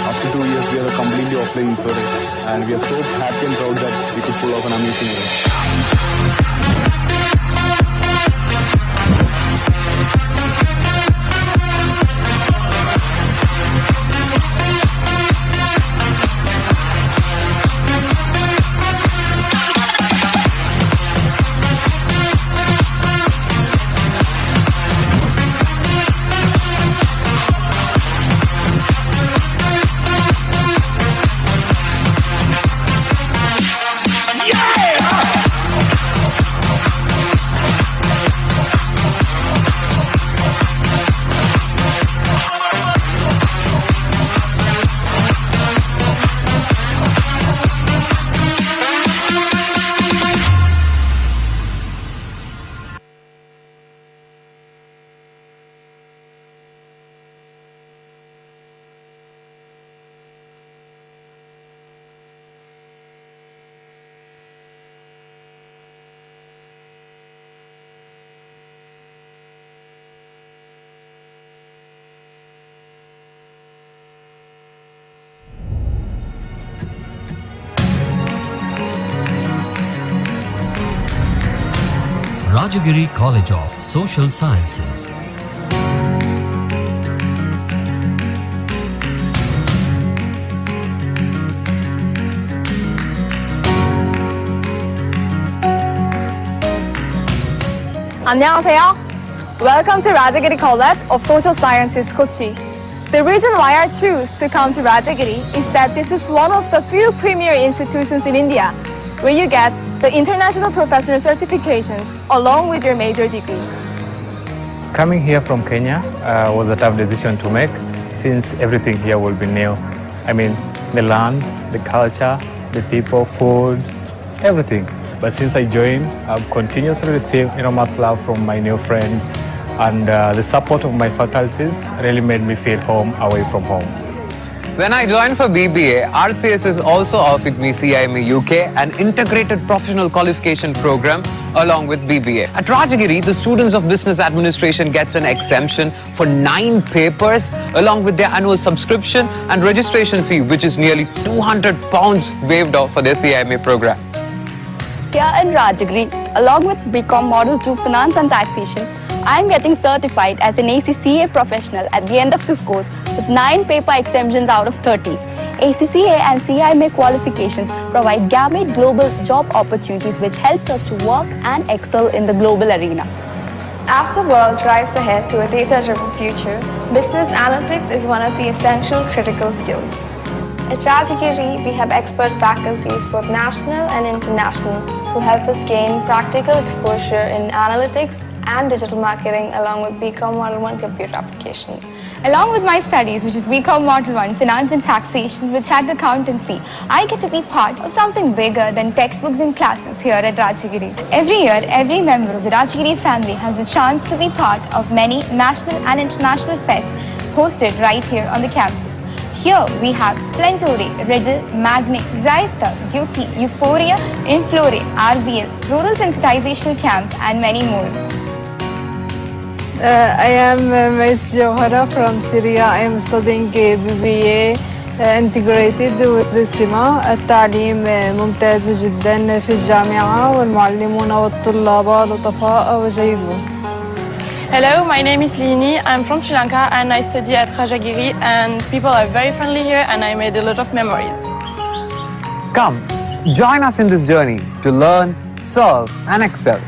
After 2 years, we are completely offline Inflora, and we are so happy and proud that we could pull off an amazing event. Rajagiri College of Social Sciences. 안녕하세요. Welcome to Rajagiri College of Social Sciences, Kochi. The reason why I choose to come to Rajagiri is that this is one of the few premier institutions in India where you get the international professional certifications along with your major degree. Coming here from Kenya was a tough decision to make since everything here will be new. I mean, the land, the culture, the people, food, everything. But since I joined, I've continuously received enormous love from my new friends, and the support of my faculties really made me feel home away from home. When I joined for BBA, RCSS also offered me CIMA UK, an integrated professional qualification program along with BBA. At Rajagiri, the students of business administration gets an exemption for 9 papers along with their annual subscription and registration fee, which is nearly £200 waived off for their CIMA program. Here in Rajagiri, along with BCom Model 2 Finance and Taxation, I am getting certified as an ACCA professional at the end of this course with 9 paper exemptions out of 30. ACCA and CIMA qualifications provide gamut global job opportunities which helps us to work and excel in the global arena. As the world drives ahead to a data-driven future, business analytics is one of the essential critical skills. At Rajagiri, we have expert faculties, both national and international, who help us gain practical exposure in analytics and digital marketing along with BCom Model 1 computer applications. Along with my studies, which is BCom Model 1 Finance and Taxation with Chartered Accountancy, I get to be part of something bigger than textbooks and classes here at Rajagiri. Every year, every member of the Rajagiri family has the chance to be part of many national and international fests hosted right here on the campus. Here we have Splendore, Riddle, Magnic, Zyster, Duty, Euphoria, Inflore, RBL, Rural Sensitization Camp and many more. I am Ms. Johara from Syria. I am studying BBA integrated with the SIMA. التعليم ممتاز جدا في الجامعة والمعلمون والطلاب لطفاء وجيدون. Hello, my name is Lini. I'm from Sri Lanka and I study at Rajagiri, and people are very friendly here and I made a lot of memories. Come, join us in this journey to learn, serve and excel.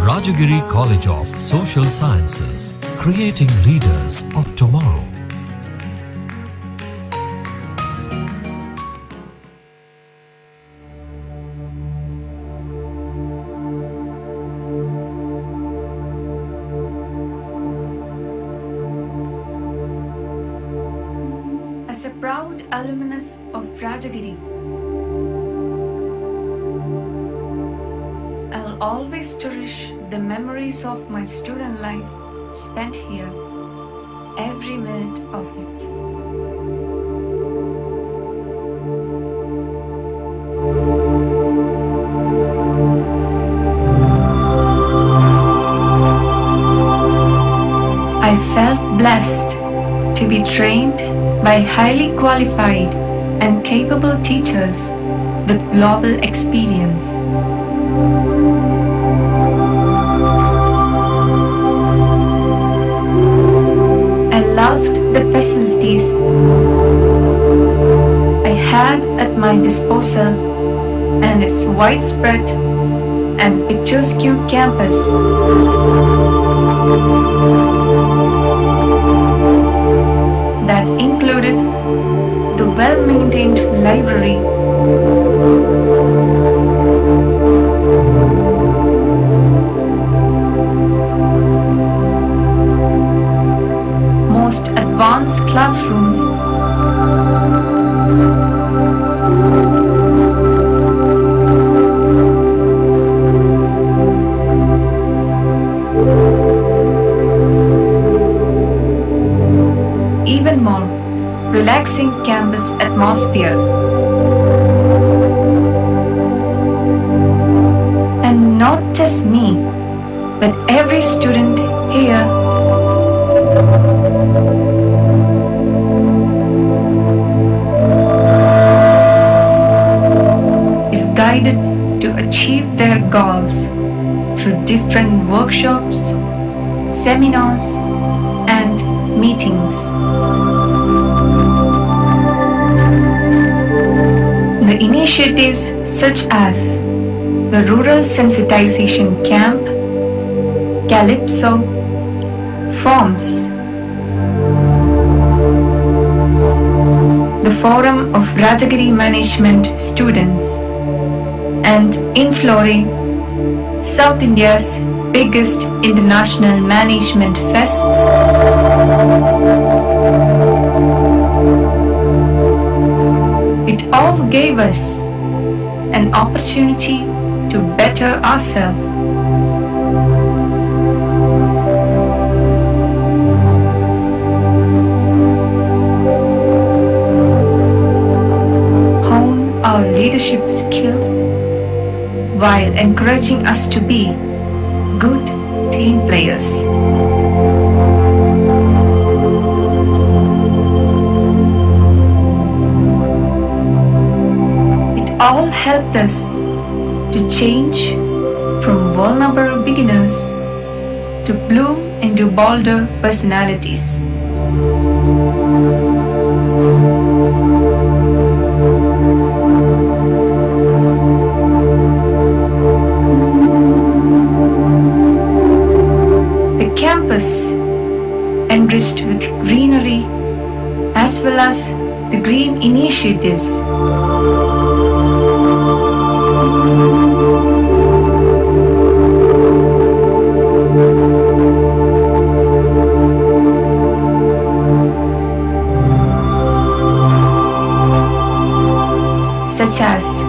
Rajagiri College of Social Sciences, creating leaders of tomorrow. As a proud alumnus of Rajagiri, I'll always cherish the memories of my student life spent here, every minute of it. I felt blessed to be trained by highly qualified and capable teachers with global experience. I loved the facilities I had at my disposal and its widespread and picturesque campus. That included the well-maintained library, most advanced classrooms, even more relaxing campus atmosphere. And not just me, but every student here is guided achieve their goals through different workshops, seminars, and meetings. The initiatives such as the Rural Sensitization Camp, Calypso, Forms, the Forum of Rajagiri Management Students, and Inflore, South India's biggest international management fest, it all gave us an opportunity to better ourselves. Hone our leadership skills while encouraging us to be good team players. It all helped us to change from vulnerable beginners to bloom into bolder personalities. The campus, enriched with greenery as well as the green initiatives, such as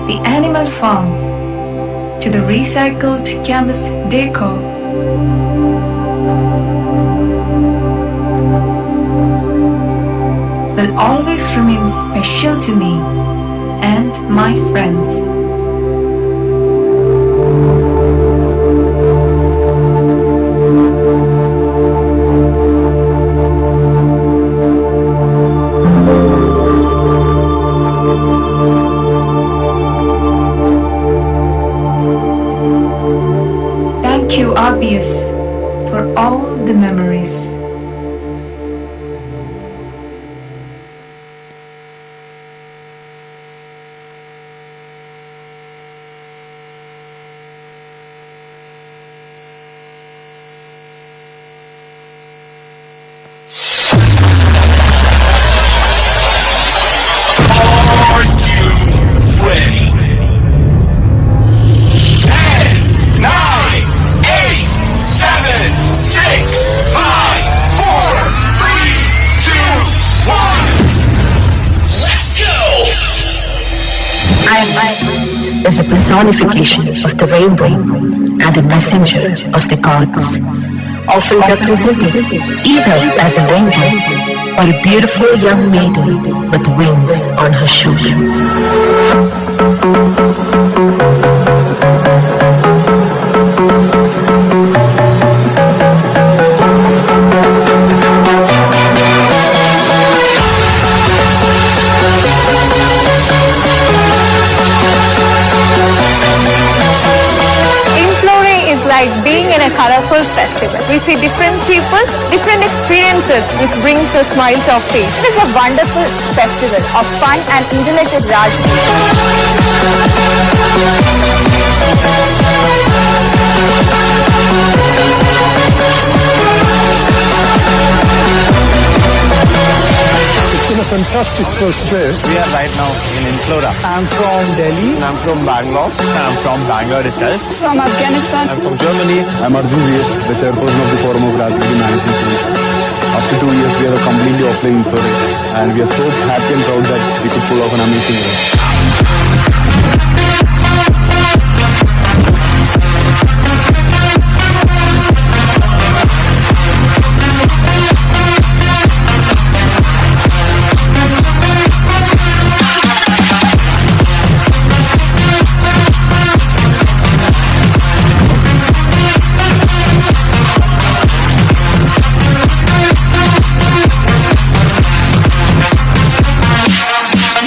the animal farm to the recycled campus decor, will always remain special to me and my friends. Thank you, RBS, for all the memories. Is a personification of the rainbow and a messenger of the gods, often represented either as a rainbow or a beautiful young maiden with wings on her shoulder. Like being in a colorful festival. We see different people, different experiences, which brings a smile to our face. It is a wonderful festival of fun and intellectual It's been a fantastic first day. We are right now in Inflora. I'm from Delhi. I'm from Bangalore. I'm from Bangalore itself. From Afghanistan. I'm from Germany. I'm Arjun VS, the chairperson of the Forum of Rajagiri Management Solutions. After 2 years, we are completely offline Inflora, and we are so happy and proud that we could pull off an amazing event.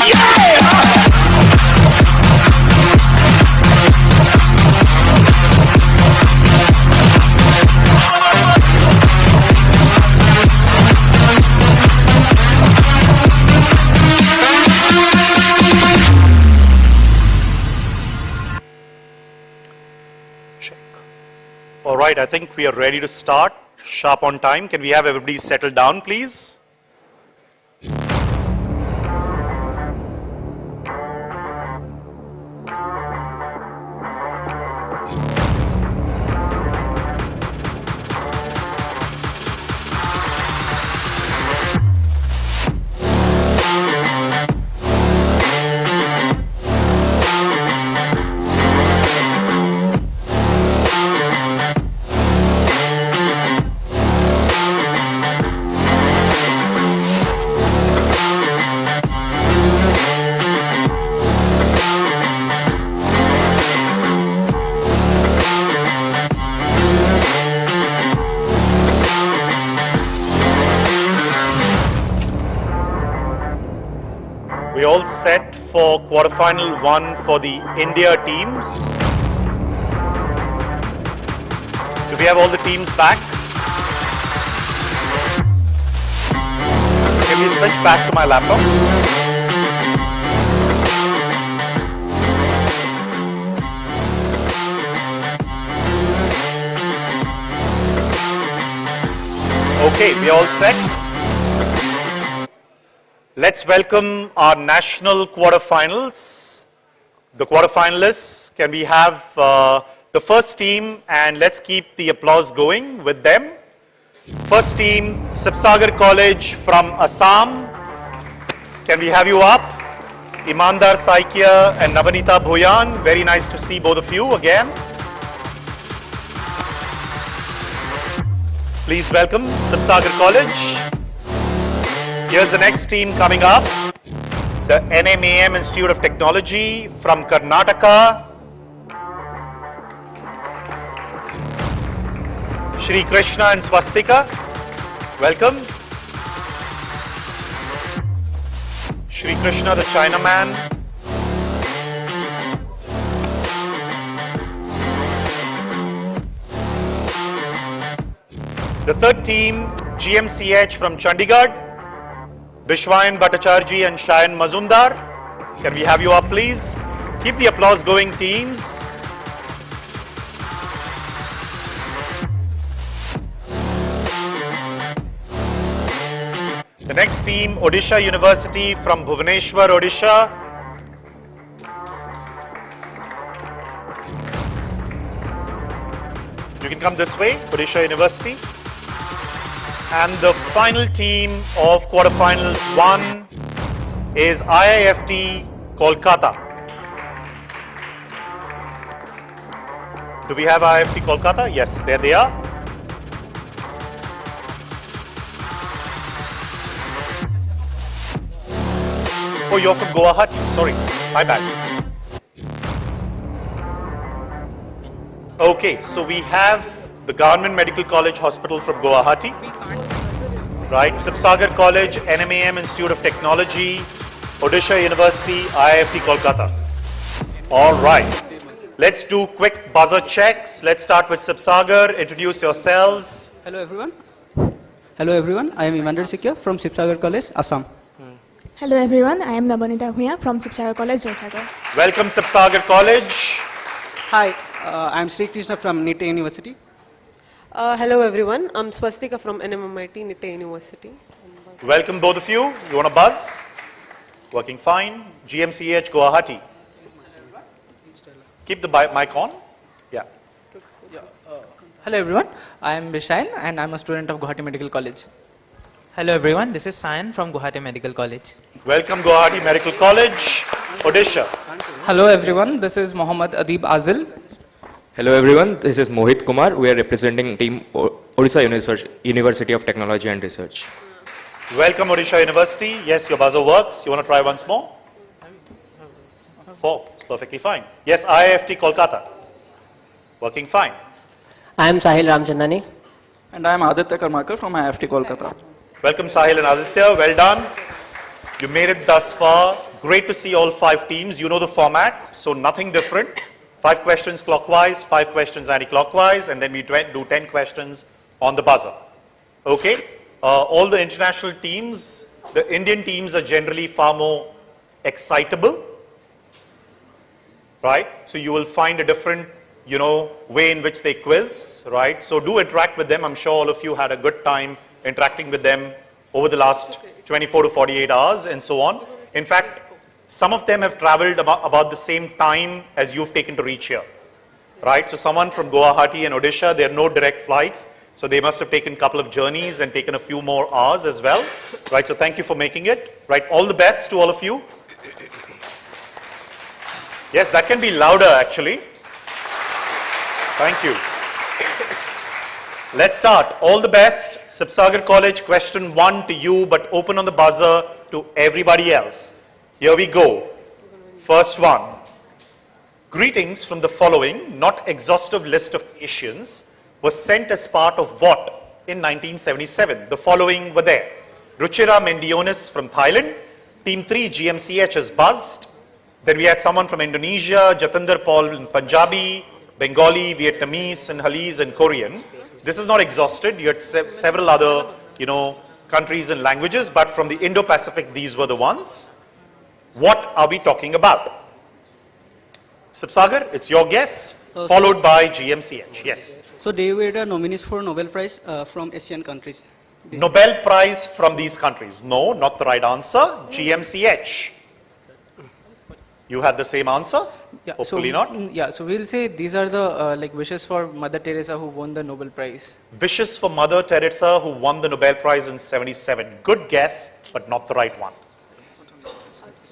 Yeah! right, I think we are ready to start. Sharp on time. Can we have everybody settle down, please? We all set for quarterfinal 1 for the India teams. Do we have all the teams back? Can we switch back to my laptop? Okay, we all set. Let's welcome our national quarterfinals. The quarterfinalists, can we have the first team, and let's keep the applause going with them. First team, Sibsagar College from Assam. Can we have you up? Imandar Saikia and Navanita Bhuyan. Very nice to see both of you again. Please welcome Sibsagar College. Here's the next team coming up, the NMAM Institute of Technology from Karnataka. Shri Krishna and Swastika, welcome. Shri Krishna, the Chinaman. The third team, GMCH from Chandigarh. Bishwayan Bhattacharji and Shayan Mazumdar. Can we have you up, please? Keep the applause going, teams. The next team, Odisha University from Bhubaneswar, Odisha. You can come this way, Odisha University. And the final team of quarterfinals 1 is IIFT Kolkata. Do we have IIFT Kolkata? Yes, there they are. Oh, you're from Guwahati. Sorry, my bad. Okay, so we have the Government Medical College Hospital from Guwahati. Right, Sibsagar College, NMAM Institute of Technology, Odisha University, IIFT Kolkata. All right, let's do quick buzzer checks. Let's start with Sibsagar. Introduce yourselves. Hello everyone. Hello everyone. I am Imandar Sikya from Sibsagar College, Assam. Hello everyone. I am Nabanita Bhuyan from Sibsagar College, Josagar. Welcome Sibsagar College. Hi, I am Sri Krishna from Nitte University. Hello everyone, I'm Swastika from NMMIT, Nitte University. Welcome both of you. You want to buzz? Working fine. GMCH Guwahati. Keep the mic on. Yeah. Hello everyone, I am Bishail and I am a student of Guwahati Medical College. Hello everyone, this is Sayan from Guwahati Medical College. Welcome Guwahati Medical College, Odisha. Hello everyone, this is Mohammad Adib Azil. Hello everyone, this is Mohit Kumar. We are representing team Odisha University of Technology and Research. Welcome Odisha University. Yes, your buzzer works. You want to try once more? 4, it's perfectly fine. Yes, IIFT Kolkata. Working fine. I am Sahil Ramchandani. And I am Aditya Karmakar from IIFT Kolkata. Welcome Sahil and Aditya, well done. You made it thus far. Great to see all 5 teams. You know the format, so nothing different. 5 questions clockwise, 5 questions anti-clockwise, and then we do 10 questions on the buzzer. Okay? All the international teams, the Indian teams are generally far more excitable, right? So you will find a different way in which they quiz, right? So do interact with them. I'm sure all of you had a good time interacting with them over the last 24 to 48 hours and so on. In fact, some of them have traveled about the same time as you've taken to reach here, right? So someone from Guwahati and Odisha, there are no direct flights. So they must have taken a couple of journeys and taken a few more hours as well, right? So thank you for making it, right? All the best to all of you. Yes, that can be louder actually. Thank you. Let's start. All the best. Sibsagar College, question 1 to you, but open on the buzzer to everybody else. Here we go. First one. Greetings from the following, not exhaustive list of nations, was sent as part of what in 1977? The following were there. Ruchira Mendionis from Thailand. Team 3 GMCH has buzzed. Then we had someone from Indonesia, Jatinder Paul in Punjabi, Bengali, Vietnamese, and Halese and Korean. This is not exhausted. You had several other, countries and languages, but from the Indo-Pacific, these were the ones. What are we talking about? Sibsagar, it's your guess, followed by GMCH. Yes. So they were the nominees for Nobel Prize from Asian countries. Nobel Prize from these countries. No, not the right answer. GMCH. You had the same answer? Yeah, Hopefully so, not. Yeah, so we'll say these are the wishes for Mother Teresa who won the Nobel Prize. Wishes for Mother Teresa who won the Nobel Prize in 77. Good guess, but not the right one.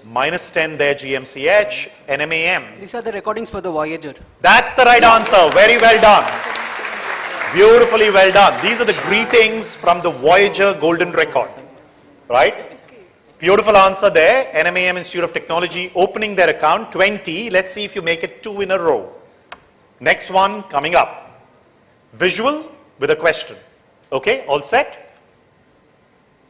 -10 there, GMCH, NMAM. These are the recordings for the Voyager. That's the right answer. Very well done. Beautifully well done. These are the greetings from the Voyager Golden Record. Right? Beautiful answer there. NMAM Institute of Technology opening their account. 20. Let's see if you make it 2 in a row. Next one coming up. Visual with a question. Okay, all set?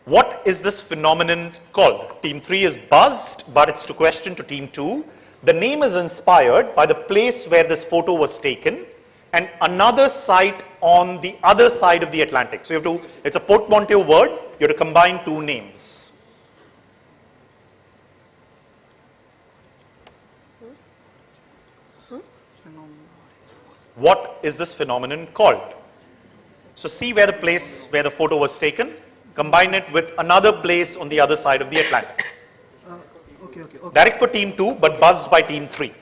What is this phenomenon called? Team 3 is buzzed, but it's to question to Team 2. The name is inspired by the place where this photo was taken and another site on the other side of the Atlantic. So you have to, it's a portmanteau word, you have to combine 2 names. What is this phenomenon called? So see where the place where the photo was taken, combine it with another place on the other side of the Atlantic. Okay. Direct for Team 2, but buzzed by Team 3.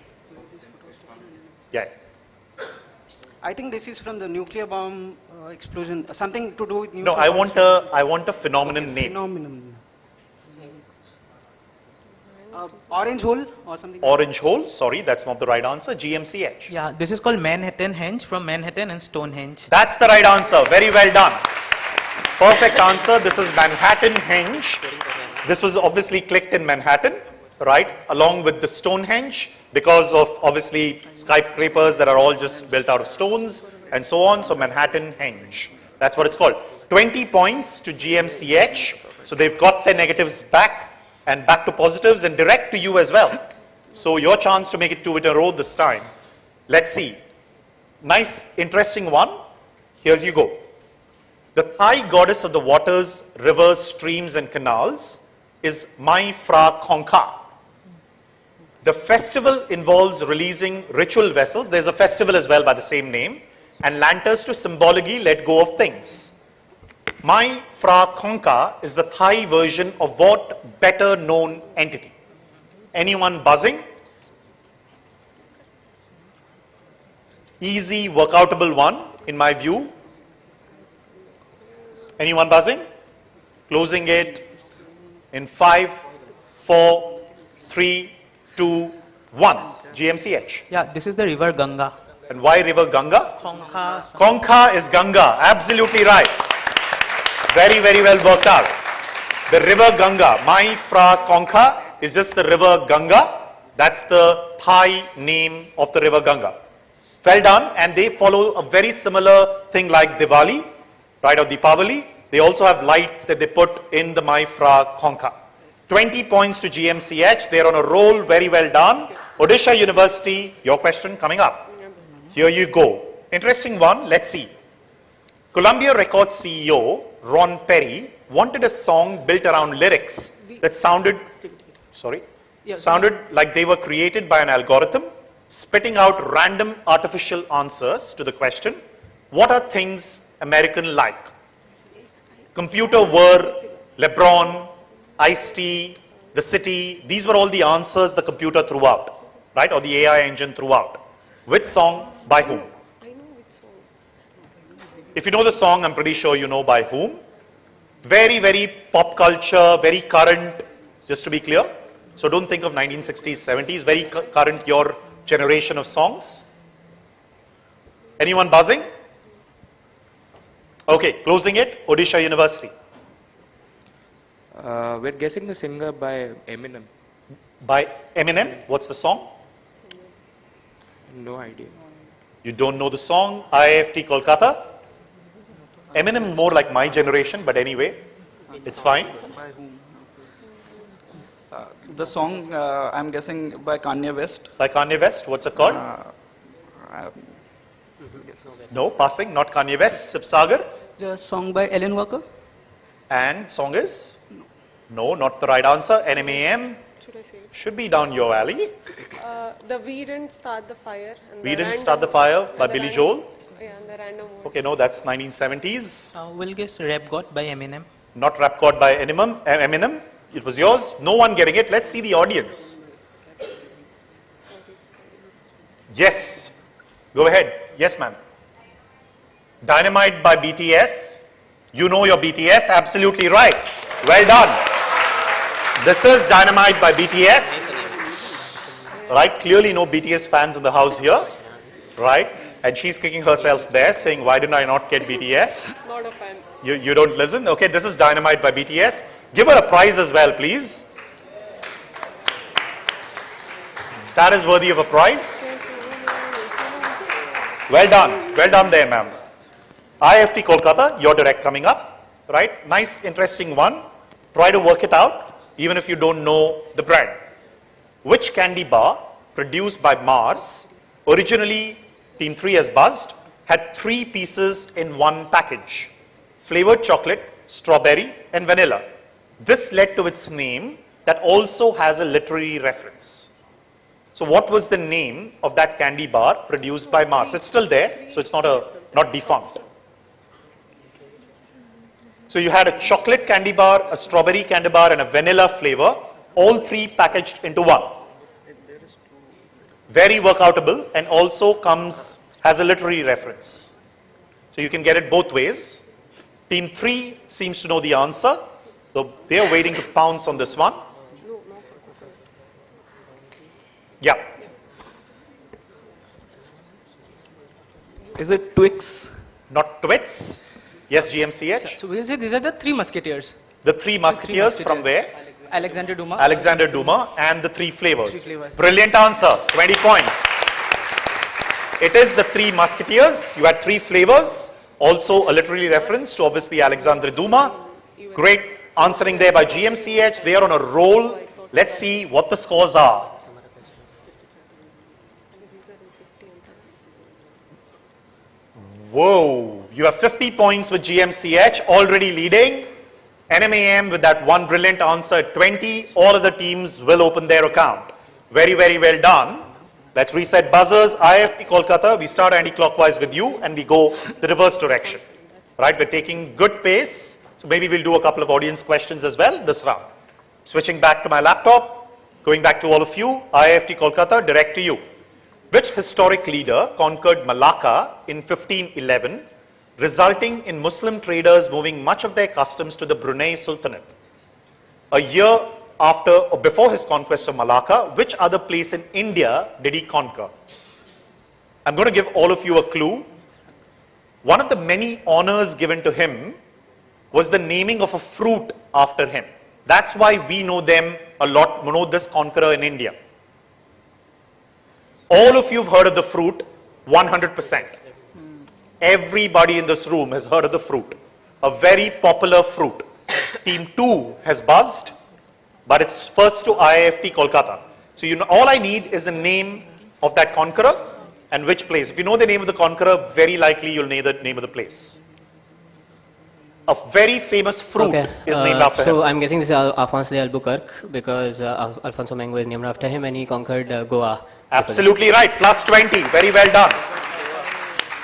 Yeah. I think this is from the nuclear bomb explosion, something to do with nuclear No, I want a phenomenon name. Phenomenon. Orange hole or something? Orange hole, sorry, that's not the right answer. GMCH. Yeah, this is called Manhattan Henge, from Manhattan and Stonehenge. That's the right answer. Very well done. Perfect answer. This is Manhattan Henge. This was obviously clicked in Manhattan, right? Along with the Stonehenge, because of obviously skyscrapers that are all just built out of stones and so on. So Manhattan Henge. That's what it's called. 20 points to GMCH. So they've got their negatives back and back to positives and direct to you as well. So your chance to make it 2 in a row this time. Let's see. Nice, interesting one. Here's you go. The Thai goddess of the waters, rivers, streams and canals is Mai Phra Khongkha. The festival involves releasing ritual vessels. There's a festival as well by the same name. And lanterns to symbolically let go of things. Mai Phra Khongkha is the Thai version of what better known entity? Anyone buzzing? Easy, workoutable one in my view. Anyone buzzing? Closing it in 5, 4, 3, 2, 1. GMCH. Yeah, this is the river Ganga. And why river Ganga? Khongkha. Khongkha is Ganga. Absolutely right. Very, very well worked out. The river Ganga, Mai Phra Khongkha is just the river Ganga. That's the Thai name of the river Ganga. Well done. And they follow a very similar thing like Diwali, right, or Deepavali. They also have lights that they put in the Mai Phra Khongkha. 20 points to GMCH. They're on a roll. Very well done. Odisha University, your question coming up. Here you go. Interesting one. Let's see. Columbia Records CEO Ron Perry wanted a song built around lyrics that sounded like they were created by an algorithm, spitting out random artificial answers to the question, what are things American like? Computer were, LeBron, Ice-T, the city, these were all the answers the computer threw out, right? Or the AI engine threw out. Which song, by whom? If you know the song, I'm pretty sure you know by whom. Very, very pop culture, very current, just to be clear. So don't think of 1960s, 70s, very current, your generation of songs. Anyone buzzing? Okay, closing it, Odisha University. We're guessing the singer by Eminem. By Eminem, what's the song? No idea. You don't know the song, IIFT Kolkata? Eminem more like my generation, but anyway, it's fine. By whom? The song, I'm guessing by Kanye West. By Kanye West, what's it called? No, passing, not Kanye West. Sipsagar? The song by Ellen Walker. And song is? No, not the right answer. NMAM. Should I say it? Should be down your alley. The We Didn't Start the Fire. And We Didn't Start the Fire by Billy Joel. Yeah, and the random words. Okay, no, that's 1970s. We'll guess Rap God by Eminem. Not Rap God by Eminem. It was yours. No one getting it. Let's see the audience. Yes. Go ahead. Yes, ma'am. Dynamite by BTS. You know your BTS. Absolutely right. Well done. This is Dynamite by BTS. Right. Clearly no BTS fans in the house here. Right. And she's kicking herself there saying, why didn't I not get BTS? Not a fan. You don't listen? Okay, this is Dynamite by BTS. Give her a prize as well, please. That is worthy of a prize. Well done. Well done there, ma'am. IIFT Kolkata, your direct coming up. Right? Nice, interesting one. Try to work it out, even if you don't know the brand. Which candy bar, produced by Mars, originally Team 3 has buzzed, had 3 pieces in one package. Flavored chocolate, strawberry, and vanilla. This led to its name that also has a literary reference. So what was the name of that candy bar produced by Mars? It's still there, so it's not defunct. So you had a chocolate candy bar, a strawberry candy bar, and a vanilla flavor, all 3 packaged into one. Very workoutable, and also has a literary reference. So you can get it both ways. Team 3 seems to know the answer, so they are waiting to pounce on this one. Yeah. Is it Twix? Not Twits. Yes, GMCH. So we'll say these are the 3 musketeers. The 3 musketeers from where? Alexander Dumas. Alexander Dumas and the 3 flavors. 3 flavors. Brilliant answer. 20 points. It is the 3 musketeers. You had 3 flavors. Also a literary reference to obviously Alexander Dumas. Great answering there by GMCH. They are on a roll. Let's see what the scores are. Whoa, you have 50 points with GMCH, already leading. NMAM with that one brilliant answer at 20. All of the teams will open their account. Very, very well done. Let's reset buzzers. IIFT Kolkata, we start anti-clockwise with you and we go the reverse direction. Right, we're taking good pace. So maybe we'll do a couple of audience questions as well this round. Switching back to my laptop, going back to all of you. IIFT Kolkata, direct to you. Which historic leader conquered Malacca in 1511, resulting in Muslim traders moving much of their customs to the Brunei Sultanate? A year after or before his conquest of Malacca, which other place in India did he conquer? I'm going to give all of you a clue. One of the many honors given to him was the naming of a fruit after him. That's why we know them a lot, we know this conqueror in India. All of you have heard of the fruit, 100%. Everybody in this room has heard of the fruit. A very popular fruit. Team 2 has buzzed, but it's first to IIFT Kolkata. So you know, all I need is the name of that conqueror and which place. If you know the name of the conqueror, very likely you'll know the name of the place. A very famous fruit is named after him. So I'm guessing this is Alphonse de Albuquerque because Alfonso Mango is named after him and he conquered Goa. Absolutely right. Plus 20. Very well done.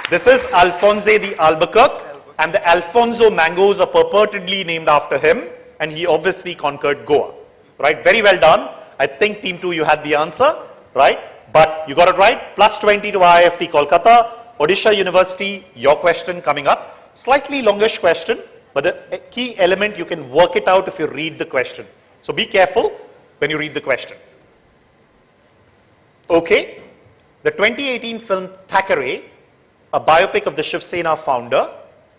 This is Alphonse de Albuquerque, and the Alfonso mangoes are purportedly named after him, and he obviously conquered Goa. Right? Very well done. I think Team 2, you had the answer, right? But you got it right. Plus 20 to IIFT Kolkata. Odisha University, your question coming up. Slightly longish question, but the key element, you can work it out if you read the question. So be careful when you read the question. Okay. The 2018 film Thackeray, a biopic of the Shiv Sena founder,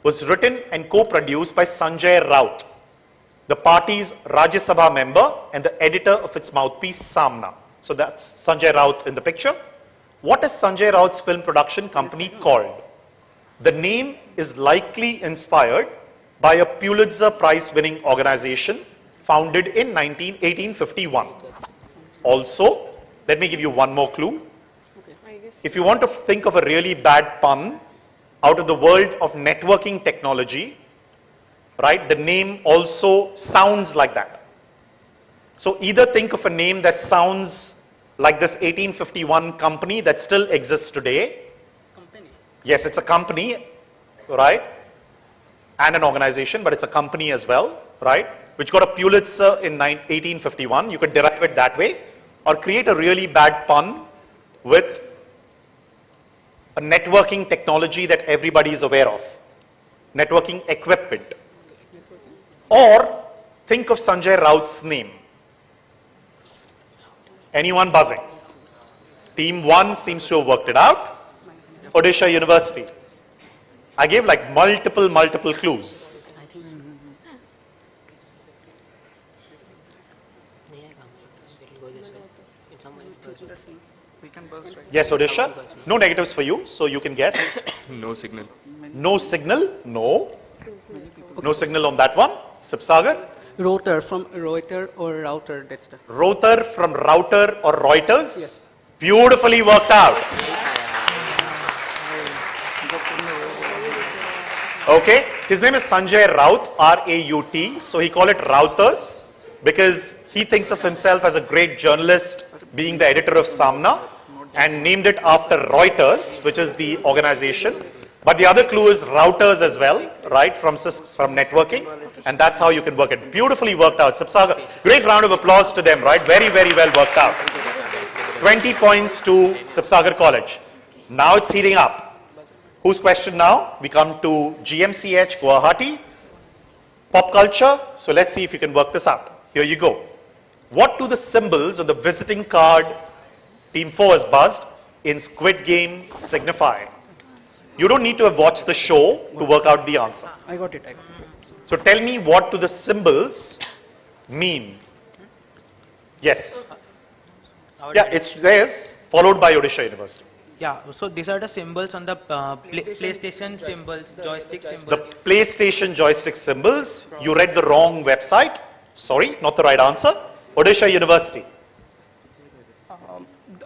was written and co-produced by Sanjay Raut, the party's Rajya Sabha member and the editor of its mouthpiece Samna. So that's Sanjay Raut in the picture. What is Sanjay Raut's film production company called? The name is likely inspired by a Pulitzer Prize winning organization founded in 1851. Also, let me give you one more clue. If you want to think of a really bad pun out of the world of networking technology, right, the name also sounds like that. So either think of a name that sounds like this 1851 company that still exists today. Yes, it's a company, right, and an organization, but it's a company as well, right, which got a Pulitzer in 1851. You could derive it that way, or create a really bad pun with a networking technology that everybody is aware of, networking equipment. Or think of Sanjay Raut's name. Anyone buzzing? Team 1 seems to have worked it out. Odisha University. I gave like multiple clues. Yes, Odisha. No negatives for you, so you can guess. No signal. No signal? No. No signal on that one. Sipsagar? Router from Reuters or router, that's the. Router from router or Reuters? Yes. Beautifully worked out. Okay, his name is Sanjay Raut, R-A-U-T, so he called it Routers because he thinks of himself as a great journalist, being the editor of Samna, and named it after Reuters, which is the organization. But the other clue is routers as well, right, from networking, and that's how you can work it. Beautifully worked out. Sipsagar, great round of applause to them, right? Very well worked out. 20 points to Sipsagar College. Now it's heating up. Whose question now? We come to GMCH Guwahati. Pop culture. So let's see if you can work this out. Here you go. What do the symbols of the visiting card, Team 4 is buzzed, in Squid Game signify? You don't need to have watched the show to work out the answer. I got it. So tell me, what do the symbols mean? Yes. Yeah, it's theirs, followed by Odisha University. Yeah, so these are the symbols on the PlayStation symbols, joystick symbols. The PlayStation joystick symbols. You read the wrong website. Sorry, not the right answer. Odisha University.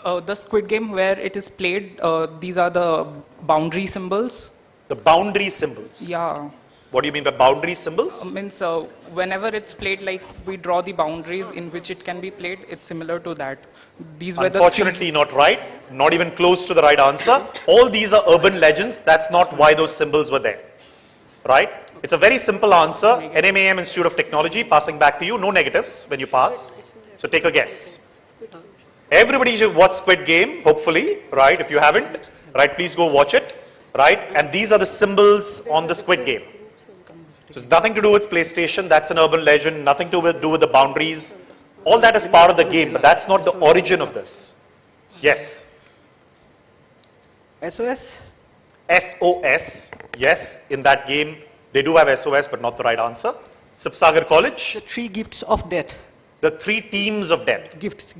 The Squid Game where it is played, these are the boundary symbols. The boundary symbols? Yeah. What do you mean by boundary symbols? Means whenever it's played, like we draw the boundaries in which it can be played, it's similar to that. These were Unfortunately not right, not even close to the right answer. All these are urban legends, that's not why those symbols were there, right? It's a very simple answer. NMAM Institute of Technology, passing back to you, no negatives when you pass. So take a guess. Everybody should watch Squid Game, hopefully, right? If you haven't, right, please go watch it, right? And these are the symbols on the Squid Game. So it's nothing to do with PlayStation, that's an urban legend, nothing to do with the boundaries. All that is part of the game, but that's not the origin of this. Yes? SOS? SOS, yes, in that game, they do have SOS, but not the right answer. Sipsagar College? The 3 gifts of death. The 3 teams of death. Gifts.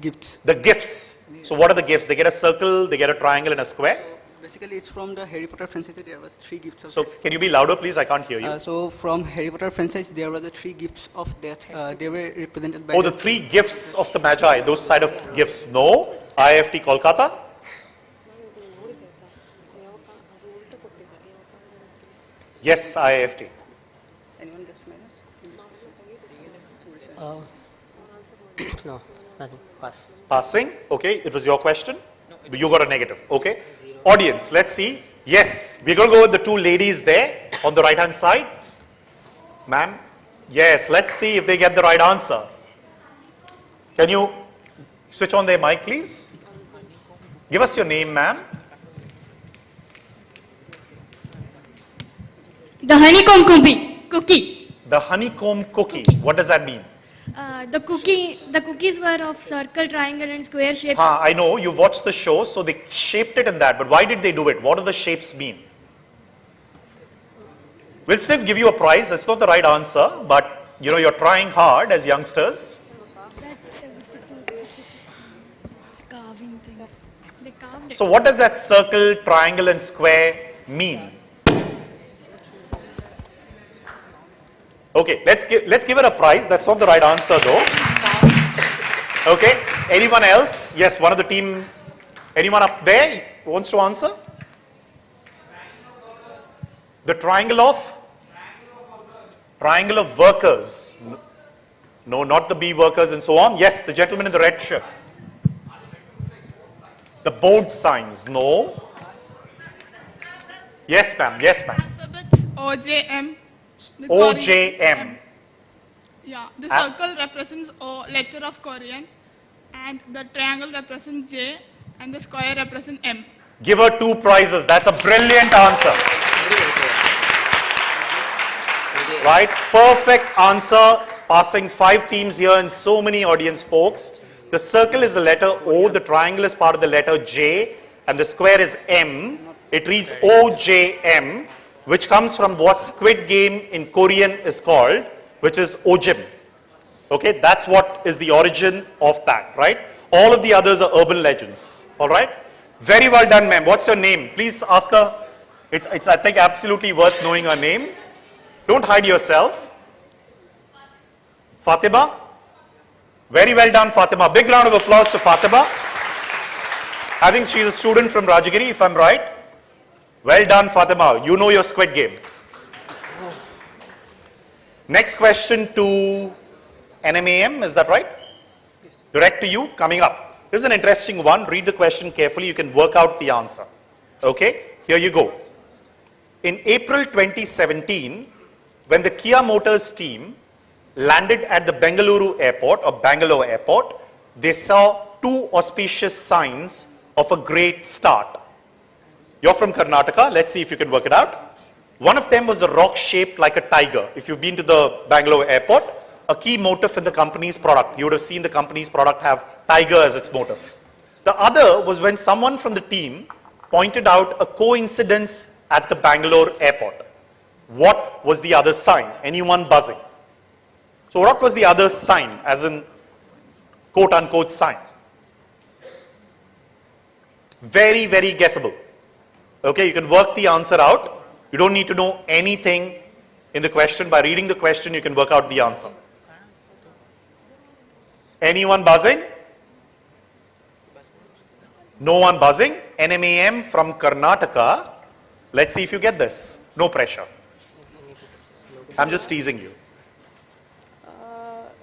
The gifts. So what are the gifts? They get a circle, they get a triangle and a square. Basically, it's from the Harry Potter franchise. There was 3 gifts of So death. can you be louder, please? I can't hear you. So from Harry Potter franchise, there were the 3 gifts of death. They were represented by. Oh, the 3 gifts of the Magi, those side of gifts. No. IIFT Kolkata. Yes, IIFT. Anyone guess minus? No, nothing. Pass. Passing. Okay, it was your question. You got a negative. Okay. Audience, let's see. Yes, we're going to go with the two ladies there on the right hand side. Ma'am. Yes, let's see if they get the right answer. Can you switch on their mic, please? Give us your name, ma'am. The honeycomb cookie. The honeycomb cookie. What does that mean? The cookies were of circle, triangle, and square shape. I know, you watched the show, so they shaped it in that, but why did they do it? What do the shapes mean? We'll still give you a prize. It's not the right answer, but you know, you're trying hard as youngsters. It's a carving thing. They carved it. So what does that circle, triangle, and square mean? Okay, let's give it a prize. That's not the right answer though. Okay, anyone else? Yes, one of the team. Anyone up there wants to answer? The triangle of workers. No, not the bee workers and so on. Yes, the gentleman in the red shirt. The board signs. No. Yes, ma'am. Yes, ma'am. OJM. OJM. Yeah, the circle represents O, letter of Korean, and the triangle represents J, and the square represents M. Give her 2 prizes. That's a brilliant answer. Right? Perfect answer. Passing 5 teams here and so many audience folks. The circle is the letter O, the triangle is part of the letter J, and the square is M. It reads OJM, which comes from what Squid Game in Korean is called, which is Ojim. Okay, that's what is the origin of that, right? All of the others are urban legends, all right? Very well done, ma'am. What's your name? Please ask her. It's I think, absolutely worth knowing her name. Don't hide yourself. Fatima? Very well done, Fatima. Big round of applause to Fatima. I think she's a student from Rajagiri, if I'm right. Well done, Fatima. You know your Squid Game. Next question to NMAM, is that right? Direct to you, coming up. This is an interesting one. Read the question carefully. You can work out the answer. Okay, here you go. In April 2017, when the Kia Motors team landed at the Bengaluru airport or Bangalore airport, they saw 2 auspicious signs of a great start. You're from Karnataka. Let's see if you can work it out. One of them was a rock shaped like a tiger. If you've been to the Bangalore airport, a key motif in the company's product. You would have seen the company's product have tiger as its motif. The other was when someone from the team pointed out a coincidence at the Bangalore airport. What was the other sign? Anyone buzzing? So what was the other sign, as in quote unquote sign? Very, very guessable. Okay, you can work the answer out. You don't need to know anything in the question. By reading the question, you can work out the answer. Anyone buzzing? No one buzzing. NMAM from Karnataka. Let's see if you get this. No pressure. I'm just teasing you.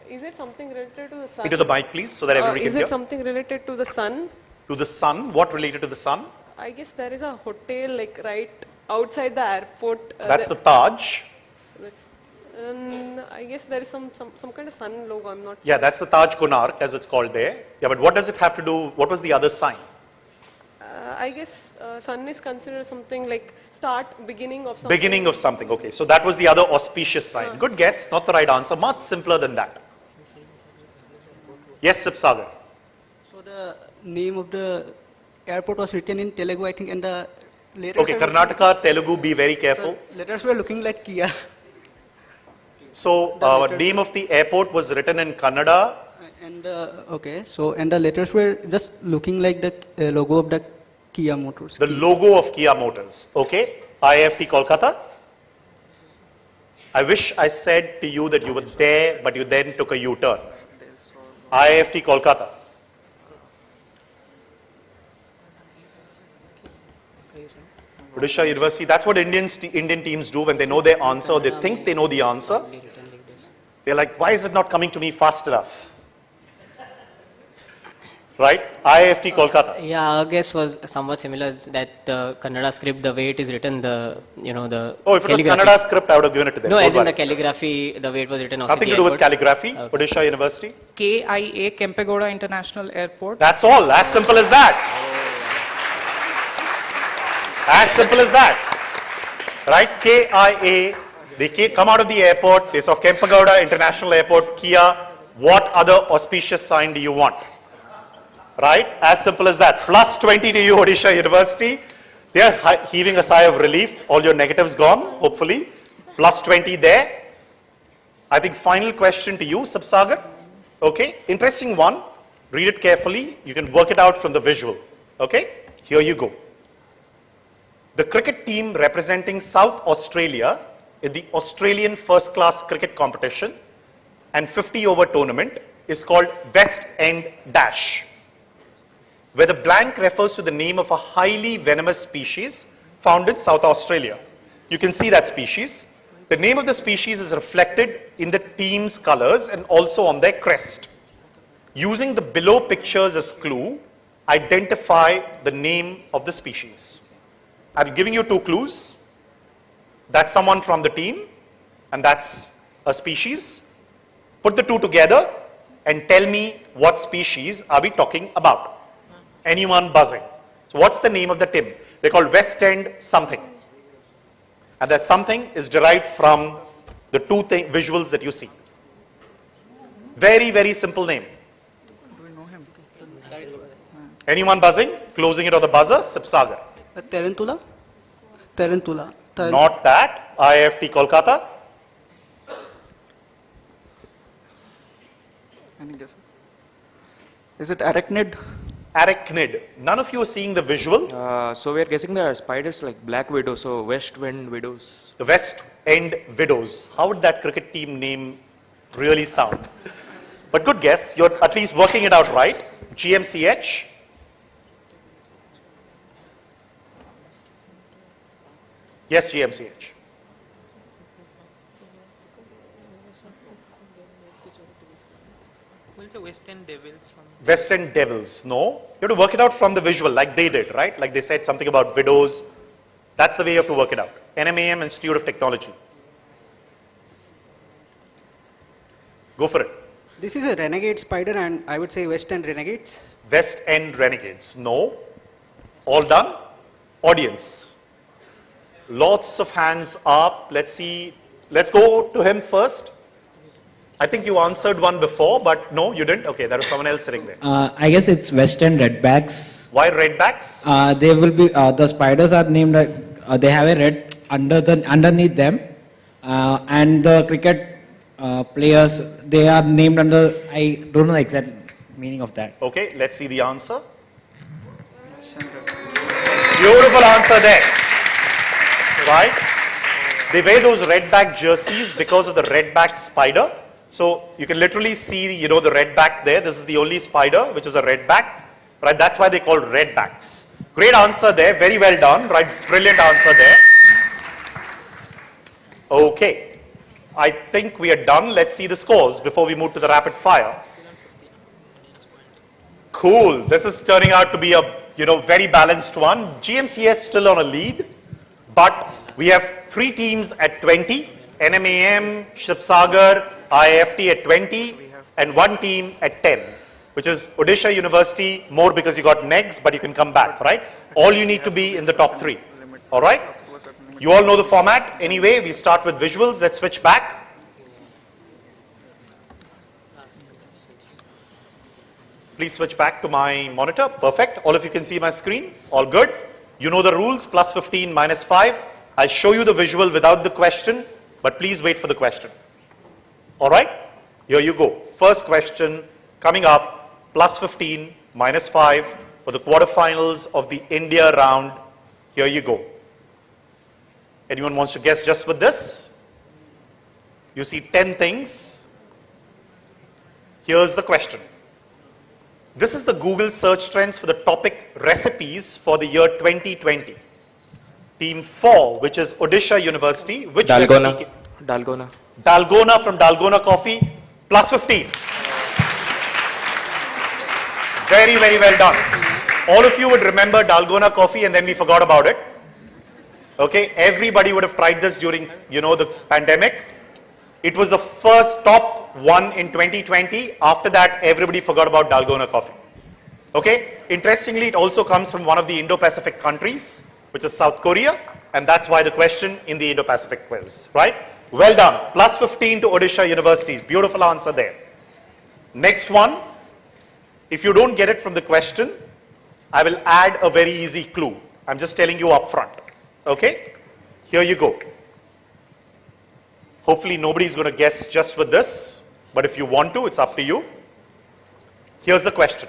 Is it something related to the sun? Into the mic, please, so that everybody can hear. Is it something related to the sun? To the sun? What related to the sun? I guess there is a hotel like right outside the airport. That's the Taj. I guess there is some kind of sun logo. I'm not. Yeah, that's the Taj Konark, as it's called there. Yeah, but what does it have to do? What was the other sign? I guess sun is considered something like beginning of something. Beginning of something. Okay, so that was the other auspicious sign. Good guess, not the right answer. Much simpler than that. Yes, Sipsagar. So the name of the airport was written in Telugu, I think, and the letters. Okay, Karnataka, Telugu, be very careful. The letters were looking like Kia. So, name of the airport was written in Kannada. And okay, so and the letters were just looking like the logo of the Kia Motors. The logo of Kia Motors. Okay, IFT Kolkata. I wish I said to you that you were there, but you then took a U-turn. IFT Kolkata. Odisha University, that's what Indian teams do when they know their answer or they think they know the answer. They're like, why is it not coming to me fast enough? Right? IIFT Kolkata. Yeah, our guess was somewhat similar, that the Kannada script, the way it is written, the Oh, if it was Kannada script, I would have given it to them. No, Don't as in worry. the calligraphy, the way it was written. Nothing to do with calligraphy. Odisha University. KIA, Kempegowda International Airport. That's all. As simple as that. As simple as that. Right? KIA. They come out of the airport. They saw Kempegowda International Airport, Kia. What other auspicious sign do you want? Right? As simple as that. Plus 20 to you, Odisha University. They are heaving a sigh of relief. All your negatives gone, hopefully. Plus 20 there. I think final question to you, Sabsagar. Okay, interesting one. Read it carefully. You can work it out from the visual. Okay, here you go. The cricket team representing South Australia in the Australian first class cricket competition and 50 over tournament is called West End Dash, where the blank refers to the name of a highly venomous species found in South Australia. You can see that species. The name of the species is reflected in the team's colors and also on their crest. Using the below pictures as clue, identify the name of the species. I'm giving you 2 clues. That's someone from the team and that's a species. Put the 2 together and tell me what species are we talking about. Anyone buzzing? So what's the name of the team? They're called West End something. And that something is derived from the 2 visuals that you see. Very, very simple name. Anyone buzzing? Closing it on the buzzer? Sipsagar. Tarantula? Tarantula. Not that. IIFT Kolkata. Any guess? Is it arachnid? Arachnid. None of you are seeing the visual. So we are guessing the spiders like black widow, so West Wind widows. The West End Widows. How would that cricket team name really sound? But good guess. You're at least working it out right. GMCH. Yes, GMCH. We'll say West End Devils from West End Devils. No. You have to work it out from the visual like they did, right? Like they said something about widows. That's the way you have to work it out. NMAM Institute of Technology. Go for it. This is a renegade spider and I would say West End Renegades. West End Renegades. No. All done? Audience. Lots of hands up. Let's see. Let's go to him first. I think you answered one before, but no, you didn't. Okay, there was someone else sitting there. I guess it's West End Redbacks. Why redbacks? They will be the spiders are named. They have a red underneath them, and the cricket players, they are named under. I don't know the exact meaning of that. Okay, let's see the answer. Beautiful answer there. Right? They wear those redback jerseys because of the redback spider. So you can literally see, the redback there. This is the only spider which is a redback. Right? That's why they call redbacks. Great answer there. Very well done. Right? Brilliant answer there. Okay. I think we are done. Let's see the scores before we move to the rapid fire. Cool. This is turning out to be a very balanced one. GMCH still on a lead, but we have 3 teams at 20. NMAM, Shipsagar, IIFT at 20, and 1 team at 10, which is Odisha University, more because you got negs, but you can come back, right? All you need to be in the top 3, all right? You all know the format. Anyway, we start with visuals. Let's switch back. Please switch back to my monitor. Perfect. All of you can see my screen. All good. You know the rules, plus 15, minus 5. I'll show you the visual without the question, but please wait for the question. All right? Here you go. First question coming up, plus 15, minus 5 for the quarterfinals of the India round. Here you go. Anyone wants to guess just with this? You see 10 things. Here's the question. This is the Google search trends for the topic recipes for the year 2020. Team 4, which is Odisha University. Which Dalgona. recipe? Dalgona. Dalgona from Dalgona Coffee, plus 15. Very, very well done. All of you would remember Dalgona Coffee and then we forgot about it. Okay, everybody would have tried this during, the pandemic. It was the first top one in 2020. After that, everybody forgot about Dalgona Coffee. Okay, interestingly, it also comes from one of the Indo-Pacific countries, which is South Korea, and that's why the question in the Indo-Pacific quiz, right? Well done. Plus 15 to Odisha Universities. Beautiful answer there. Next one, if you don't get it from the question, I will add a very easy clue. I'm just telling you up front. Okay? Here you go. Hopefully nobody's going to guess just with this, but if you want to, it's up to you. Here's the question.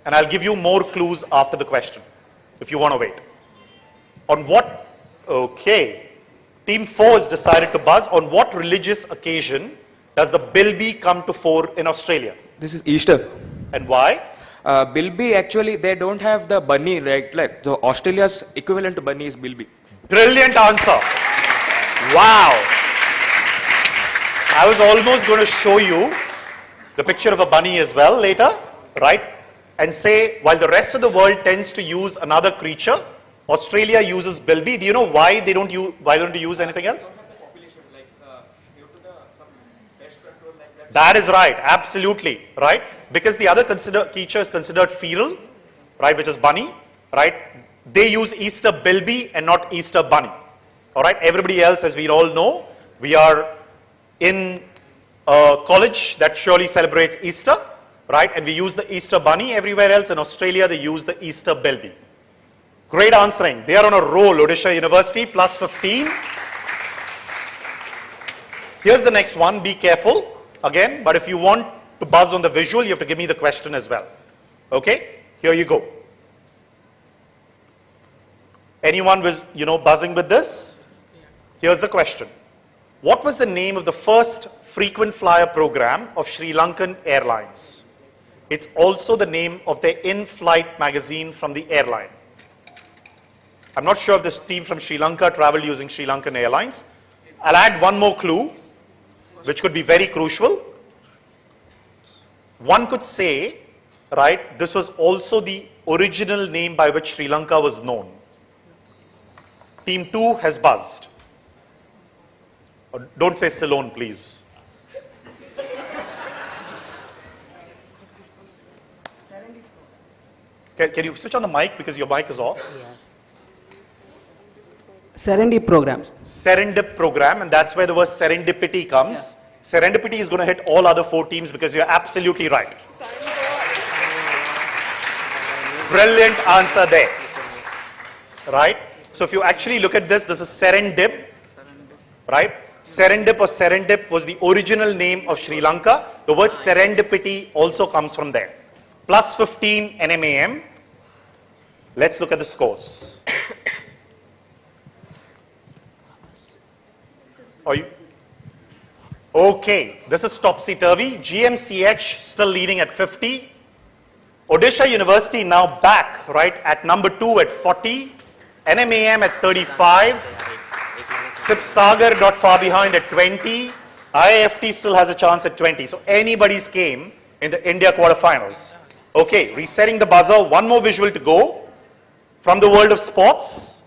And I'll give you more clues after the question, if you want to wait. On what, okay, Team 4 has decided to buzz. On what religious occasion does the bilby come to fore in Australia? This is Easter. And why? Bilby, actually, they don't have the bunny, right? Like the Australia's equivalent to bunny is bilby. Brilliant answer. Wow. I was almost going to show you the picture of a bunny as well later, right? And say, while the rest of the world tends to use another creature, Australia uses bilby. Do you know why they don't use anything else? That is right, absolutely, right? Because the other creature is considered feral, right, which is bunny, right? They use Easter bilby and not Easter bunny, all right? Everybody else, as we all know, we are in a college that surely celebrates Easter, right? And we use the Easter bunny. Everywhere else in Australia, they use the Easter bilby. Great answering. They are on a roll, Odisha University, plus 15. Here's the next one. Be careful. Again, but if you want to buzz on the visual, you have to give me the question as well. Okay? Here you go. Anyone was, buzzing with this? Here's the question. What was the name of the first frequent flyer program of Sri Lankan Airlines? It's also the name of their in-flight magazine from the airline. I'm not sure if this team from Sri Lanka traveled using Sri Lankan Airlines. I'll add one more clue, which could be very crucial. One could say, right, this was also the original name by which Sri Lanka was known. Team 2 has buzzed. Don't say Ceylon, please. Can you switch on the mic because your mic is off? Serendip programs. Serendip program, and that's where the word serendipity comes. Yeah. Serendipity is going to hit all other 4 teams because you're absolutely right. Brilliant answer there. Right? So if you actually look at this is Serendip, right? Serendip or Serendip was the original name of Sri Lanka. The word serendipity also comes from there. Plus 15 NMAM. Let's look at the scores. Are you? Okay, this is topsy-turvy. GMCH still leading at 50. Odisha University now back, right, at number 2 at 40. NMAM at 35. Sipsagar not far behind at 20. IIFT still has a chance at 20. So anybody's game in the India quarterfinals. Okay, resetting the buzzer. One more visual to go. From the world of sports.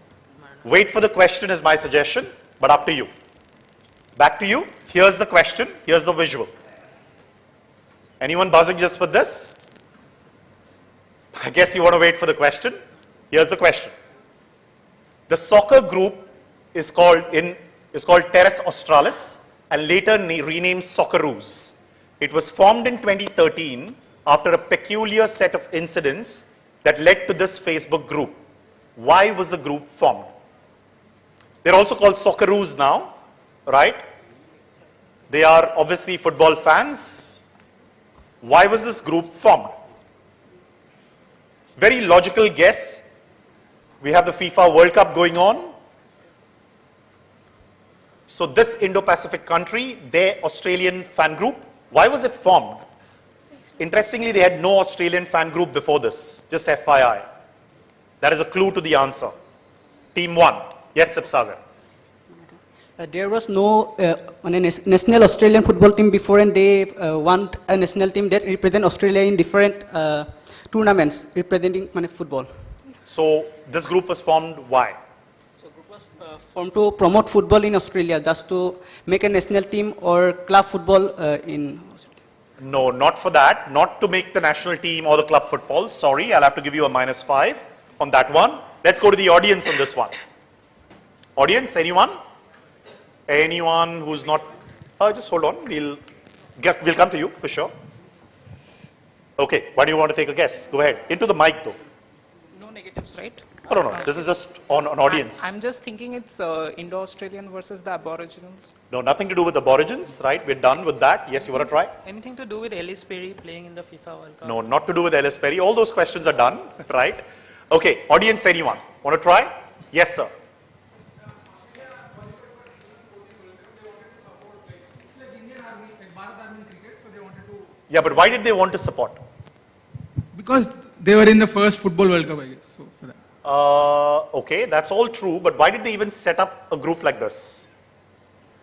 Wait for the question is my suggestion, but up to you. Back to you. Here's the question. Here's the visual. Anyone buzzing just for this? I guess you want to wait for the question. Here's the question. The soccer group is called Terras Australis and later renamed Socceroos. It was formed in 2013 after a peculiar set of incidents that led to this Facebook group. Why was the group formed? They're also called Socceroos now, right? They are obviously football fans. Why was this group formed? Very logical guess. We have the FIFA World Cup going on. So this Indo-Pacific country, their Australian fan group, why was it formed? Interestingly, they had no Australian fan group before this, just FYI. That is a clue to the answer. Team 1. Yes, Sapsagar. There was no national Australian football team before, and they want a national team that represent Australia in different tournaments representing football. So this group was formed why? Formed to promote football in Australia, just to make a national team or club football in. No, not for that. Not to make the national team or the club football. Sorry, I'll have to give you a -5 on that one. Let's go to the audience on this one. Audience, anyone? Anyone who's not? Just hold on. We'll come to you for sure. Okay. Why do you want to take a guess? Go ahead. Into the mic, though. No negatives, right? No. This is just on audience. I'm just thinking it's Indo-Australian versus the Aboriginals. No, nothing to do with Aborigines, right? We're done with that. Yes, you want to try? Anything to do with Ellis Perry playing in the FIFA World Cup? No, not to do with Ellis Perry. All those questions are done, right? Okay. Audience, anyone? Want to try? Yes, sir. Yeah, but why did they want to support? Because they were in the first Football World Cup, I guess. So for that. Okay, that's all true, but why did they even set up a group like this?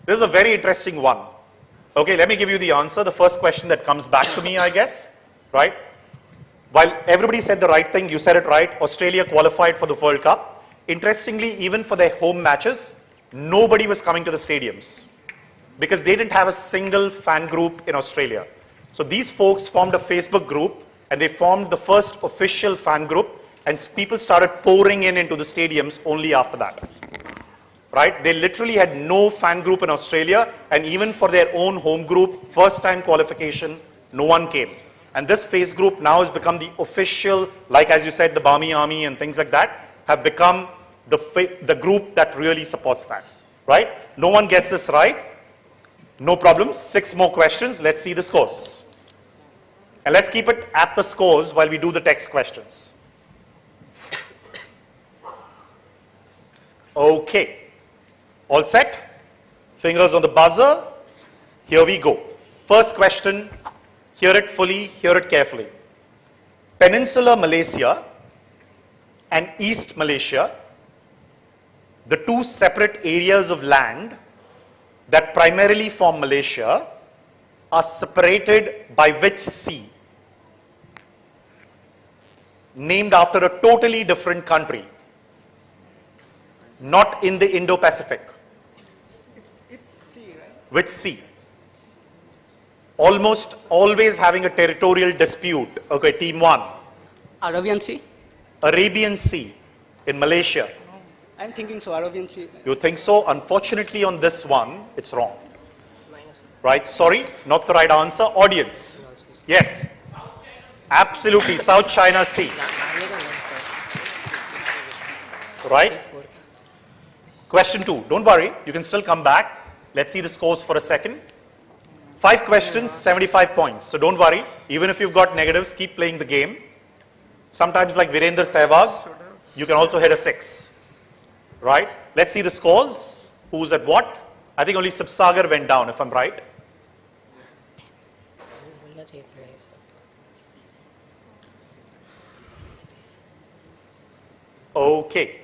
This is a very interesting one. Okay, let me give you the answer. The first question that comes back to me, I guess, right? While everybody said the right thing, you said it right. Australia qualified for the World Cup. Interestingly, even for their home matches, nobody was coming to the stadiums because they didn't have a single fan group in Australia. So these folks formed a Facebook group and they formed the first official fan group, and people started pouring into the stadiums only after that. Right? They literally had no fan group in Australia, and even for their own home group, first time qualification, no one came. And this face group now has become the official, like as you said, the Barmy Army and things like that, have become the group that really supports that. Right? No one gets this right. No problem. 6 more questions. Let's see the scores. And let's keep it at the scores while we do the text questions. Okay. All set? Fingers on the buzzer. Here we go. First question. Hear it fully, hear it carefully. Peninsular Malaysia and East Malaysia, the two separate areas of land that primarily form Malaysia, are separated by which sea? Named after a totally different country, not in the Indo-Pacific. It's sea, right? Which sea? Almost always having a territorial dispute. Okay, team 1. Arabian Sea? Arabian Sea in Malaysia. I'm thinking so, Arabian Sea. You think so? Unfortunately on this one, it's wrong. Right? Sorry, not the right answer. Audience. Yes. Absolutely, South China Sea. Right? Question 2. Don't worry, you can still come back. Let's see the scores for a second. 5 questions, 75 points. So don't worry, even if you've got negatives, keep playing the game. Sometimes like Virendra Sehwag, you can also hit a 6. Right? Let's see the scores. Who's at what? I think only Sapsagar went down, if I'm right. Okay.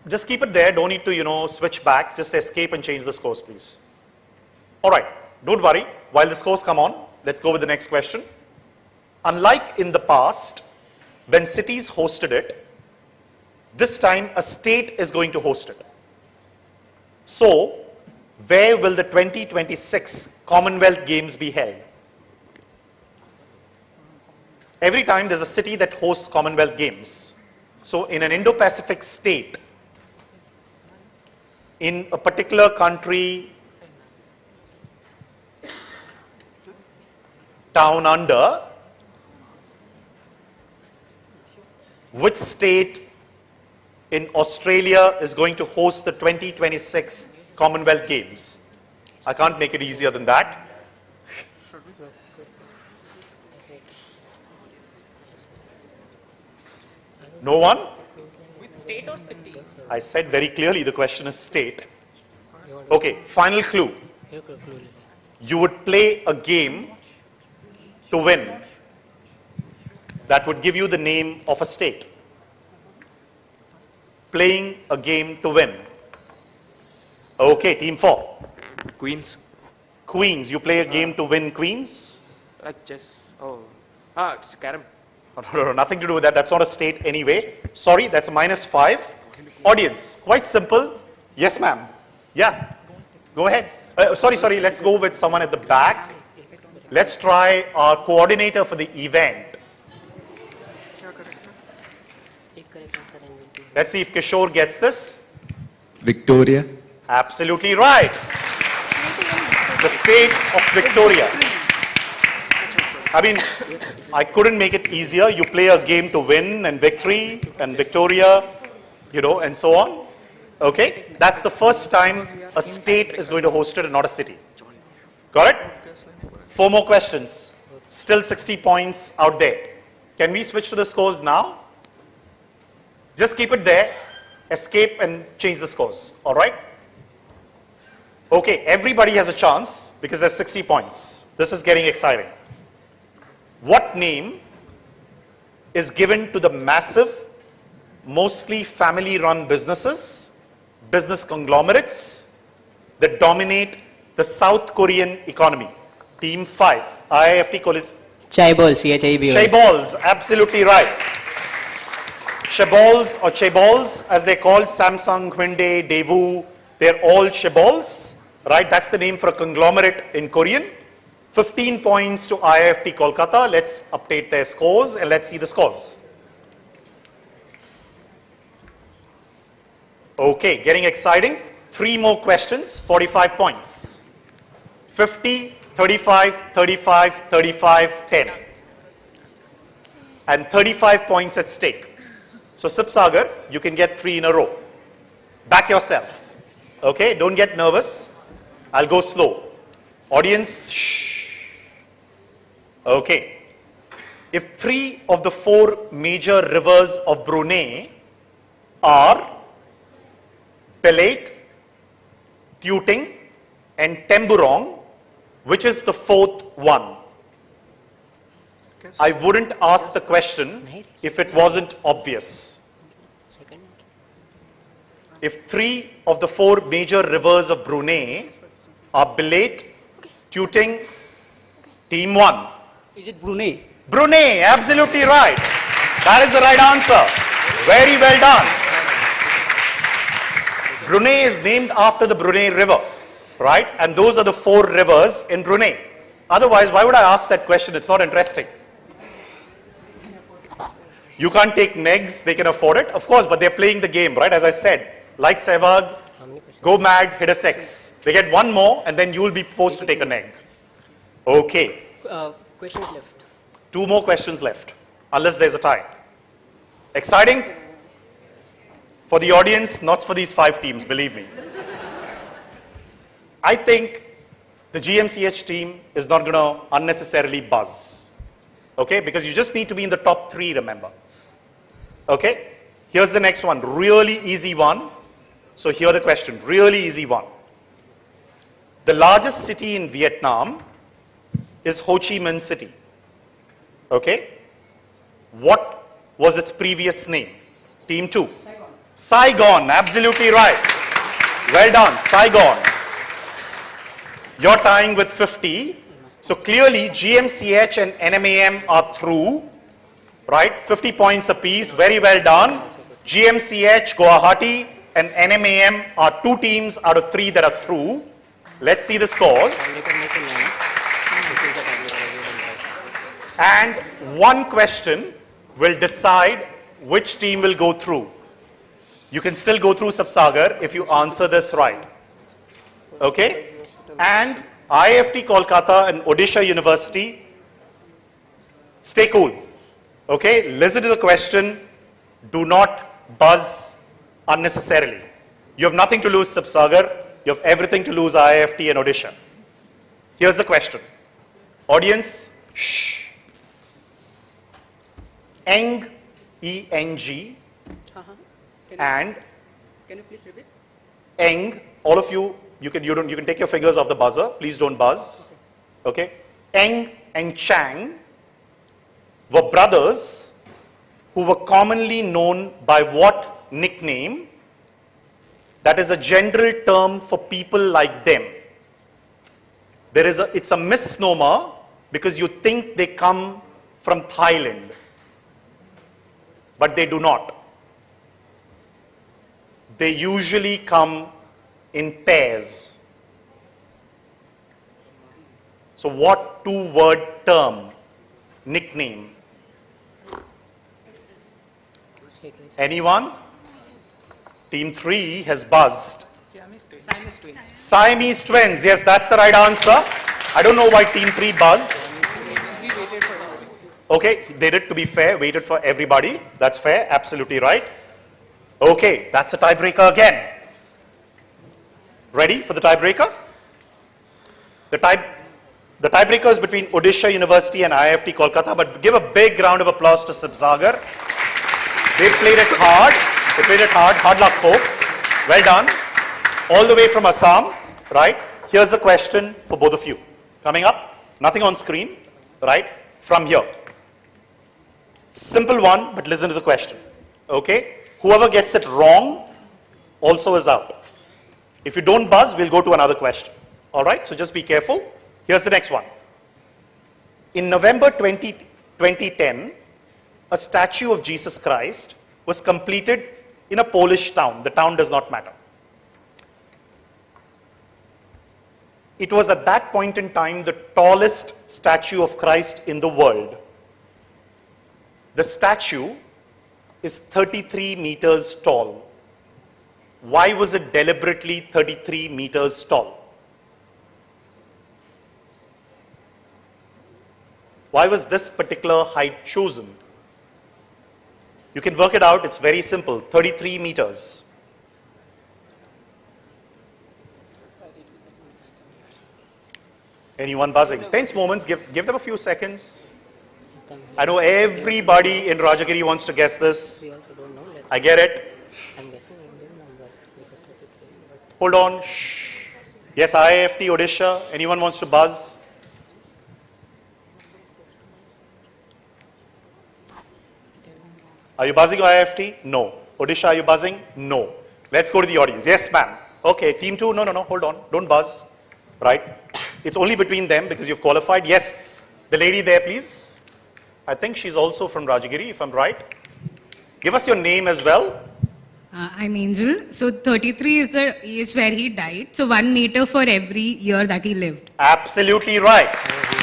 Just keep it there. Don't need to, switch back. Just escape and change the scores, please. All right. Don't worry. While the scores come on, let's go with the next question. Unlike in the past, when cities hosted it, this time a state is going to host it. So, where will the 2026 Commonwealth Games be held? Every time there's a city that hosts Commonwealth Games. So in an Indo-Pacific state, in a particular country, down under, which state in Australia is going to host the 2026 Commonwealth Games? I can't make it easier than that. No one? With state or city? I said very clearly the question is state. Okay, final clue. You would play a game to win that would give you the name of a state. playing a game to win? Okay, team 4. Queens. Queens, you play a game to win Queens? Like chess. Oh. It's carom. No, nothing to do with that. That's not a state anyway. Sorry, that's -5. Audience, quite simple. Yes, ma'am. Yeah, go ahead. Sorry, let's go with someone at the back. Let's try our coordinator for the event. Let's see if Kishore gets this. Victoria. Absolutely right. The state of Victoria. I mean, I couldn't make it easier. You play a game to win and victory and Victoria, you know, and so on. Okay? That's the first time a state is going to host it and not a city. Got it? 4 more questions. Still 60 points out there. Can we switch to the scores now? Just keep it there. Escape and change the scores. All right? Okay, everybody has a chance because there's 60 points. This is getting exciting. What name is given to the massive, mostly family-run businesses, business conglomerates that dominate the South Korean economy? Team 5, IIFT College. Chaebol, CHIEBOL. Chaebols, absolutely right. Chaebols or Chaebols, as they're called, Samsung, Hyundai, Daewoo, they're all Chaebols, right? That's the name for a conglomerate in Korean. 15 points to IIFT Kolkata. Let's update their scores and let's see the scores. Okay, getting exciting. 3 more questions, 45 points. 50, 35, 35, 35, 10. And 35 points at stake. So Sipsagar, you can get 3 in a row. Back yourself. Okay, don't get nervous. I'll go slow. Audience, shh. Okay. If 3 of the 4 major rivers of Brunei are Pelate, Tuting, and Temburong, which is the 4th one? I wouldn't ask the question if it wasn't obvious. If 3 of the 4 major rivers of Brunei are Pelate, Tuting, team 1. Is it Brunei? Brunei, absolutely right. That is the right answer. Very well done. Brunei is named after the Brunei River, right? And those are the 4 rivers in Brunei. Otherwise, why would I ask that question? It's not interesting. You can't take negs, they can afford it, of course, but they're playing the game, right? As I said, like Sehwag, go mad, hit a 6. They get 1 more, and then you will be forced to take a neg. Okay. Questions left. 2 more questions left, unless there's a tie. Exciting? For the audience, not for these 5 teams, believe me. I think the GMCH team is not going to unnecessarily buzz. Okay? Because you just need to be in the top 3, remember. Okay? Here's the next one. Really easy one. So here the question. Really easy one. The largest city in Vietnam is Ho Chi Minh City. Okay? What was its previous name? Team 2. Saigon, absolutely right. Well done, Saigon. You're tying with 50. So clearly GMCH and NMAM are through, right? 50 points apiece, very well done. GMCH, Guwahati and NMAM are 2 teams out of 3 that are through. Let's see the scores. And 1 question will decide which team will go through. You can still go through Sapsagar if you answer this right. Okay? And IIFT Kolkata and Odisha University, stay cool. Okay? Listen to the question. Do not buzz unnecessarily. You have nothing to lose, Sapsagar. You have everything to lose, IIFT and Odisha. Here's the question. Audience, shh. Eng, E-N-G, and Can you please repeat? Eng, all of you, you can take your fingers off the buzzer. Please don't buzz. Okay? Eng and Chang were brothers who were commonly known by what nickname that is a general term for people like them. It's a misnomer because you think they come from Thailand, but they do not. They usually come in pairs. So what two-word term, nickname? Anyone? Team 3 has buzzed. Siamese twins. Siamese twins. Yes, that's the right answer. I don't know why Team 3 buzzed. Okay, they did, to be fair, waited for everybody. That's fair, absolutely right. Okay, that's a tiebreaker again. Ready for the tiebreaker? The tiebreaker is between Odisha University and IIFT Kolkata, but give a big round of applause to Sibsagar. They played it hard. They played it hard. Hard luck, folks. Well done. All the way from Assam, right? Here's the question for both of you. Coming up, nothing on screen, right? From here. Simple one, but listen to the question. Okay? Whoever gets it wrong also is out. If you don't buzz, we'll go to another question. All right? So just be careful. Here's the next one. In November 2010, a statue of Jesus Christ was completed in a Polish town. The town does not matter. It was at that point in time the tallest statue of Christ in the world. The statue is 33 meters tall. Why was it deliberately 33 meters tall? Why was this particular height chosen? You can work it out, it's very simple, 33 meters. Anyone buzzing? Tense moments, give them a few seconds. I know everybody in Rajagiri wants to guess this. I get it. Hold on. Shh. Yes, IIFT, Odisha. Anyone wants to buzz? Are you buzzing IIFT? No. Odisha, are you buzzing? No. Let's go to the audience. Yes, ma'am. Okay, team 2. No. Hold on. Don't buzz. Right? It's only between them because you've qualified. Yes. The lady there, please. I think she's also from Rajagiri, if I'm right. Give us your name as well. I'm Angel. So 33 is the age where he died. So 1 meter for every year that he lived. Absolutely right.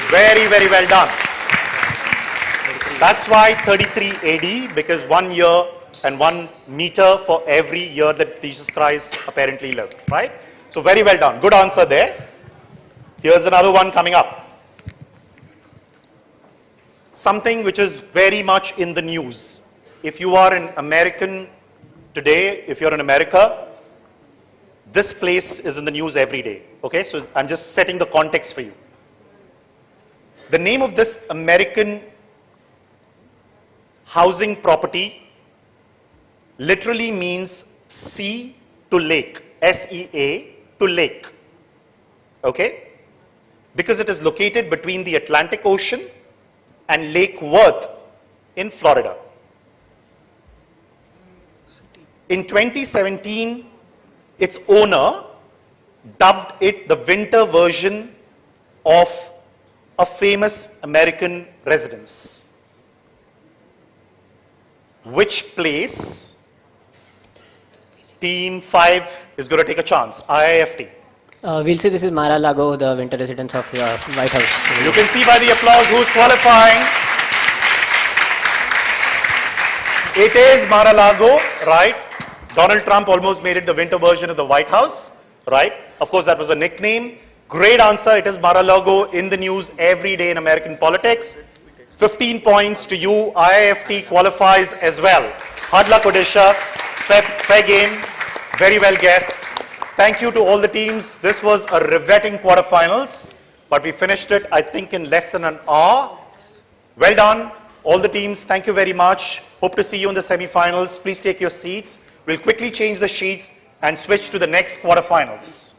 Very, very well done. That's why 33 AD, because 1 year and 1 meter for every year that Jesus Christ apparently lived, right? So very well done. Good answer there. Here's another one coming up. Something which is very much in the news. If you are an American today, if you're in America, this place is in the news every day. Okay, so I'm just setting the context for you. The name of this American housing property literally means sea to lake, S-E-A to lake. Okay, because it is located between the Atlantic Ocean and Lake Worth in Florida. In 2017, its owner dubbed it the winter version of a famous American residence. Which place? Team 5 is going to take a chance. IIFT. We'll say this is Mar-a-Lago, the winter residence of the White House. You can see by the applause who's qualifying. It is Mar-a-Lago, right? Donald Trump almost made it the winter version of the White House, right? Of course, that was a nickname. Great answer. It is Mar-a-Lago, in the news every day in American politics. 15 points to you. IIFT qualifies as well. Hard luck, Odisha. Fair game. Very well guessed. Thank you to all the teams. This was a riveting quarterfinals, but we finished it, I think, in less than an hour. Well done, all the teams. Thank you very much. Hope to see you in the semi-finals. Please take your seats. We'll quickly change the sheets and switch to the next quarterfinals.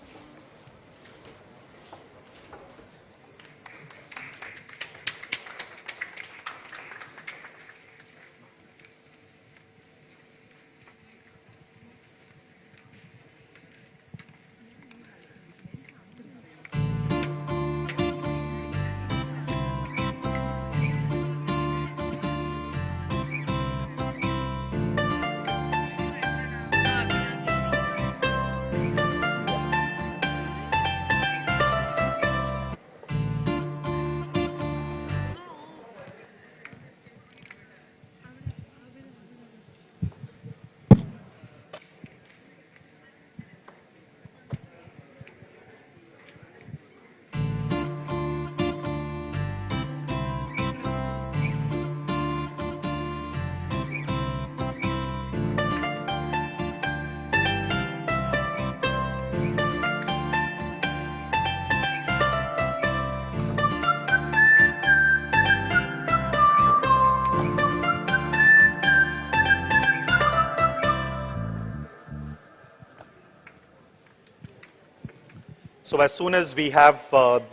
So as soon as we have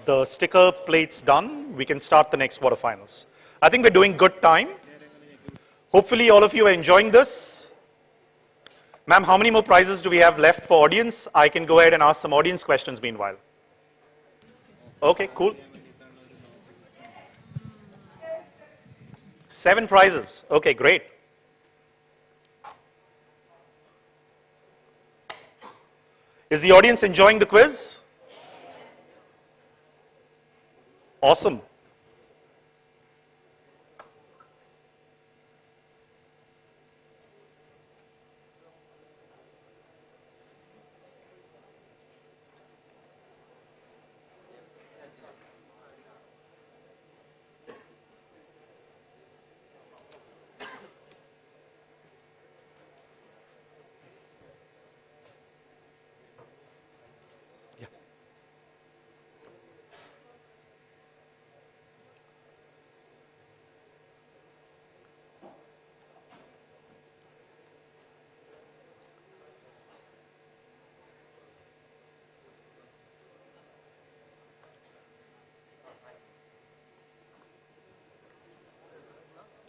the sticker plates done, we can start the next quarterfinals. I think we're doing good time. Hopefully all of you are enjoying this. Ma'am, how many more prizes do we have left for audience? I can go ahead and ask some audience questions meanwhile. Okay, cool. 7 prizes. Okay, great. Is the audience enjoying the quiz? Awesome.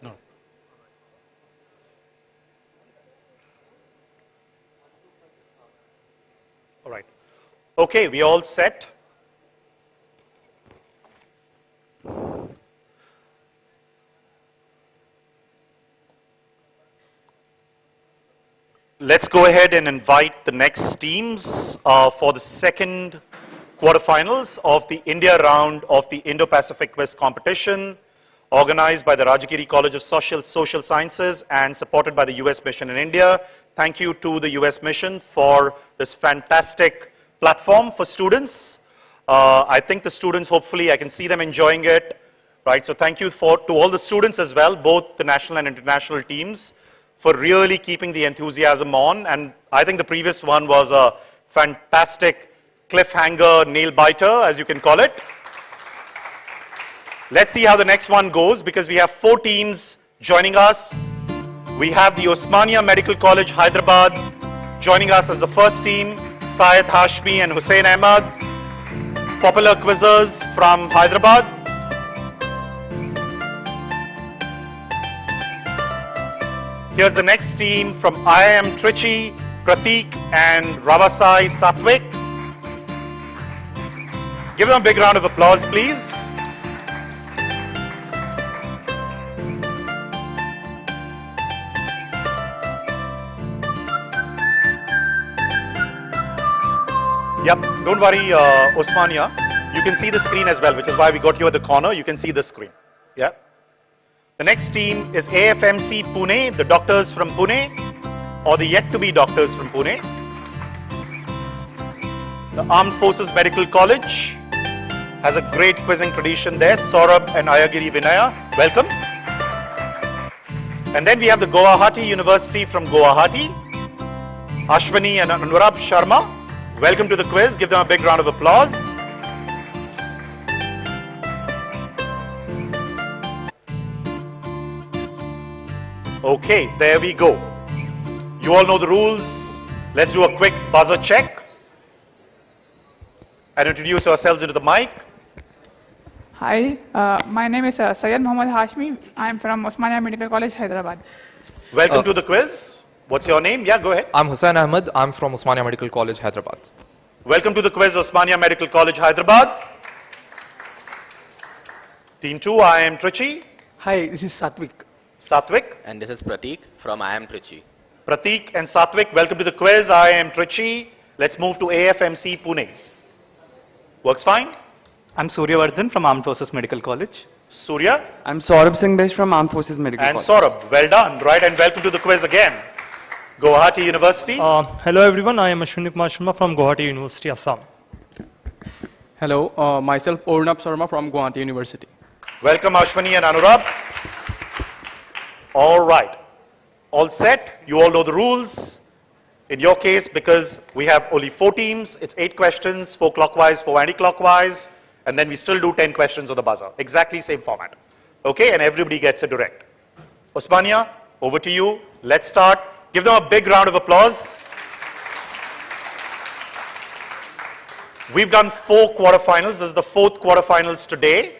No. All right. Okay, we all set. Let's go ahead and invite the next teams for the second quarterfinals of the India round of the Indo-Pacific Quiz Competition, organized by the Rajagiri College of Social Sciences and supported by the US Mission in India. Thank you to the US Mission for this fantastic platform for students. I think the students, hopefully, I can see them enjoying it, right? So thank you to all the students as well, both the national and international teams, for really keeping the enthusiasm on. And I think the previous one was a fantastic cliffhanger nail biter, as you can call it. Let's see how the next one goes, because we have 4 teams joining us. We have the Osmania Medical College, Hyderabad, joining us as the first team, Syed Hashmi and Hussein Ahmad, popular quizzers from Hyderabad. Here's the next team from IIM Trichy, Pratik and Ravasai Satvik. Give them a big round of applause, please. Yep, don't worry, Osmania. You can see the screen as well, which is why we got you at the corner. You can see the screen. Yeah. The next team is AFMC Pune, the doctors from Pune, or the yet-to-be doctors from Pune. The Armed Forces Medical College has a great quizzing tradition there. Saurabh and Ayagiri Vinaya, welcome. And then we have the Guwahati University from Guwahati, Ashwani and Anurab Sharma. Welcome to the quiz. Give them a big round of applause. Okay, there we go. You all know the rules. Let's do a quick buzzer check and introduce ourselves into the mic. Hi, my name is Syed Mohammad Hashmi. I am from Osmania Medical College, Hyderabad. Welcome to the quiz. What's your name? Yeah, go ahead. I'm Hussein Ahmed. I'm from Osmania Medical College, Hyderabad. Welcome to the quiz, Osmania Medical College, Hyderabad. Team 2, IIM Trichy. Hi, this is Satvik. Satvik. And this is Pratik from IIM Trichy. Pratik and Satvik, welcome to the quiz, IIM Trichy. Let's move to AFMC Pune. Works fine? I'm Surya Vardhan from Armed Forces Medical College. Surya. I'm Saurabh Singh Besh from Armed Forces Medical And College. Saurabh, well done, right? And welcome to the quiz again. Guwahati University. Hello everyone, I am Ashwini Kumar Sharma from Guwahati University, Assam. Hello, myself Ornab Sharma from Guwahati University. Welcome Ashwani and Anurab. All right, all set. You all know the rules. In your case, because we have only 4 teams, it's 8 questions, 4 clockwise, 4 anti-clockwise, and then we still do 10 questions on the buzzer. Exactly same format. Okay, and everybody gets a direct. Osmania, over to you. Let's start. Give them a big round of applause. We've done 4 quarterfinals. This is the 4th quarterfinals today,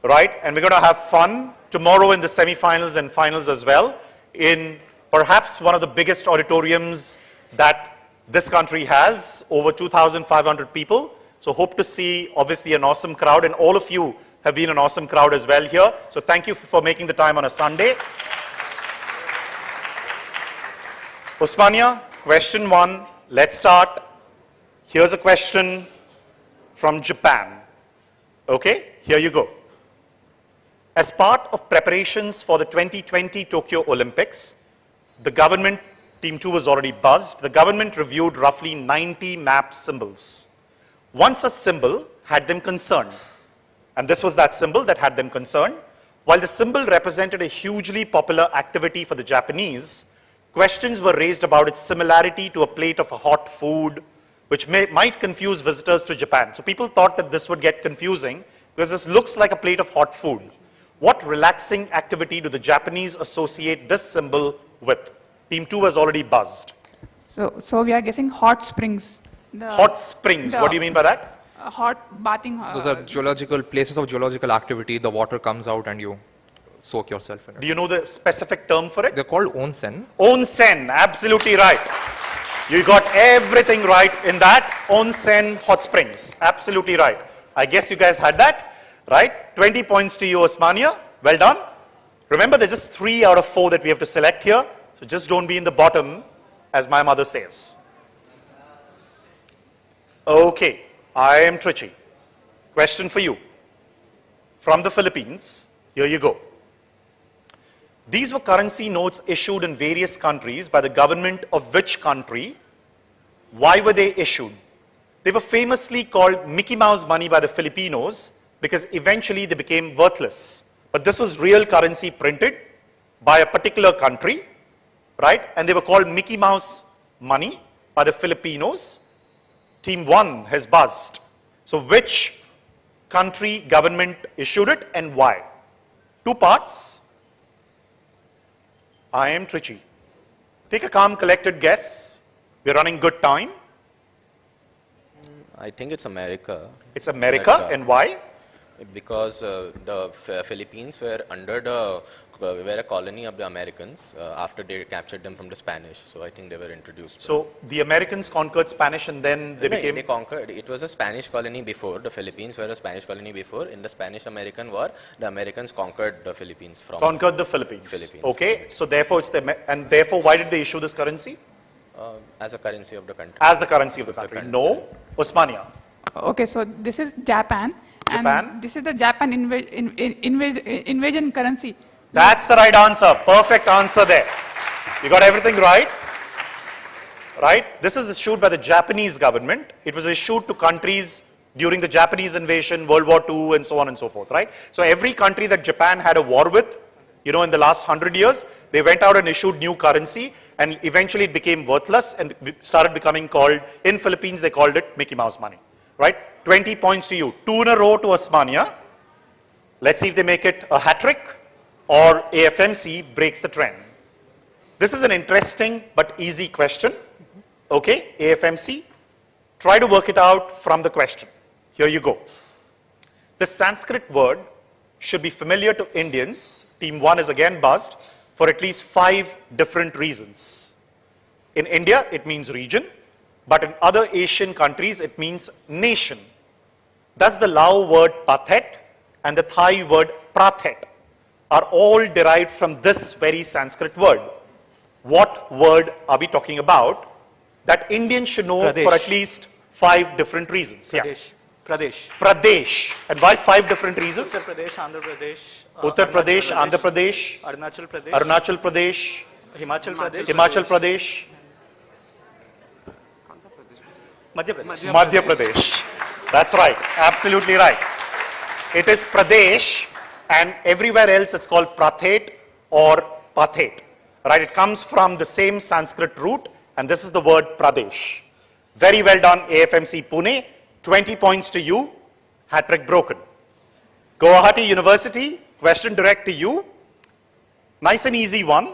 right? And we're going to have fun tomorrow in the semifinals and finals as well, in perhaps one of the biggest auditoriums that this country has, over 2,500 people. So hope to see, obviously, an awesome crowd, and all of you have been an awesome crowd as well here. So thank you for making the time on a Sunday. Osmania, question 1. Let's start. Here's a question from Japan. Okay, here you go. As part of preparations for the 2020 Tokyo Olympics, the government, Team 2 was already buzzed, the government reviewed roughly 90 map symbols. One such symbol had them concerned. And this was that symbol that had them concerned. While the symbol represented a hugely popular activity for the Japanese, questions were raised about its similarity to a plate of hot food, which might confuse visitors to Japan. So people thought that this would get confusing because this looks like a plate of hot food. What relaxing activity do the Japanese associate this symbol with? Team 2 has already buzzed. So we are guessing hot springs. Hot springs, what do you mean by that? Hot bathing. Those are geological places of geological activity. The water comes out and you soak yourself in it. Do you know the specific term for it? They're called onsen. Onsen, absolutely right. You got everything right in that. Onsen hot springs, absolutely right. I guess you guys had that, right? 20 points to you, Osmania. Well done. Remember, there's just 3 out of 4 that we have to select here. So just don't be in the bottom, as my mother says. Okay, I am Trichy. Question for you. From the Philippines, here you go. These were currency notes issued in various countries by the government of which country? Why were they issued? They were famously called Mickey Mouse money by the Filipinos because eventually they became worthless. But this was real currency printed by a particular country, right? And they were called Mickey Mouse money by the Filipinos. Team 1 has buzzed. So which country government issued it and why? 2 parts. I am Trichy. Take a calm, collected guess. We're running good time. I think it's America. It's America, and why? Because the Philippines were were a colony of the Americans after they captured them from the Spanish. So I think they were introduced. So the Americans conquered Spanish and then they became... They conquered. It was a Spanish colony before. The Philippines were a Spanish colony before. In the Spanish-American War, the Americans conquered the Philippines from... Conquered the Philippines. Okay. So therefore it's the... And therefore why did they issue this currency? As a currency of the country. As the currency of the country. No. Osmania. Okay, so this is Japan. Japan. And this is the Japan invasion currency. That's the right answer. Perfect answer there. You got everything right. Right? This is issued by the Japanese government. It was issued to countries during the Japanese invasion, World War II, and so on and so forth, right? So every country that Japan had a war with, you know, in the last 100 years, they went out and issued new currency, and eventually it became worthless and started becoming called, in Philippines, they called it Mickey Mouse money, right? 20 points to you. 2 in a row to Osmania. Let's see if they make it a hat trick or AFMC breaks the trend. This is an interesting but easy question. Okay, AFMC, try to work it out from the question. Here you go. The Sanskrit word should be familiar to Indians. Team 1 is again buzzed for at least 5 different reasons. In India, it means region, but in other Asian countries, it means nation. Thus, the Lao word pathet and the Thai word prathet are all derived from this very Sanskrit word. What word are we talking about that Indians should know Pradesh. for at least 5 different reasons? Pradesh. Yeah. Pradesh. Pradesh. And why 5 different reasons? Uttar Pradesh, Andhra Pradesh. Uttar Pradesh, Andhra Pradesh, Arunachal Pradesh. Arunachal Pradesh, Himachal Pradesh. Himachal Pradesh, Madhya Pradesh. Madhya Pradesh. That's right. Absolutely right. It is Pradesh, and everywhere else it's called Prathet or Pathet. Right? It comes from the same Sanskrit root, and this is the word Pradesh. Very well done, AFMC Pune. 20 points to you. Hat-trick broken. Guwahati University, question direct to you. Nice and easy one,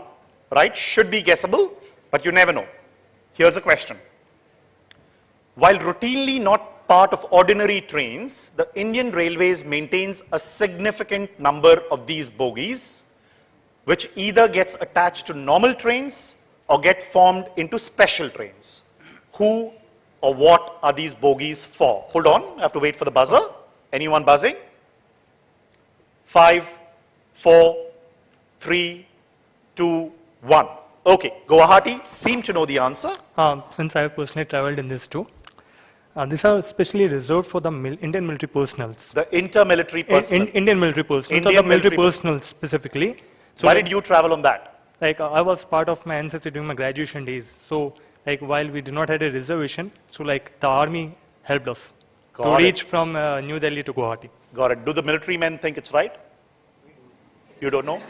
right? Should be guessable, but you never know. Here's a question. While routinely not part of ordinary trains, the Indian Railways maintains a significant number of these bogies, which either gets attached to normal trains or get formed into special trains. Who or what are these bogies for? Hold on, I have to wait for the buzzer. Anyone buzzing? 5, 4, 3, 2, 1. Okay, Guwahati seem to know the answer. Since I have personally traveled in this too, these are specially reserved for the Indian military personnels. The intermilitary personnel. Indian military personnel. Indian So the military military personnel specifically. So Why did you travel on that? Like I was part of my NCC during my graduation days. So like while we did not have a reservation, so like the army helped us to Got it. reach from New Delhi to Guwahati. Got it. Do the military men think it's right? You don't know?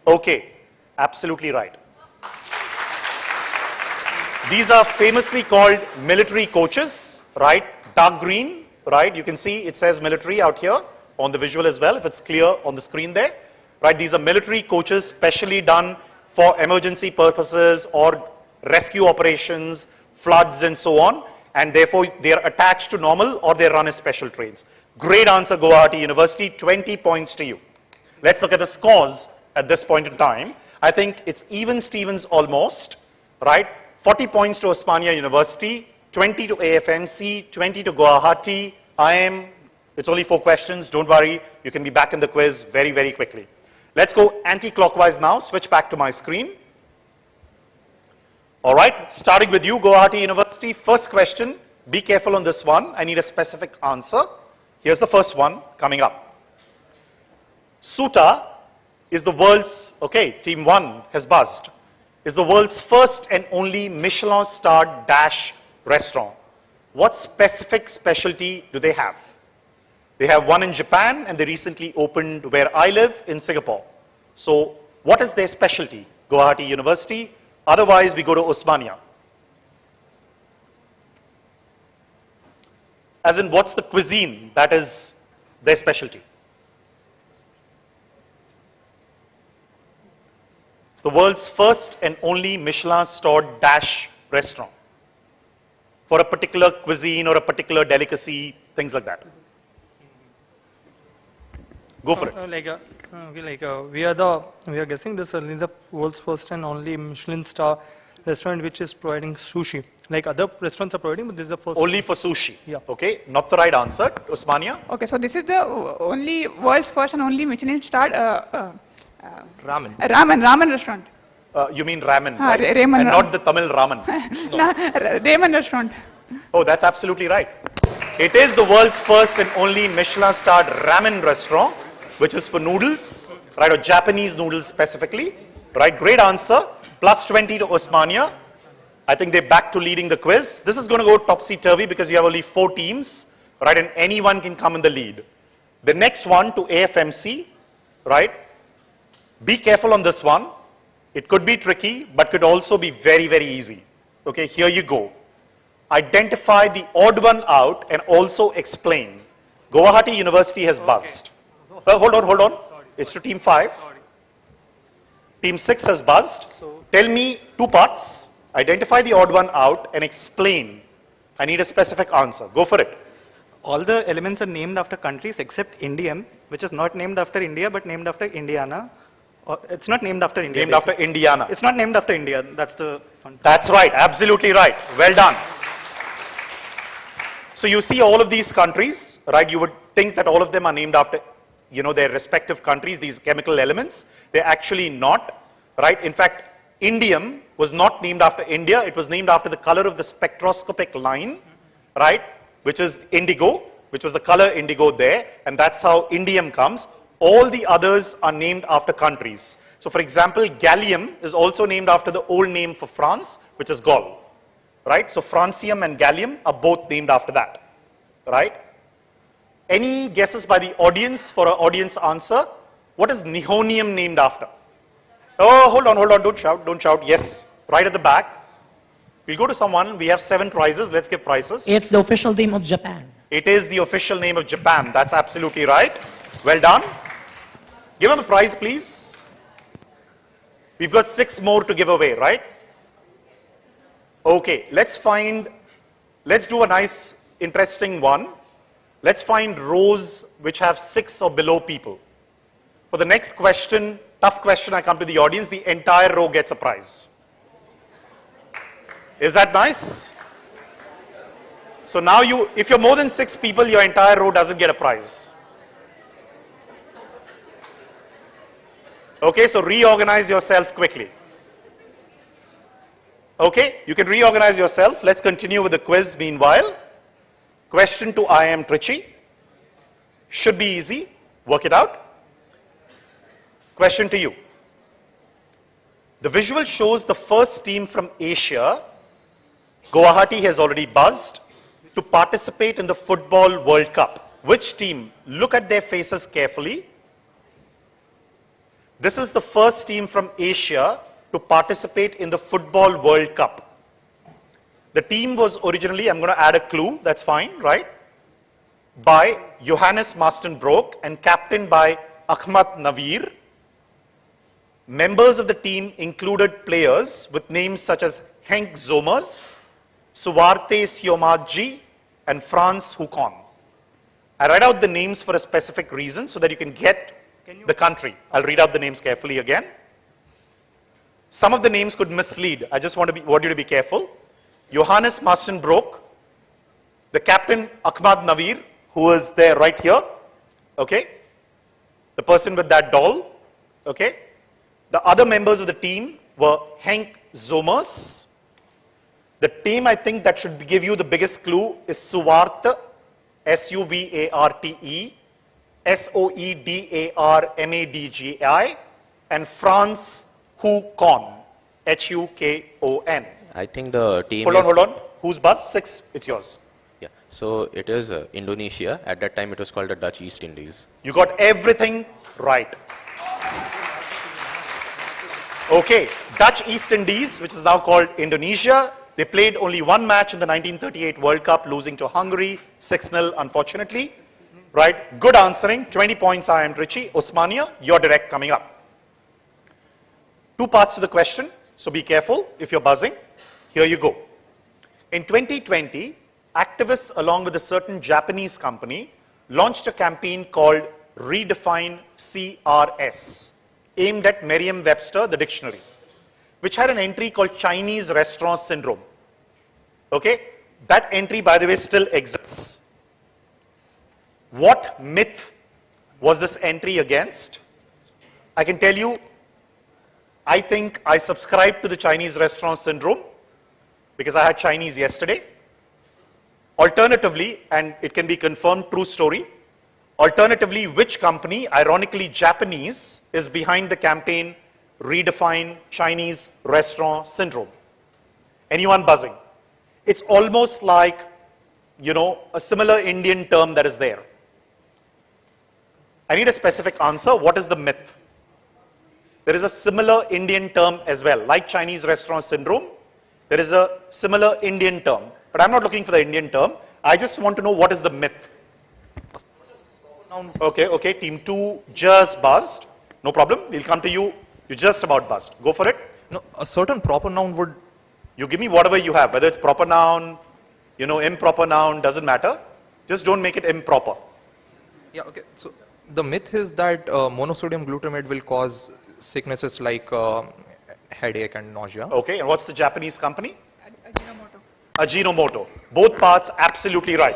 Okay, absolutely right. These are famously called military coaches, right? Dark green, right? You can see it says military out here on the visual as well, if it's clear on the screen there, right? These are military coaches specially done for emergency purposes or rescue operations, floods and so on, and therefore they are attached to normal or they run as special trains. Great answer, Guwahati University, 20 points to you. Let's look at the scores at this point in time. I think it's even Stevens almost, right? 40 points to Osmania University, 20 to AFMC, 20 to Guwahati. It's only 4 questions, don't worry, you can be back in the quiz very, very quickly. Let's go anti-clockwise now, switch back to my screen. All right, starting with you, Guwahati University. First question, be careful on this one. I need a specific answer. Here's the first one coming up. Suta is the world's, okay, team 1 has buzzed, is the world's first and only Michelin-starred dash restaurant. What specific specialty do they have? They have one in Japan and they recently opened where I live in Singapore. So what is their specialty? Guwahati University. Otherwise, we go to Osmania. As in, what's the cuisine that is their specialty? It's the world's first and only Michelin-starred dash restaurant for a particular cuisine or a particular delicacy, things like that. Go for it. We are guessing this is the world's first and only Michelin star restaurant which is providing sushi. Like other restaurants are providing, but this is the first. Only for sushi. Yeah. Okay, not the right answer. Osmania? Okay, so this is the only world's first and only Michelin-starred ramen restaurant. You mean ramen, right? Ramen. And not the Tamil ramen. Ramen restaurant. Oh, that's absolutely right. It is the world's first and only Michelin-starred ramen restaurant, which is for noodles, right, or Japanese noodles specifically, right? Great answer. Plus 20 to Osmania. I think they're back to leading the quiz. This is going to go topsy-turvy because you have only 4 teams, right, and anyone can come in the lead. The next one to AFMC, right? Be careful on this one. It could be tricky, but could also be very, very easy. Okay, here you go. Identify the odd one out and also explain. Guwahati University has buzzed. Hold on. It's to team 5. Team 6 has buzzed. Tell me 2 parts. Identify the odd one out and explain. I need a specific answer. Go for it. All the elements are named after countries except Indian, which is not named after India but named after Indiana. Or it's not named after India. Named after Indiana. It's not named after India. That's the fun. That's right. Absolutely right. Well done. So you see all of these countries, right? You would think that all of them are named after, you know, their respective countries, these chemical elements. They're actually not, right? In fact, indium was not named after India. It was named after the color of the spectroscopic line, right? Which is indigo, which was the color indigo there. And that's how indium comes. All the others are named after countries. So for example, gallium is also named after the old name for France, which is Gaul, right? So francium and gallium are both named after that, right? Any guesses by the audience for an audience answer? What is nihonium named after? Oh, hold on, don't shout. Yes, right at the back. We'll go to someone. We have 7 prizes. Let's give prizes. It's the official name of Japan. It is the official name of Japan. That's absolutely right. Well done. Give him a prize, please. We've got 6 more to give away, right? Okay, let's find let's do a nice, interesting one. Let's find rows which have 6 or below people. For the next question, tough question, I come to the audience, the entire row gets a prize. Is that nice? So now if you're more than 6 people, your entire row doesn't get a prize. Okay, so reorganize yourself quickly. Okay, you can reorganize yourself. Let's continue with the quiz meanwhile. Question to IIM Trichy. Should be easy. Work it out. Question to you. The visual shows the first team from Asia, Guwahati has already buzzed, to participate in the Football World Cup. Which team? Look at their faces carefully. This is the first team from Asia to participate in the Football World Cup. The team was originally, I'm going to add a clue, that's fine, right? By Johannes Mastenbroek and captained by Ahmad Navir. Members of the team included players with names such as Henk Zomers, Suwarte Siomadji, and Frans Hoekon. I write out the names for a specific reason so that you can get the country. I'll read out the names carefully again. Some of the names could mislead. I just want you to be careful. Johannes Mastenbroek, the captain Ahmad Navir, who is there right here, okay? The person with that doll, okay? The other members of the team were Henk Zomers. The team I think that should give you the biggest clue is Suwarte, S-U-V-A-R-T-E, S-O-E-D-A-R-M-A-D-G-I, and Frans Hoekon, H-U-K-O-N. I think the team Hold on. Who's buzz? 6, it's yours. Yeah, so it is Indonesia. At that time, it was called the Dutch East Indies. You got everything right. Okay, Dutch East Indies, which is now called Indonesia. They played only one match in the 1938 World Cup, losing to Hungary, 6-0, unfortunately. Right, good answering, 20 points IIM Trichy. Osmania, your direct coming up. 2 parts to the question, so be careful if you're buzzing. Here you go. In 2020, activists along with a certain Japanese company launched a campaign called Redefine CRS, aimed at Merriam-Webster, the dictionary, which had an entry called Chinese Restaurant Syndrome. Okay, that entry, by the way, still exists. What myth was this entry against? I can tell you, I think I subscribe to the Chinese Restaurant Syndrome because I had Chinese yesterday. Alternatively, and it can be confirmed, true story, alternatively, which company, ironically Japanese, is behind the campaign Redefine Chinese Restaurant Syndrome? Anyone buzzing? It's almost like, you know, a similar Indian term that is there. I need a specific answer. What is the myth? There is a similar Indian term as well. Like Chinese Restaurant Syndrome, there is a similar Indian term. But I'm not looking for the Indian term. I just want to know what is the myth. Okay, team 2 just buzzed. No problem. We'll come to you. You just about buzzed. Go for it. No, a certain proper noun would... You give me whatever you have, whether it's proper noun, you know, improper noun, doesn't matter. Just don't make it improper. Yeah, okay. So the myth is that monosodium glutamate will cause sicknesses like headache and nausea. Okay, and what's the Japanese company? Ajinomoto. Both parts absolutely right.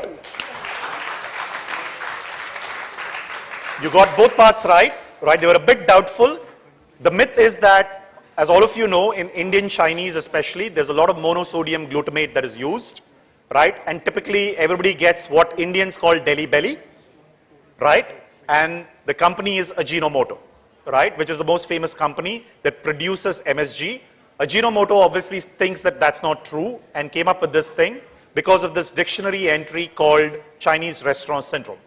You got both parts right, They were a bit doubtful. The myth is that, as all of you know, in Indian Chinese especially, there's a lot of monosodium glutamate that is used, right? And typically everybody gets what Indians call Delhi belly, right? And the company is Ajinomoto, right? Which is the most famous company that produces MSG. Ajinomoto obviously thinks that that's not true and came up with this thing because of this dictionary entry called Chinese Restaurant Syndrome,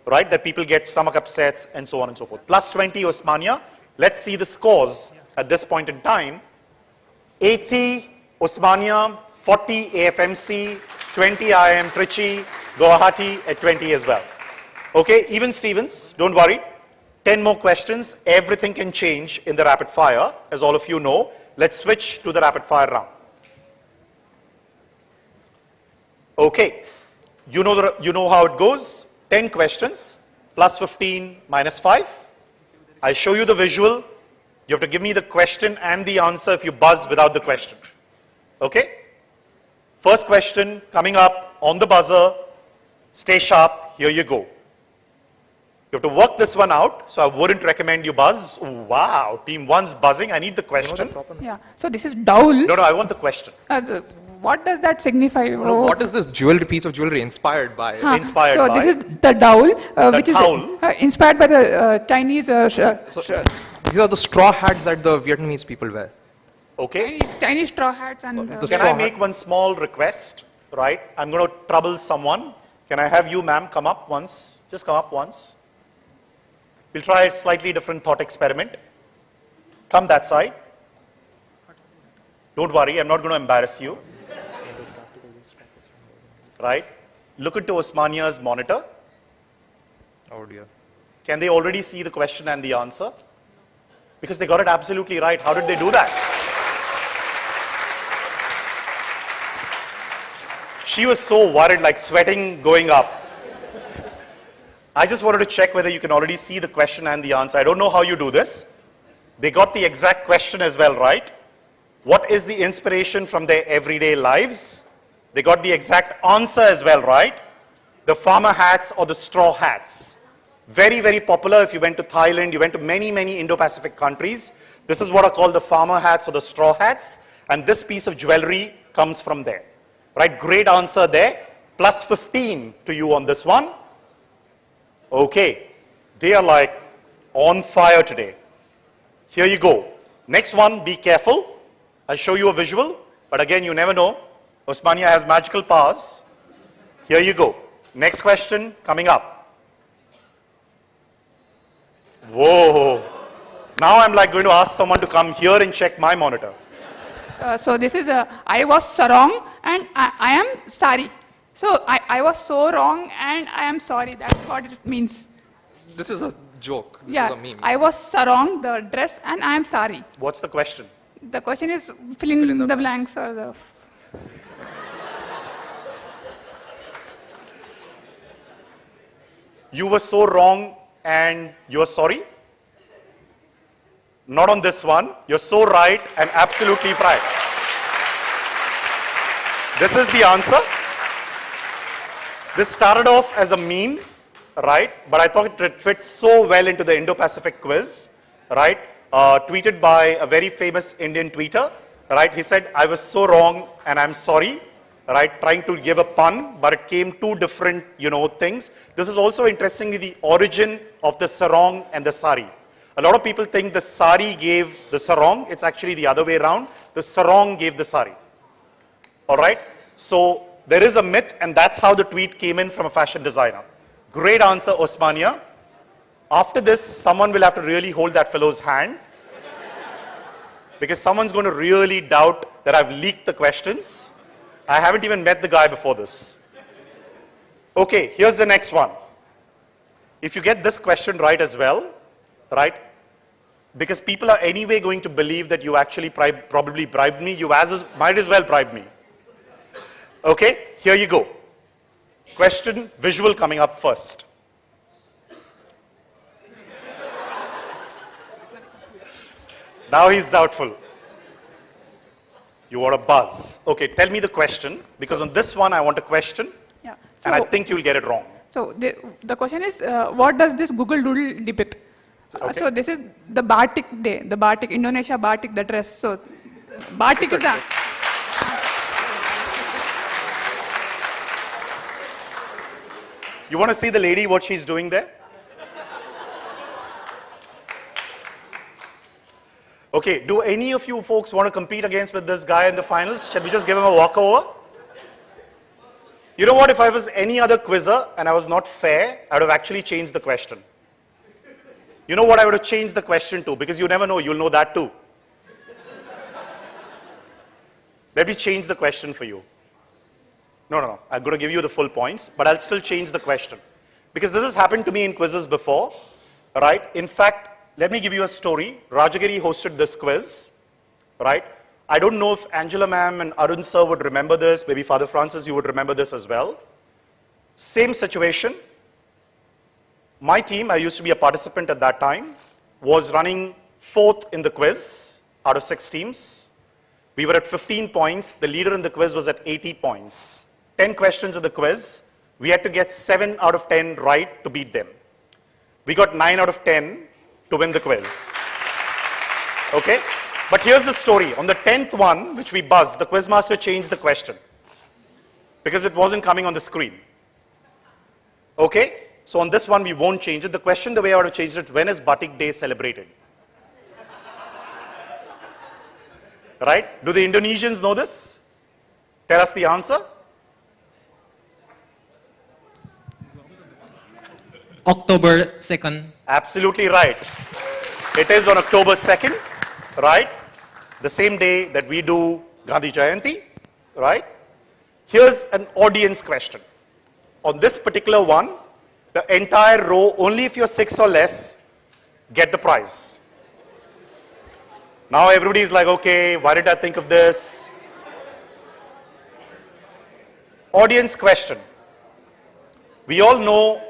right? That people get stomach upsets and so on and so forth. Plus 20 Osmania. Let's see the scores at this point in time. 80 Osmania, 40 AFMC, 20 IIM Trichy, Guwahati at 20 as well. Okay, even Stevens, don't worry. 10 more questions. Everything can change in the rapid fire, as all of you know. Let's switch to the rapid fire round. Okay, you know how it goes. 10 questions, plus 15, minus 5. I show you the visual. You have to give me the question and the answer if you buzz without the question. Okay? First question coming up on the buzzer. Stay sharp. Here you go. You have to work this one out, so I wouldn't recommend you buzz. Ooh, wow, team 1's buzzing. I need the question. Yeah. So this is dowel. No, I want the question. What does that signify? No, what is this piece of jewelry inspired by? Huh. Inspired so by? this is the dowel, which dowel? is inspired by the Chinese. These are the straw hats that the Vietnamese people wear. Okay. Chinese straw hats and. Can I make one small request? Right? I'm going to trouble someone. Can I have you, ma'am, come up once? Just come up once. We'll try a slightly different thought experiment. Come that side. Don't worry, I'm not going to embarrass you. Right? Look into Osmania's monitor. Oh dear. Can they already see the question and the answer? Because they got it absolutely right. How did they do that? She was so worried, like sweating going up. I just wanted to check whether you can already see the question and the answer. I don't know how you do this. They got the exact question as well, right? What is the inspiration from their everyday lives? They got the exact answer as well, right? The farmer hats or the straw hats. Very, very popular if you went to Thailand, you went to many, many Indo-Pacific countries. This is what are called the farmer hats or the straw hats. And this piece of jewelry comes from there. Right, great answer there. Plus 15 to you on this one. Okay, they are like on fire today. Here you go. Next one, be careful. I'll show you a visual, but again, you never know. Osmania has magical powers. Here you go. Next question coming up. Whoa. Now I'm like going to ask someone to come here and check my monitor. So this is I was so wrong and I am sorry. So I was so wrong and I am sorry. That's what it means. This is a joke. This Yeah, is a meme. I was so wrong, the dress, and I am sorry. What's the question? The question is fill in the blanks or the. You were so wrong and you're sorry? Not on this one. You're so right and absolutely right. This is the answer. This started off as a meme, right? But I thought it fit so well into the Indo-Pacific quiz, right? Tweeted by a very famous Indian tweeter, right? He said, I was so wrong and I'm sorry, right? Trying to give a pun, but it came two different, things. This is also interestingly the origin of the sarong and the sari. A lot of people think the sari gave the sarong. It's actually the other way around. The sarong gave the sari. All right? So there is a myth, and that's how the tweet came in from a fashion designer. Great answer, Osmania. After this, someone will have to really hold that fellow's hand because someone's going to really doubt that I've leaked the questions. I haven't even met the guy before this. Okay, here's the next one. If you get this question right as well, right? Because people are anyway going to believe that you actually probably bribed me. You might as well bribe me. Okay, here you go. Question, visual coming up first. Now he's doubtful. You want a buzz. Okay, tell me the question, because on this one I want a question, Yeah. and I think you'll get it wrong. So the question is, what does this Google Doodle depict? Okay. So this is the Batik Day, the Batik, Indonesia Batik, the dress. So Batik is a. You want to see the lady, what she's doing there? Okay, do any of you folks want to compete against with this guy in the finals? Shall we just give him a walkover? You know what, if I was any other quizzer and I was not fair, I would have actually changed the question. You know what I would have changed the question to? Because you never know, you'll know that too. Let me change the question for you. No, I'm going to give you the full points, but I'll still change the question. Because this has happened to me in quizzes before, right? In fact, let me give you a story. Rajagiri hosted this quiz, right? I don't know if Angela ma'am and Arun sir would remember this. Maybe Father Francis, you would remember this as well. Same situation. My team, I used to be a participant at that time, was running 4th in the quiz out of 6 teams. We were at 15 points. The leader in the quiz was at 80 points. 10 questions in the quiz. We had to get 7 out of 10 right to beat them. We got 9 out of 10 to win the quiz. Okay? But here's the story. On the 10th one, which we buzzed, the quizmaster changed the question because it wasn't coming on the screen. Okay? So on this one, we won't change it. The question, the way I would have changed it, when is Batik Day celebrated? Right? Do the Indonesians know this? Tell us the answer. October 2nd. Absolutely right. It is on October 2nd, right? The same day that we do Gandhi Jayanti, right? Here's an audience question. On this particular one, the entire row, only if you're 6 or less, get the prize. Now everybody is like, okay, why did I think of this? Audience question. We all know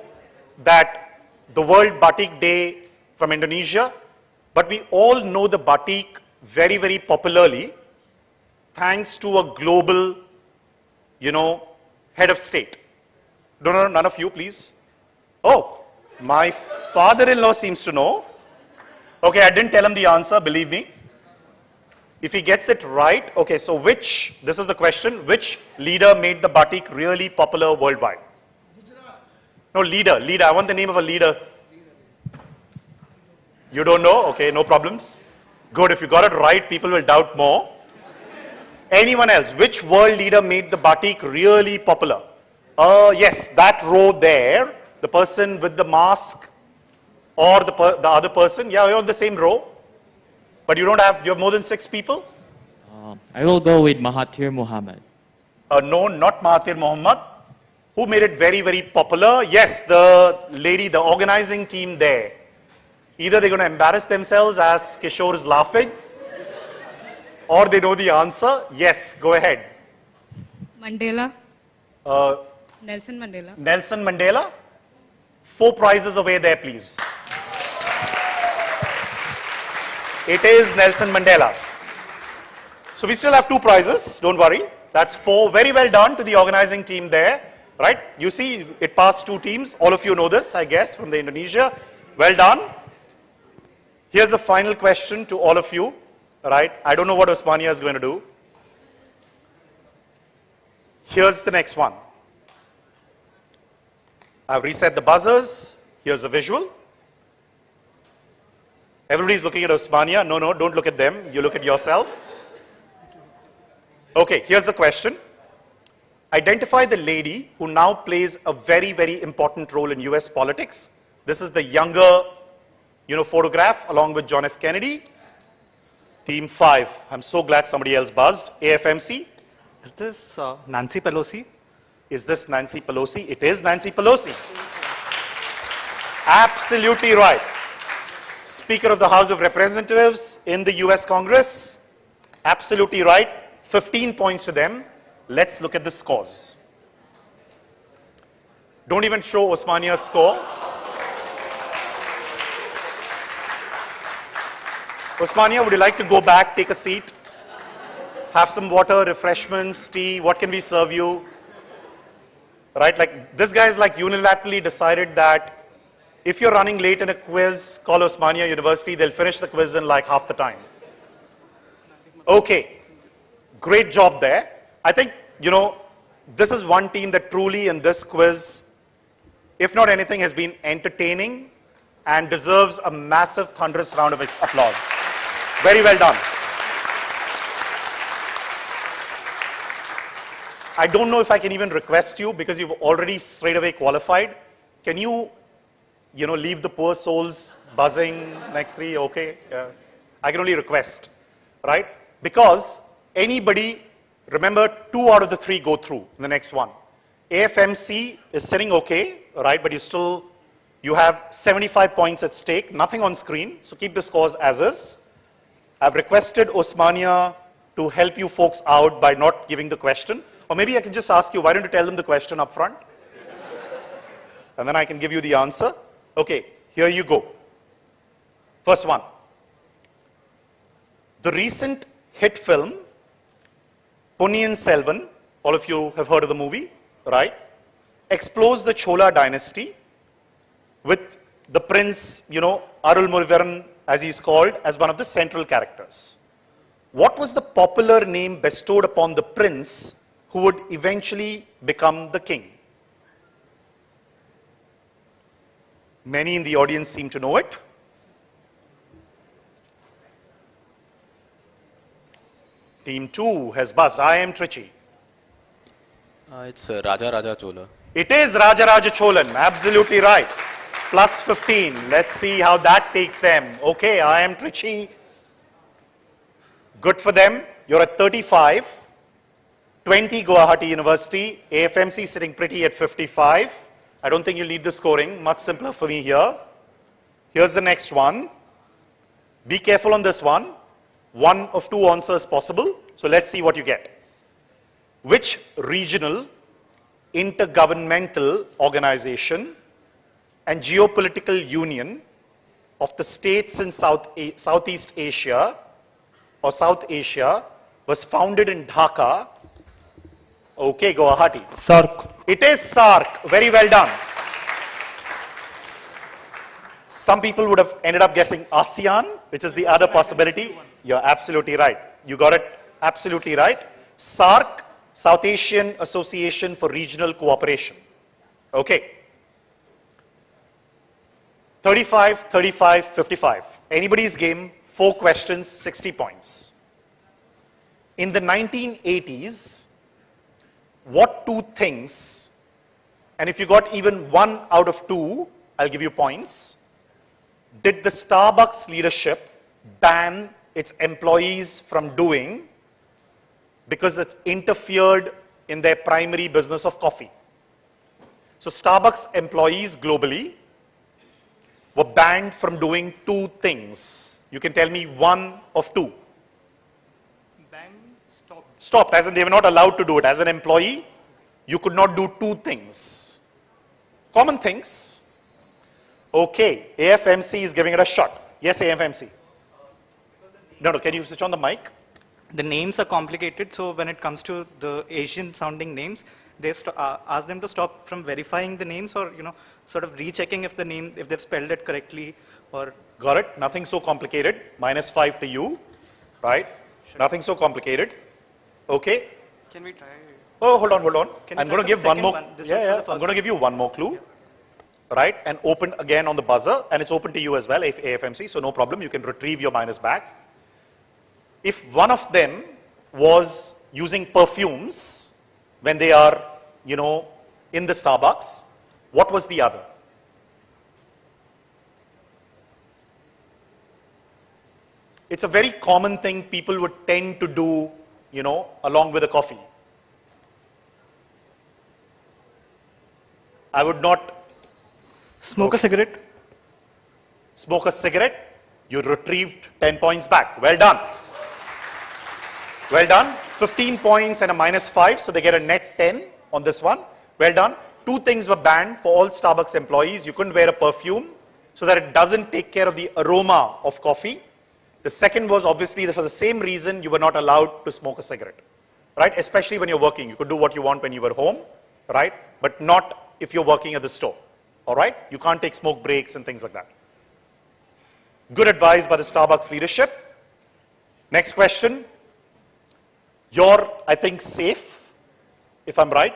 that the World Batik Day from Indonesia, but we all know the batik very, very popularly thanks to a global, head of state. No, none of you, please. Oh, my father-in-law seems to know. Okay, I didn't tell him the answer, believe me. If he gets it right, okay, so this is the question, which leader made the batik really popular worldwide? No, leader, I want the name of a leader. You don't know? Okay, no problems. Good, if you got it right, people will doubt more. Anyone else? Which world leader made the batik really popular? Yes, that row there, the person with the mask or the other person. Yeah, you're on the same row. But you have more than 6 people? I will go with Mahathir Mohamad. No, not Mahathir Mohamad. Who made it very, very popular? Yes, the lady, the organizing team there. Either they're going to embarrass themselves as Kishore is laughing, or they know the answer. Yes, go ahead. Mandela. Nelson Mandela. Nelson Mandela. 4 prizes away there, please. It is Nelson Mandela. So we still have 2 prizes, don't worry. That's 4. Very well done to the organizing team there. Right? You see, it passed 2 teams. All of you know this, I guess, from the Indonesia. Well done. Here's the final question to all of you. Right? I don't know what Osmania is going to do. Here's the next one. I've reset the buzzers. Here's a visual. Everybody's looking at Osmania. No, don't look at them. You look at yourself. Okay, here's the question. Identify the lady who now plays a very, very important role in US politics. This is the younger, photograph along with John F. Kennedy. Team 5. I'm so glad somebody else buzzed. AFMC. Is this Nancy Pelosi? Is this Nancy Pelosi? It is Nancy Pelosi. Absolutely right. Speaker of the House of Representatives in the US Congress. Absolutely right. 15 points to them. Let's look at the scores. Don't even show Osmania's score. Osmania, would you like to go back, take a seat? Have some water, refreshments, tea, what can we serve you? Right, like this guy's like unilaterally decided that if you're running late in a quiz, call Osmania University, they'll finish the quiz in like half the time. Okay, great job there. I think, this is one team that truly in this quiz, if not anything, has been entertaining and deserves a massive thunderous round of applause. Very well done. I don't know if I can even request you because you've already straight away qualified. Can you, leave the poor souls buzzing next 3? Okay. I can only request, right? Because anybody, remember 2 out of the 3 go through in the next one. AFMC is sitting okay, right? But you have 75 points at stake, nothing on screen. So keep the scores as is. I've requested Osmania to help you folks out by not giving the question. Or maybe I can just ask you, why don't you tell them the question up front? And then I can give you the answer. Okay, here you go. First one. The recent hit film, Ponniyin Selvan, all of you have heard of the movie, right? Explores the Chola dynasty with the prince, Arulmozhivarman, as he's called, as one of the central characters. What was the popular name bestowed upon the prince who would eventually become the king? Many in the audience seem to know it. Team 2 has buzzed. I am Trichy. It's Raja Raja Chola. It is Raja Raja Cholan. Absolutely right. Plus 15. Let's see how that takes them. Okay, I am Trichy. Good for them. You're at 35. 20 Guwahati University. AFMC sitting pretty at 55. I don't think you'll need the scoring. Much simpler for me here. Here's the next one. Be careful on this one. One of two answers possible. So let's see what you get. Which regional, intergovernmental organization and geopolitical union of the states in Southeast Asia or South Asia was founded in Dhaka? Okay, Guwahati. SARC. It is SARC. Very well done. Some people would have ended up guessing ASEAN, which is the other possibility. You're absolutely right. You got it absolutely right. SARC, South Asian Association for Regional Cooperation. Okay. 35, 35, 55. Anybody's game, 4 questions, 60 points. In the 1980s, what two things, and if you got even 1 out of 2, I'll give you points, did the Starbucks leadership ban its employees from doing because it interfered in their primary business of coffee? So Starbucks employees globally were banned from doing 2 things. You can tell me 1 of 2. Stopped, as in they were not allowed to do it. As an employee, you could not do 2 things. Common things. Okay, AFMC is giving it a shot. Yes, AFMC. No, can you switch on the mic? The names are complicated, so when it comes to the Asian sounding names, they ask them to stop from verifying the names or, sort of rechecking if they've spelled it correctly or... Got it. Nothing so complicated. -5 to you, right? Sure. Nothing so complicated. Okay. Can we try? Oh, hold on. I'm going to give one more. I'm going to give you one more clue. Yeah. Right? And open again on the buzzer. And it's open to you as well, AFMC. So no problem. You can retrieve your minus back. If one of them was using perfumes when they are, in the Starbucks, what was the other? It's a very common thing people would tend to do, along with a coffee. I would not... Smoke a cigarette? Smoke a cigarette? You retrieved 10 points back. Well done. Well done. 15 points and a -5, so they get a net 10 on this one. Well done. 2 things were banned for all Starbucks employees. You couldn't wear a perfume so that it doesn't take care of the aroma of coffee. The second was obviously for the same reason you were not allowed to smoke a cigarette, right? Especially when you're working. You could do what you want when you were home, right? But not if you're working at the store, all right? You can't take smoke breaks and things like that. Good advice by the Starbucks leadership. Next question. You're, I think, safe, if I'm right.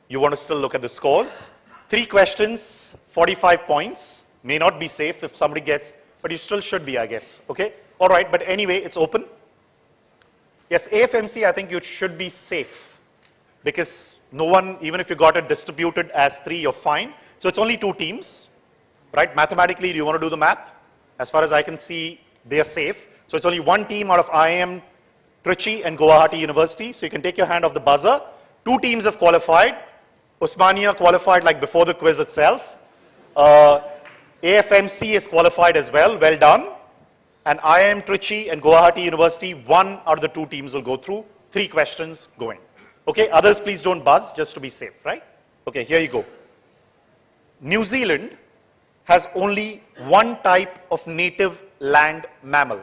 You want to still look at the scores. 3 questions, 45 points. May not be safe if somebody gets, but you still should be, I guess. Okay? All right, but anyway, it's open. Yes, AFMC, I think you should be safe because no one, even if you got it distributed as 3, you're fine. So it's only 2 teams, right? Mathematically, do you want to do the math? As far as I can see, they are safe. So it's only 1 team out of IIM, Trichy and Guwahati University. So you can take your hand off the buzzer. 2 teams have qualified. Osmania qualified like before the quiz itself. AFMC is qualified as well. Well done. and IIM Trichy and Guwahati University, one out of the two teams will go through. 3 questions going. Okay, others please don't buzz, just to be safe, right? Okay, here you go. New Zealand has only one type of native land mammal.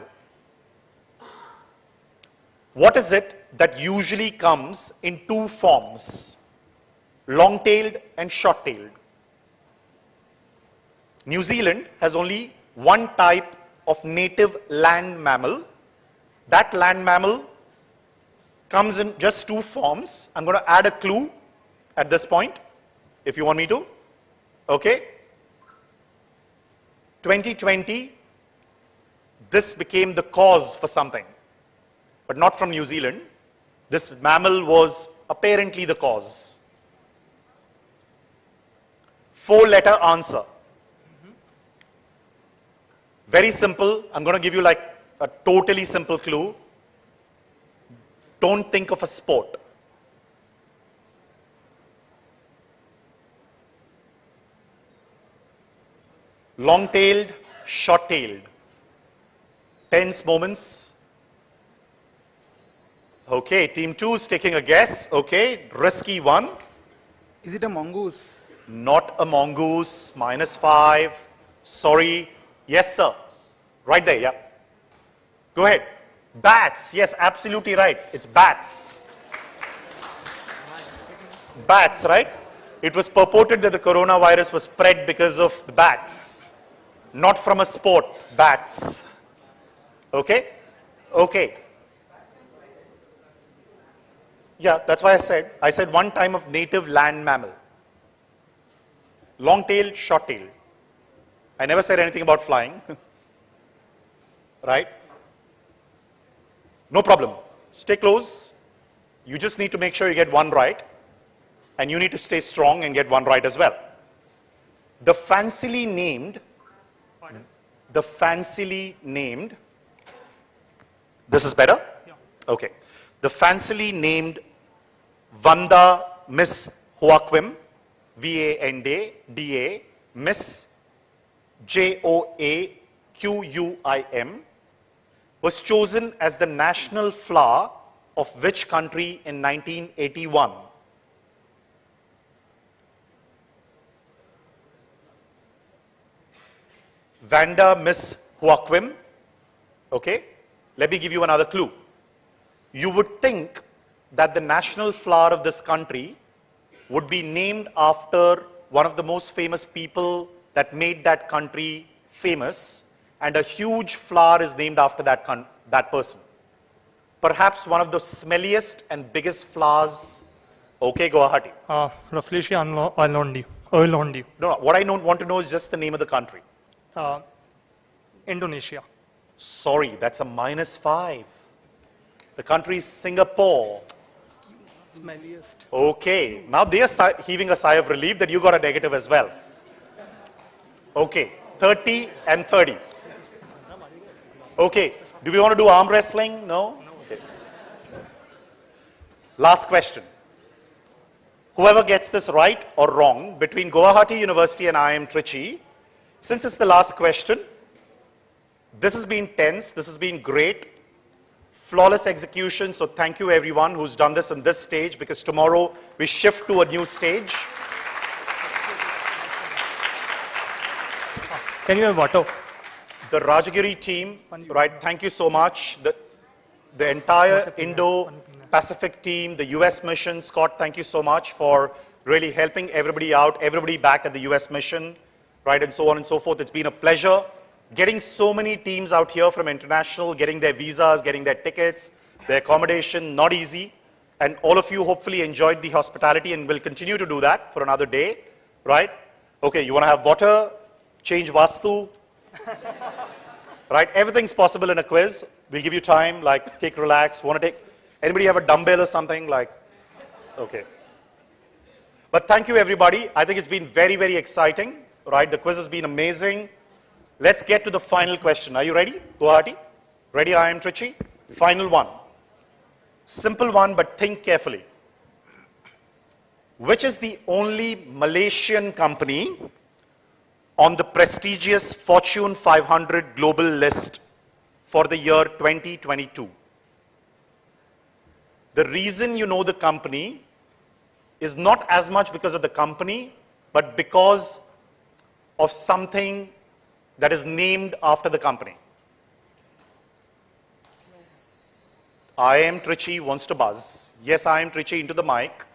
What is it that usually comes in 2 forms? Long-tailed and short-tailed. New Zealand has only one type of native land mammal. That land mammal comes in just 2 forms. I'm going to add a clue at this point, if you want me to. Okay? 2020, this became the cause for something, but not from New Zealand. This mammal was apparently the cause. 4-letter answer. Very simple. I'm going to give you like a totally simple clue. Don't think of a sport. Long-tailed, short-tailed. Tense moments. Okay, team 2 is taking a guess. Okay, risky one. Is it a mongoose? Not a mongoose. -5. Sorry. Yes, sir. Right there, yeah. Go ahead. Bats. Yes, absolutely right. It's bats. Bats, right? It was purported that the coronavirus was spread because of the bats. Not from a sport. Bats. Okay? Okay. Yeah, that's why I said one time of native land mammal. Long-tailed, short-tailed. I never said anything about flying. Right? No problem. Stay close. You just need to make sure you get one right. And you need to stay strong and get one right as well. The fancily named, this is better? Yeah. Okay. The fancily named Vanda Miss Joaquim, V-A-N-D-A, Miss Joaquim, was chosen as the national flower of which country in 1981? Vanda Miss Joaquim. Okay, let me give you another clue. You would think that the national flower of this country would be named after one of the most famous people that made that country famous, and a huge flower is named after that person. Perhaps one of the smelliest and biggest flowers. Okay, Guwahati. Rafflesia Oilondi. No, what I don't want to know is just the name of the country. Indonesia. Sorry, that's a -5. The country is Singapore. Smelliest. Okay, now they are heaving a sigh of relief that you got a negative as well. Okay, 30 and 30. Okay, do we want to do arm wrestling? No? Okay. Last question. Whoever gets this right or wrong between Guwahati University and IIM Trichy, since it's the last question, this has been tense, this has been great, flawless execution, so thank you everyone who's done this on this stage, because tomorrow we shift to a new stage. Can you have water? The Rajagiri team, right, thank you so much. The entire Indo-Pacific team, the US mission, Scott, thank you so much for really helping everybody out, everybody back at the US mission, right, and so on and so forth. It's been a pleasure getting so many teams out here from international, getting their visas, getting their tickets, their accommodation, not easy. And all of you hopefully enjoyed the hospitality and will continue to do that for another day, right? Okay, you want to have water, change Vastu, right? Everything's possible in a quiz. We'll give you time, like take relax, want to take, anybody have a dumbbell or something? Like, okay. But thank you everybody. I think it's been very, very exciting, right? The quiz has been amazing. Let's get to the final question. Are you ready, Guwahati? Ready, IIM Trichy? Final one. Simple one, but think carefully. Which is the only Malaysian company on the prestigious Fortune 500 global list for the year 2022. The reason you know the company is not as much because of the company, but because of something that is named after the company. I am Trichy wants to buzz. Yes, I am Trichy into the mic.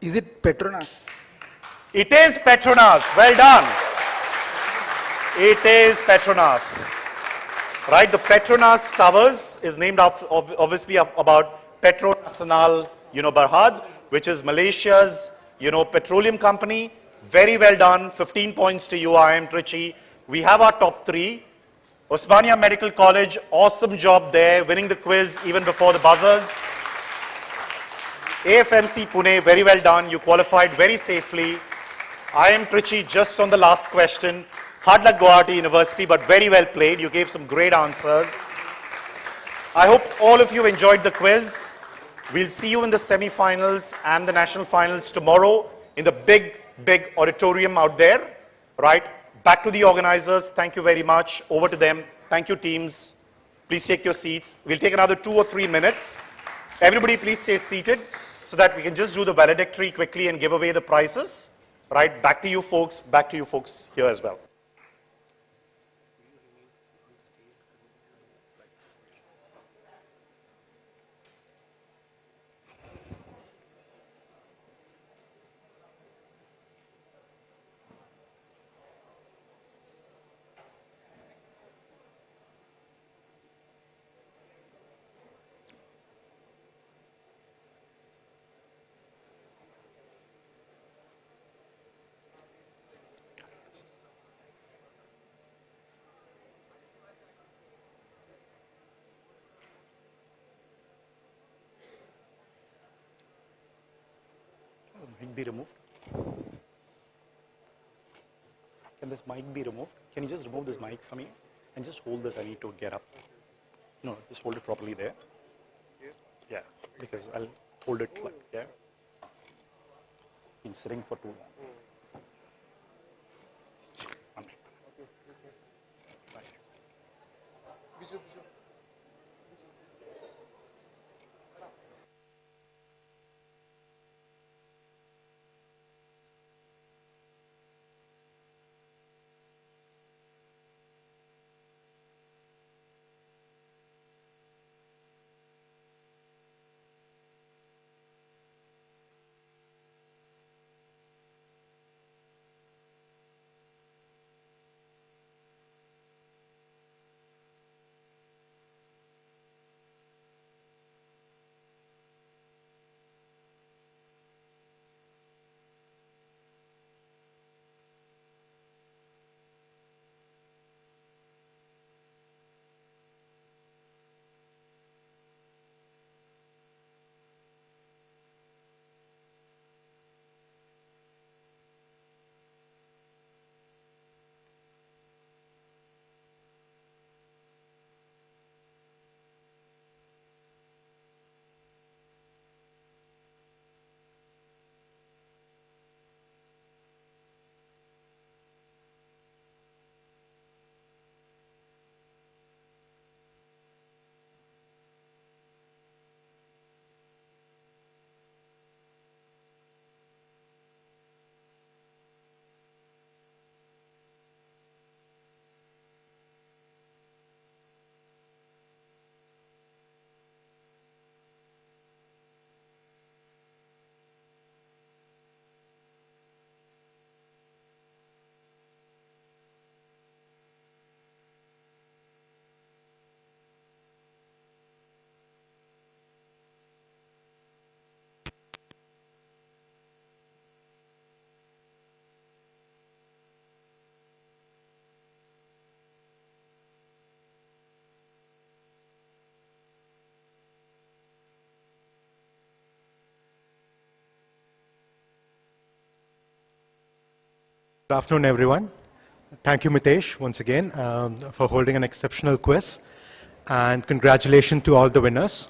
Is it Petronas? It is Petronas. Well done. It is Petronas. Right, the Petronas Towers is named after, obviously about Petro Nacional, Berhad, which is Malaysia's, petroleum company. Very well done. 15 points to you. I am Trichy. We have our top 3. Osmania Medical College, awesome job there, winning the quiz even before the buzzers. AFMC Pune, very well done. You qualified very safely. I am Trichy, just on the last question. Hard luck Guwahati University, but very well played. You gave some great answers. I hope all of you enjoyed the quiz. We'll see you in the semi-finals and the national finals tomorrow in the big, big auditorium out there, right? Back to the organizers. Thank you very much. Over to them. Thank you, teams. Please take your seats. We'll take another 2 or 3 minutes. Everybody, please stay seated so that we can just do the valedictory quickly and give away the prizes. Right? Back to you folks. Back to you folks here as well. Mic be removed? Can this mic be removed? Can you just remove this mic for me? And just hold this, I need to get up. No, just hold it properly there. Yeah, because I'll hold it like, yeah. Been sitting for too long. Good afternoon, everyone. Thank you, Mitesh, once again, for holding an exceptional quiz. And congratulations to all the winners.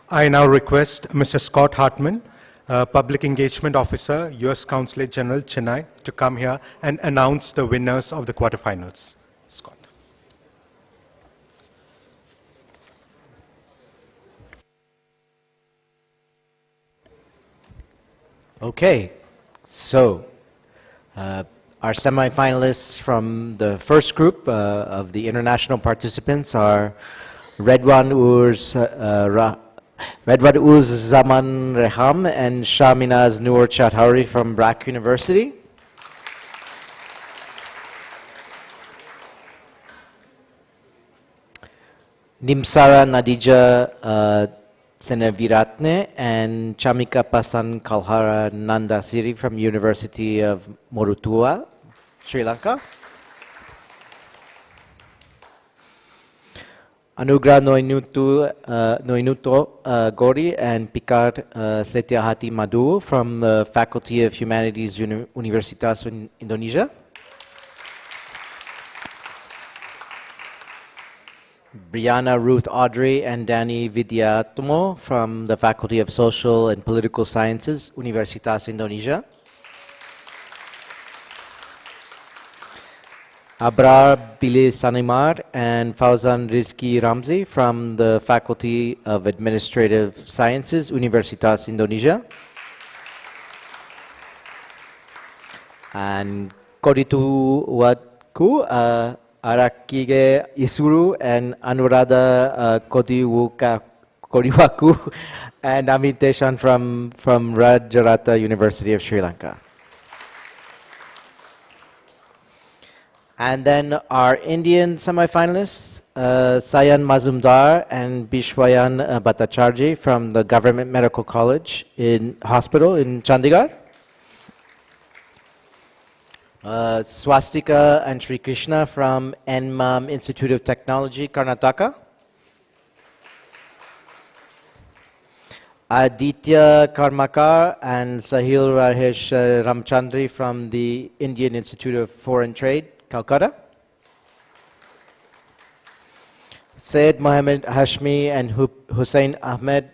I now request Mr. Scott Hartman, Public Engagement Officer, U.S. Consulate General, Chennai, to come here and announce the winners of the quarterfinals. Scott. Okay, so our semifinalists from the first group of the international participants are Redwan Uz Zaman Reham and Shaminaz Noor Chaudhary from Brak University. Nimsara Nadija Seneviratne and Chamika Pasan Kalhara Nandasiri from University of Morutua, Sri Lanka. Anugrah Noinuto Gori and Picard Setiahati Madu from the Faculty of Humanities Universitas Indonesia. Brianna Ruth Audrey and Danny Vidyatmo from the Faculty of Social and Political Sciences, Universitas Indonesia. Abrar Billy Sanimar and Fauzan Rizki Ramzi from the Faculty of Administrative Sciences, Universitas Indonesia. And Koditu Watku, Arakige Isuru and Anuradha Kodiwaku and Amit Deshan from Rajarata University of Sri Lanka. And then our Indian semifinalists, Sayan Mazumdar and Bishwayan Bhattacharjee from the Government Medical College Hospital in Chandigarh. Swastika and Sri Krishna from NMAM Institute of Technology, Karnataka. Aditya Karmakar and Sahil Rajesh Ramchandri from the Indian Institute of Foreign Trade, Calcutta. Syed Mohammed Hashmi and Hussein Ahmed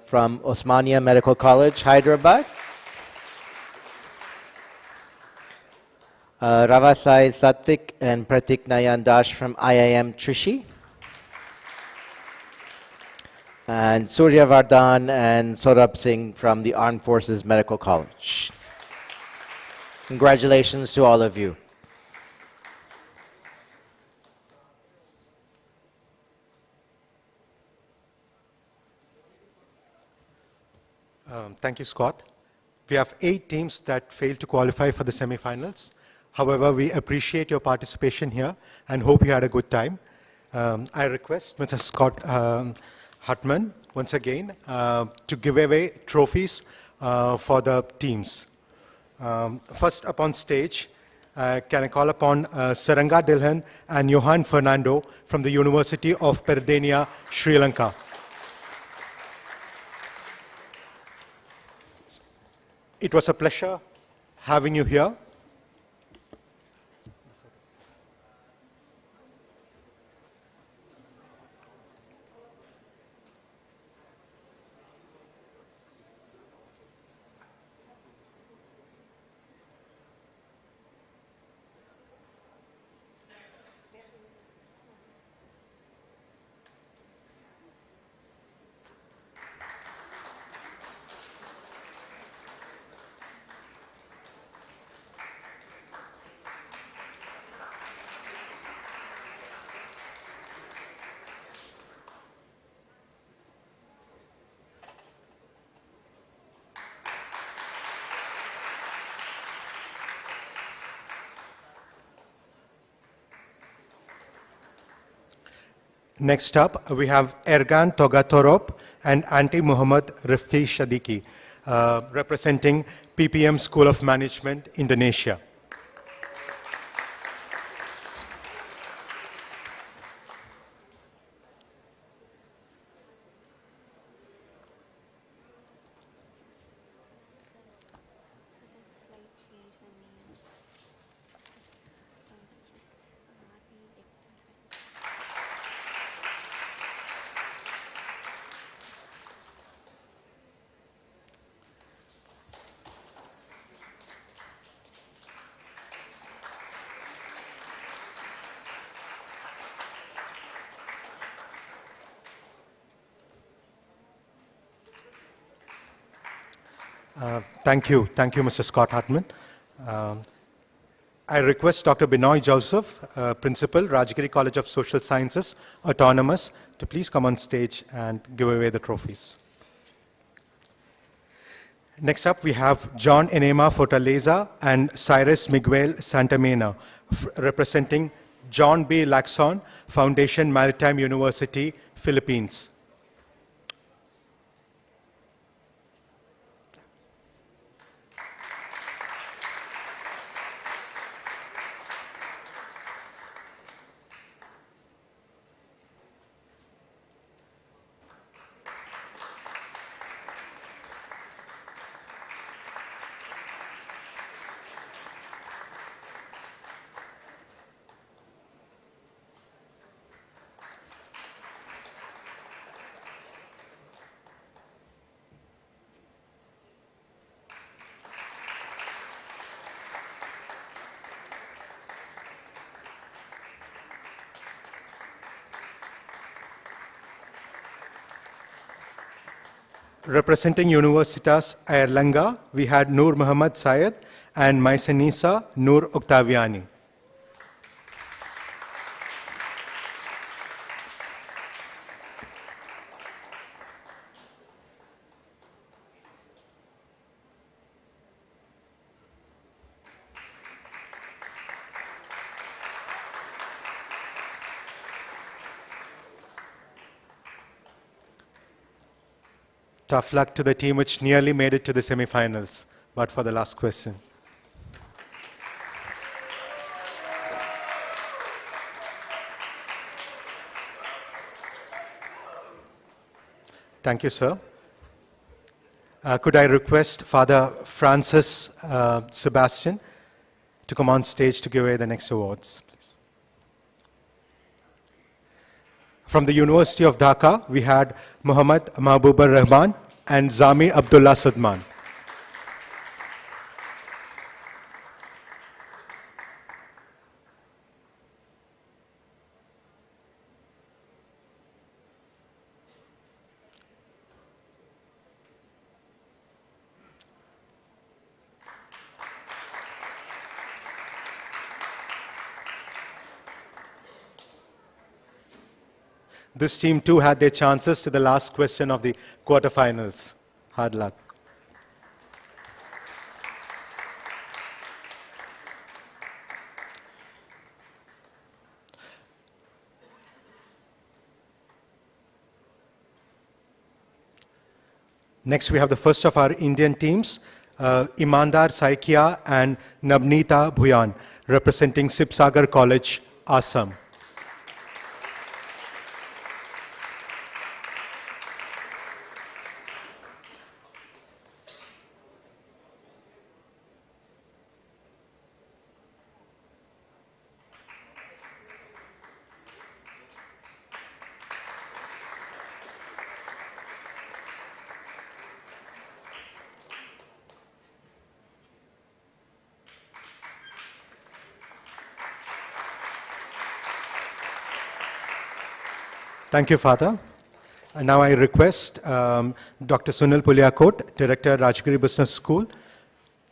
from Osmania Medical College, Hyderabad. Ravasai Satvik and Pratik Nayan Dash from IIM Trichy. And Surya Vardhan and Saurabh Singh from the Armed Forces Medical College. Congratulations to all of you. Thank you, Scott. We have 8 teams that failed to qualify for the semifinals. However, we appreciate your participation here and hope you had a good time. I request Mr. Scott Hartman once again to give away trophies for the teams. First up on stage, can I call upon Saranga Dilhan and Johan Fernando from the University of Perdenia, Sri Lanka. It was a pleasure having you here. Next up, we have Ergan Togatorop and Anti Muhammad Rifki Shadiki, representing PPM School of Management, Indonesia. Thank you. Thank you, Mr. Scott Hartman. I request Dr. Binoy Joseph, Principal, Rajgiri College of Social Sciences, Autonomous, to please come on stage and give away the trophies. Next up, we have John Enema Fortaleza and Cyrus Miguel Santamena, representing John B. Lacson Foundation, Maritime University, Philippines. Representing Universitas Airlangga, we had Noor Muhammad Syed and Maisenisa Noor Octaviani. Tough luck to the team which nearly made it to the semifinals, but for the last question. Thank you, sir. Could I request Father Francis Sebastian to come on stage to give away the next awards, please? From the University of Dhaka, we had Muhammad Mahbubur Rahman and Zami Abdullah Sudman. This team too had their chances to the last question of the quarterfinals. Hard luck. Next, we have the first of our Indian teams, Imandar Saikia and Nabnita Bhuyan, representing Sibsagar College, Assam. Thank you, Father. And now I request Dr. Sunil Puliakot, Director, Rajgiri Business School,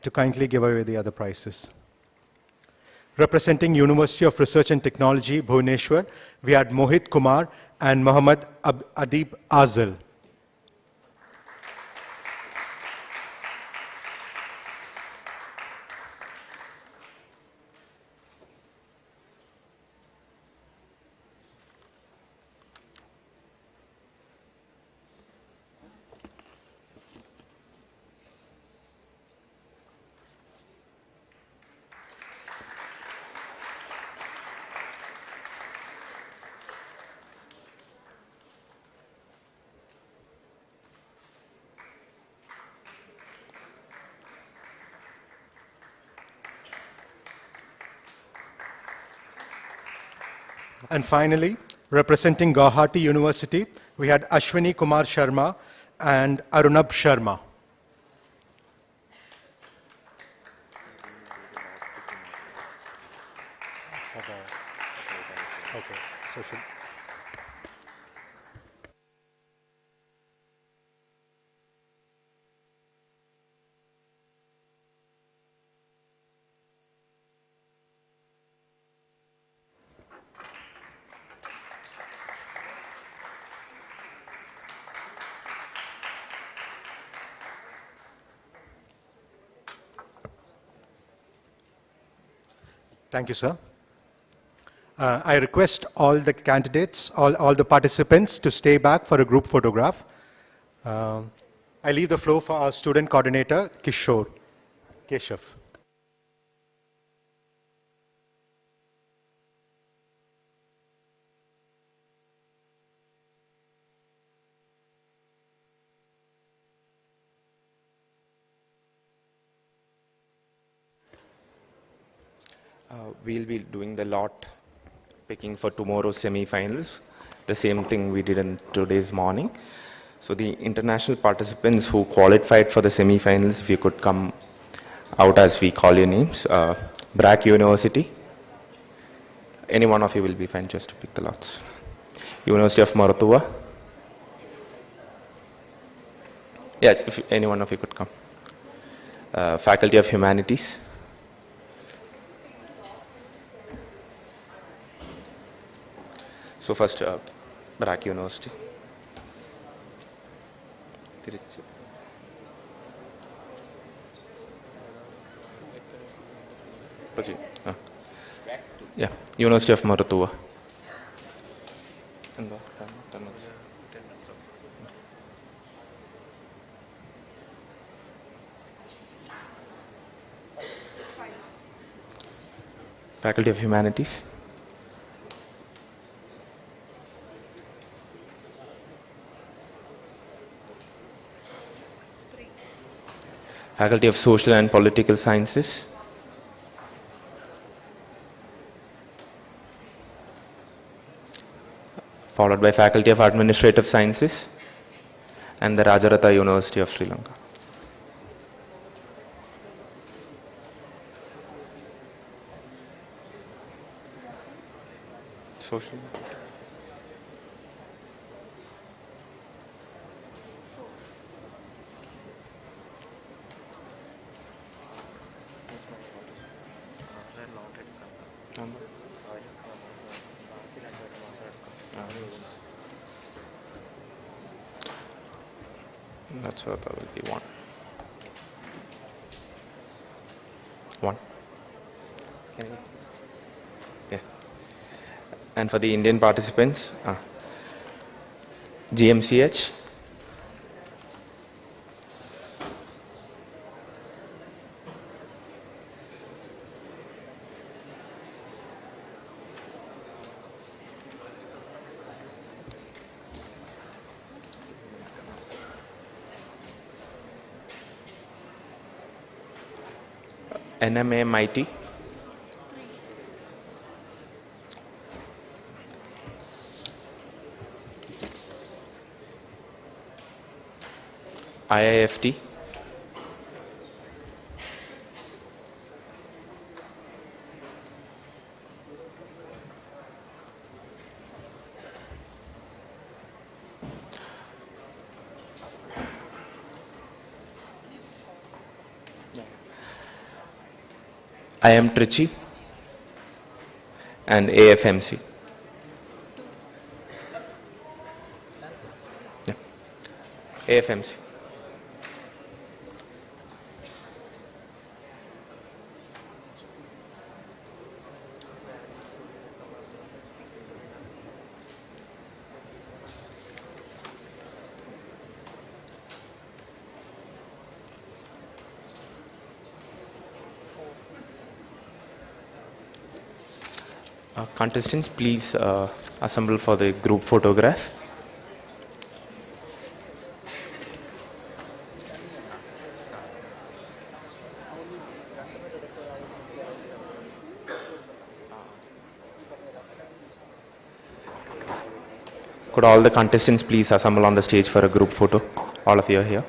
to kindly give away the other prizes. Representing University of Research and Technology, Bhubaneswar, we had Mohit Kumar and Muhammad Adib Azil. And finally, representing Guwahati University, we had Ashwini Kumar Sharma and Arunabh Sharma. Okay, so Thank you, sir. I request all the candidates, all the participants to stay back for a group photograph. I leave the floor for our student coordinator, Keshav. We'll be doing the lot picking for tomorrow's semi-finals, the same thing we did in today's morning. So the international participants who qualified for the semi-finals, if you could come out as we call your names. BRAC University. Any one of you will be fine just to pick the lots. University of Moratuwa. Yeah, if any one of you could come. Faculty of Humanities. So first, BRAC University. Yeah, University of Moratuwa. Faculty of Humanities. Faculty of Social and Political Sciences. Followed by Faculty of Administrative Sciences and the Rajaratha University of Sri Lanka. Social. That's what that will be one. One. Yeah. And for the Indian participants, GMCH. NMA Mighty. IIFT. IM Trichy and AFMC. Yeah. AFMC. Contestants, please assemble for the group photograph. Could all the contestants please assemble on the stage for a group photo? All of you are here.